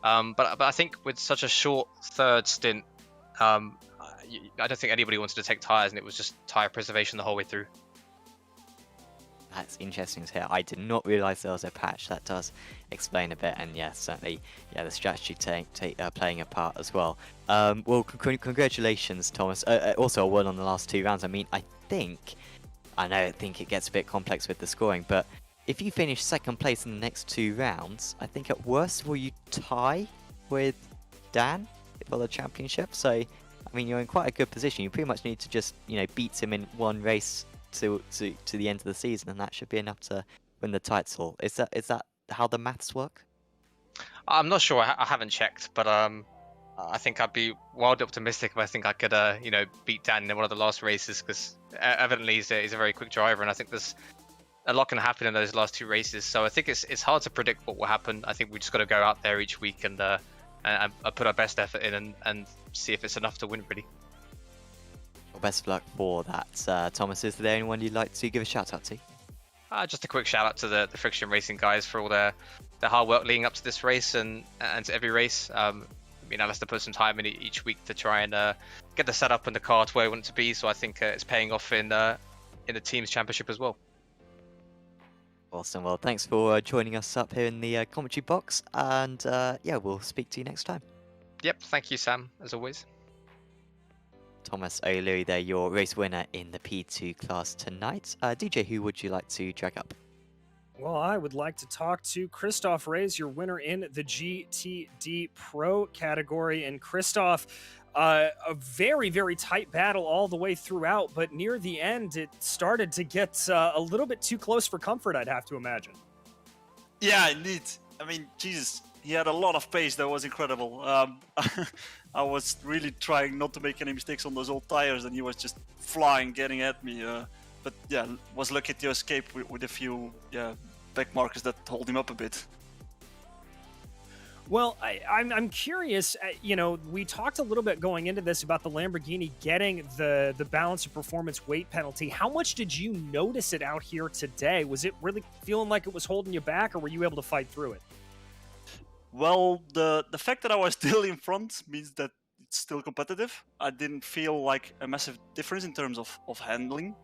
But I think with such a short third stint, I don't think anybody wanted to take tyres, and it was just tyre preservation the whole way through. That's interesting to hear. I did not realise there was a patch. That does explain a bit, and certainly, the strategy playing a part as well. Well, congratulations, Thomas. Also, a word on the last 2 rounds. I mean, I think it gets a bit complex with the scoring, but if you finish second place in the next 2 rounds, I think at worst will you tie with Dan for the championship. So, I mean, you're in quite a good position. You pretty much need to just beat him in one race to the end of the season, and that should be enough to win the title. Is that how the maths work? I'm not sure. I haven't checked, but I think I'd be wildly optimistic if I think I could beat Dan in one of the last races, because evidently he's a very quick driver, and I think there's a lot can happen in those last 2 races. So I think it's hard to predict what will happen. I think we just got to go out there each week and put our best effort in and see if it's enough to win, really. Well, best of luck for that, Thomas. Is there anyone you'd like to give a shout out to? Just a quick shout out to the Friction Racing guys for all their hard work leading up to this race and to every race. Alistair put some time in each week to try and get the setup and the car to where we want it to be. So I think it's paying off in the team's championship as well. Awesome. Well, thanks for joining us up here in the commentary box, and we'll speak to you next time. Yep. Thank you, Sam, as always. Thomas O'Leary there, your race winner in the P2 class tonight. DJ, who would you like to drag up? Well, I would like to talk to Christoph Reyes, your winner in the GTD Pro category. And Christoph, a very, very tight battle all the way throughout, but near the end, it started to get a little bit too close for comfort, I'd have to imagine. Yeah, indeed. I mean, Jesus, he had a lot of pace that was incredible. I was really trying not to make any mistakes on those old tires, and he was just flying, getting at me. But yeah, was lucky to escape with a few back markers that hold him up a bit. Well, I'm curious. You know, we talked a little bit going into this about the Lamborghini getting the balance of performance weight penalty. How much did you notice it out here today? Was it really feeling like it was holding you back, or were you able to fight through it? Well, the fact that I was still in front means that it's still competitive. I didn't feel like a massive difference in terms of handling.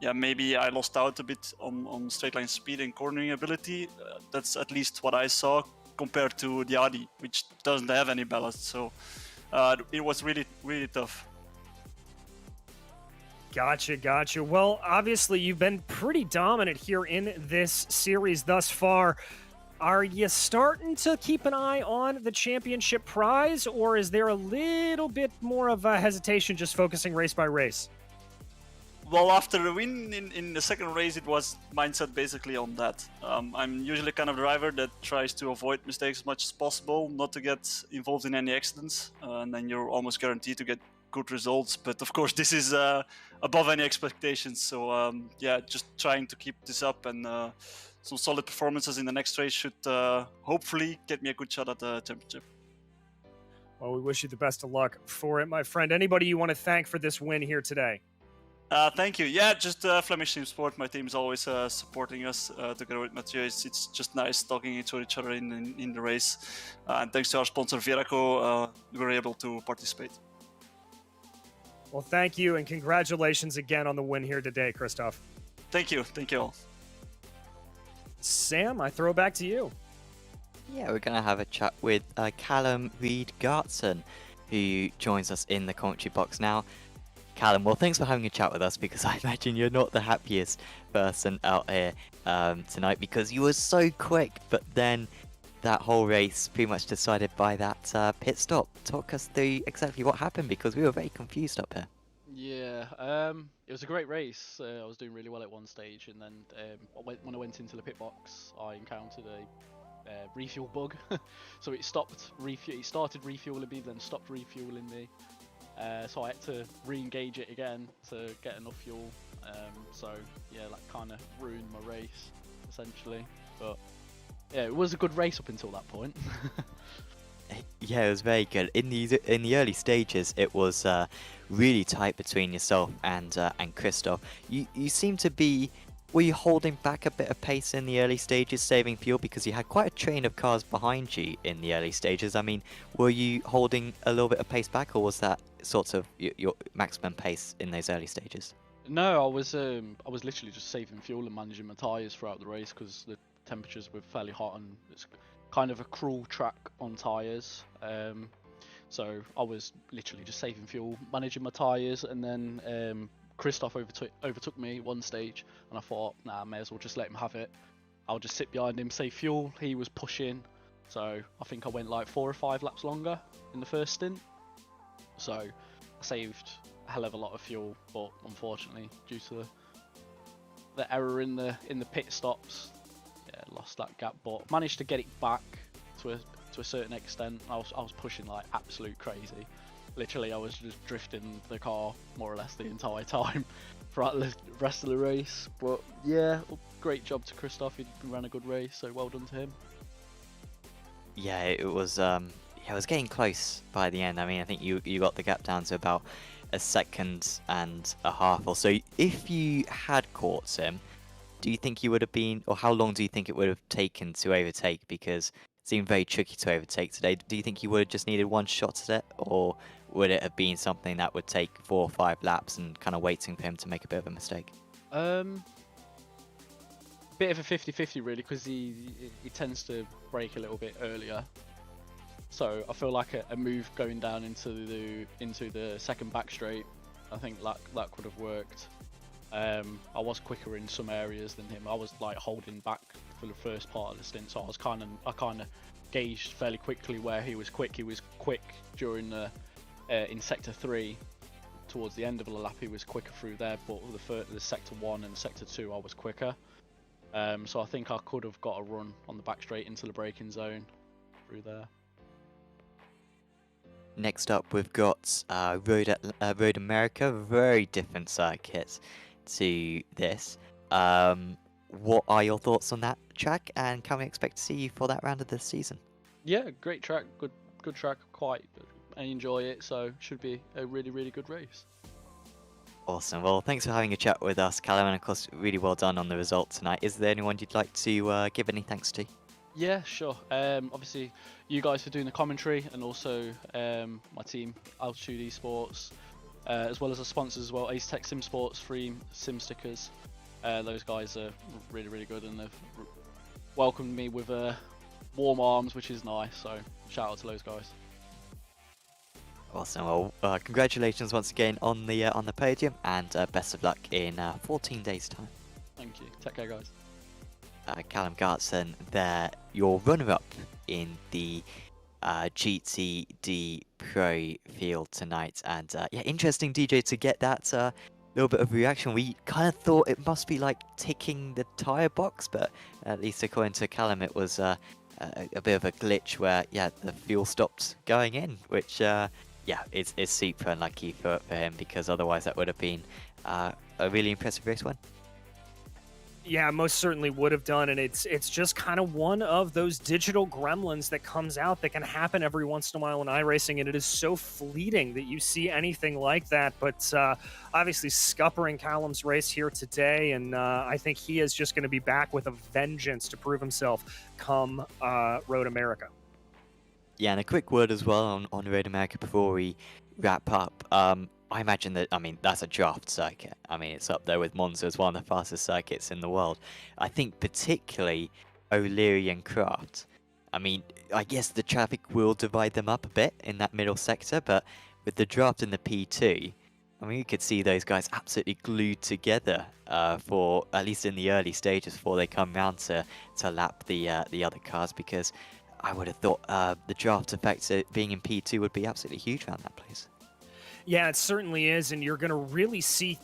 Yeah, maybe I lost out a bit on straight line speed and cornering ability. That's at least what I saw compared to the Audi, which doesn't have any ballast. So it was really, really tough. Gotcha. Well, obviously, you've been pretty dominant here in this series thus far. Are you starting to keep an eye on the championship prize, or is there a little bit more of a hesitation just focusing race by race? Well, after the win in the second race, it was mindset basically on that. I'm usually kind of the driver that tries to avoid mistakes as much as possible, not to get involved in any accidents, and then you're almost guaranteed to get good results. But of course, this is above any expectations. So yeah, just trying to keep this up, and some solid performances in the next race should hopefully get me a good shot at the championship. Well, we wish you the best of luck for it, my friend. Anybody you want to thank for this win here today? Thank you. Yeah, just Flemish Team Sport. My team is always supporting us together with Mathieu. It's just nice talking to each other in the race. And thanks to our sponsor Viraco, we were able to participate. Well, thank you, and congratulations again on the win here today, Christoph. Thank you. Thank you all. Sam, I throw it back to you. Yeah, we're going to have a chat with Callum Reed-Gartson, who joins us in the commentary box now. Callum, well, thanks for having a chat with us, because I imagine you're not the happiest person out here tonight, because you were so quick, but then that whole race pretty much decided by that pit stop. Talk us through exactly what happened, because we were very confused up here. Yeah, it was a great race. I was doing really well at one stage, and then when I went into the pit box, I encountered a refuel bug. So it stopped refuel. It started refueling me, then stopped refueling me. So I had to re-engage it again to get enough fuel. So yeah, that kind of ruined my race essentially. But yeah, it was a good race up until that point. Yeah, it was very good. In the early stages, it was really tight between yourself and Christoph. You seem to be. Were you holding back a bit of pace in the early stages, saving fuel, because you had quite a train of cars behind you in the early stages? I mean, were you holding a little bit of pace back, or was that sort of your maximum pace in those early stages? No, I was literally just saving fuel and managing my tyres throughout the race, because the temperatures were fairly hot and it's kind of a cruel track on tyres. So I was literally just saving fuel, managing my tyres, and then Christoph overtook me one stage, and I thought, nah, I may as well just let him have it. I'll just sit behind him, save fuel. He was pushing, so I think I went like 4 or 5 laps longer in the first stint. So I saved a hell of a lot of fuel, but unfortunately, due to the error in the pit stops, yeah, lost that gap. But managed to get it back to a certain extent. I was pushing like absolute crazy. Literally, I was just drifting the car more or less the entire time throughout the rest of the race. But yeah, great job to Christoph. He ran a good race, so well done to him. Yeah, it was. Yeah, it was getting close by the end. I mean, I think you got the gap down to about a second and a half or so. If you had caught him, do you think you would have been, or how long do you think it would have taken to overtake? Because it seemed very tricky to overtake today. Do you think you would have just needed one shot at it, or would it have been something that would take 4 or 5 laps and kind of waiting for him to make a bit of a mistake? Bit of a 50-50 really, because he tends to brake a little bit earlier. So I feel like a move going down into the second back straight, I think that could have worked. I was quicker in some areas than him. I was like holding back for the first part of the stint, so I kind of gauged fairly quickly where he was quick. He was quick during the in sector 3. Towards the end of the lap, he was quicker through there, but the sector 1 and sector 2, I was quicker. So I think I could have got a run on the back straight into the braking zone through there. next up we've got Road America, very different circuit to this. What are your thoughts on that track, and can we expect to see you for that round of the season? Yeah, great track, good track. I enjoy it, so should be a really good race. Awesome. Well, thanks for having a chat with us, Callum, and of course, really well done on the result tonight. Is there anyone you'd like to give any thanks to? Yeah, sure. Obviously, you guys for doing the commentary, and also my team, Altitude Esports, as well as the sponsors as well, Ace Tech Sim Sports, free sim stickers. Those guys are really good, and they've welcomed me with warm arms, which is nice. So shout out to those guys. Awesome. Well, congratulations once again on the podium, and best of luck in 14 days' time. Thank you. Take care, guys. Callum Gartson there, your runner-up in the GTD Pro field tonight, and yeah, interesting, DJ, to get that little bit of reaction. We kind of thought it must be like ticking the tyre box, but at least according to Callum, it was a bit of a glitch where, yeah, the fuel stopped going in, which yeah, it's super unlucky for him, because otherwise that would have been a really impressive race win. Yeah, most certainly would have done, and it's just kind of one of those digital gremlins that comes out that can happen every once in a while in iRacing, and it is so fleeting that you see anything like that. But obviously scuppering Callum's race here today, and I think he is just going to be back with a vengeance to prove himself come Road America. Yeah, and a quick word as well on Road America before we wrap up. I imagine that, I mean, that's a draft circuit. I mean, it's up there with Monza as one of the fastest circuits in the world. I think particularly O'Leary and Craft. I mean, I guess the traffic will divide them up a bit in that middle sector, but with the draft in the P2, I mean, you could see those guys absolutely glued together for, at least in the early stages, before they come round to lap the other cars, because I would have thought the draft effect being in P2 would be absolutely huge around that place. Yeah, it certainly is, and you're going to really see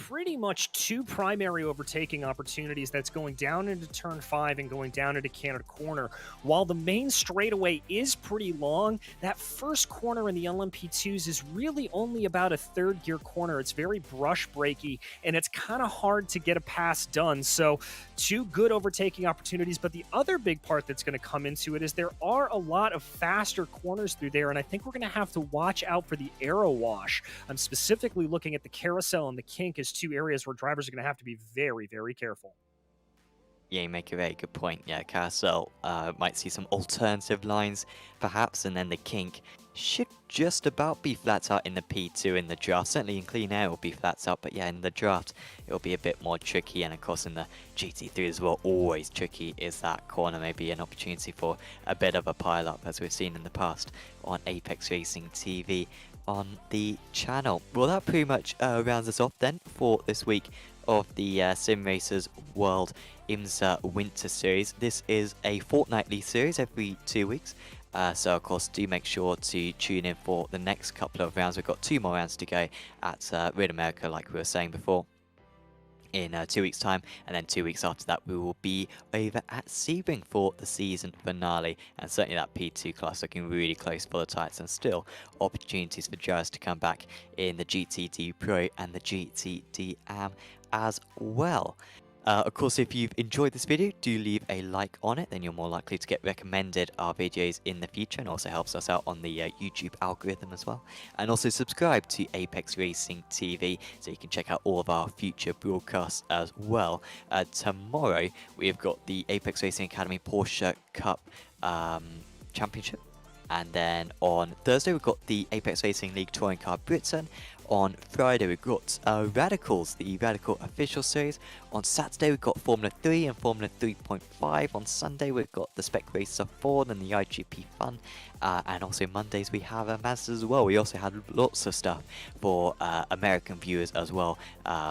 pretty much two primary overtaking opportunities. That's going down into turn 5 and going down into Canada Corner. While the main straightaway is pretty long, that first corner in the LMP2s is really only about a third gear corner. It's very brush breaky, and it's kind of hard to get a pass done. So two good overtaking opportunities, but the other big part that's going to come into it is there are a lot of faster corners through there, and I think we're going to have to watch out for the aero wash. I'm specifically looking at the carousel and the kink as two areas where drivers are going to have to be very careful. Yeah, you make a very good point. Yeah, carousel might see some alternative lines perhaps, and then the kink should just about be flat out in the P2 in the draft. Certainly in clean air it will be flat out, but yeah, in the draft it will be a bit more tricky, and of course in the GT3 as well, always tricky is that corner. Maybe an opportunity for a bit of a pile up, as we've seen in the past on Apex Racing TV on the channel. Well, that pretty much rounds us off then for this week of the Simracersworld IMSA Winter Series. This is a fortnightly series every 2 weeks. So of course do make sure to tune in for the next couple of rounds. We've got 2 more rounds to go at Road America, like we were saying before, in 2 weeks time, and then 2 weeks after that we will be over at Sebring for the season finale, and certainly that P2 class looking really close for the Titans, and still opportunities for Jazz to come back in the GTD Pro and the GTD AM as well. Of course, if you've enjoyed this video, do leave a like on it, then you're more likely to get recommended our videos in the future, and also helps us out on the YouTube algorithm as well. And also subscribe to Apex Racing TV so you can check out all of our future broadcasts as well. Tomorrow we've got the Apex Racing Academy Porsche Cup Championship, and then on Thursday we've got the Apex Racing League Touring Car Britain. On Friday we've got Radicals, the Radical Official Series. On Saturday we've got Formula 3 and Formula 3.5. On Sunday we've got the Spec Racer Ford and the IGP Fun. And also Mondays we have Mazda as well. We also had lots of stuff for American viewers as well,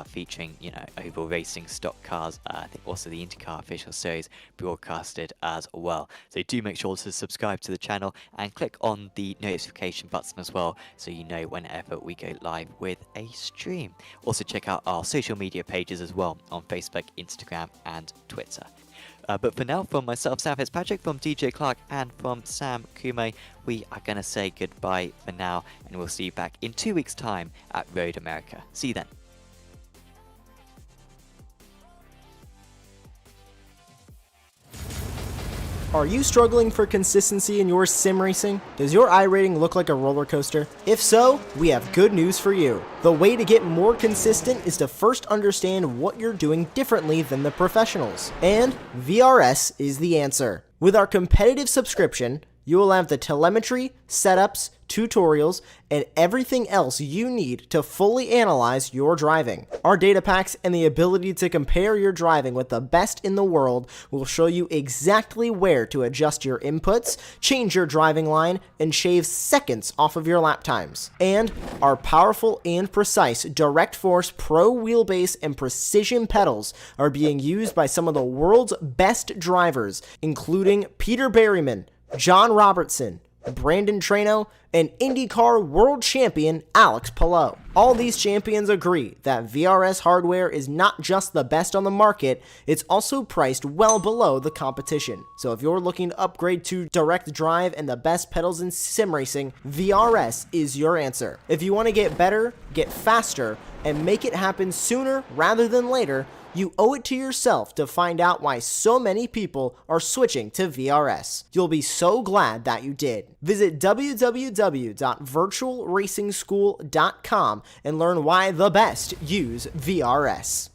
featuring, you know, oval racing, stock cars. I think also the IndyCar Official Series broadcasted as well. So do make sure to subscribe to the channel and click on the notification button as well, so you know whenever we go live with a stream. Also check out our social media pages as well on Facebook, Instagram and Twitter. But for now, from myself, Sam Fitzpatrick, from DJ Clark, and from Sam Kume, we are going to say goodbye for now, and we'll see you back in 2 weeks' time at Road America. See you then. Are you struggling for consistency in your sim racing? Does your iRating look like a roller coaster? If so, we have good news for you. The way to get more consistent is to first understand what you're doing differently than the professionals. And VRS is the answer. With our competitive subscription, you will have the telemetry, setups, tutorials, and everything else you need to fully analyze your driving. Our data packs and the ability to compare your driving with the best in the world will show you exactly where to adjust your inputs, change your driving line, and shave seconds off of your lap times. And our powerful and precise Direct Force Pro wheelbase and precision pedals are being used by some of the world's best drivers, including Peter Berryman, John Robertson, Brandon Trano, and IndyCar World Champion Alex Palou. All these champions agree that VRS hardware is not just the best on the market, it's also priced well below the competition. So if you're looking to upgrade to direct drive and the best pedals in sim racing, VRS is your answer. If you want to get better, get faster, and make it happen sooner rather than later, you owe it to yourself to find out why so many people are switching to VRS. You'll be so glad that you did. Visit www.virtualracingschool.com and learn why the best use VRS.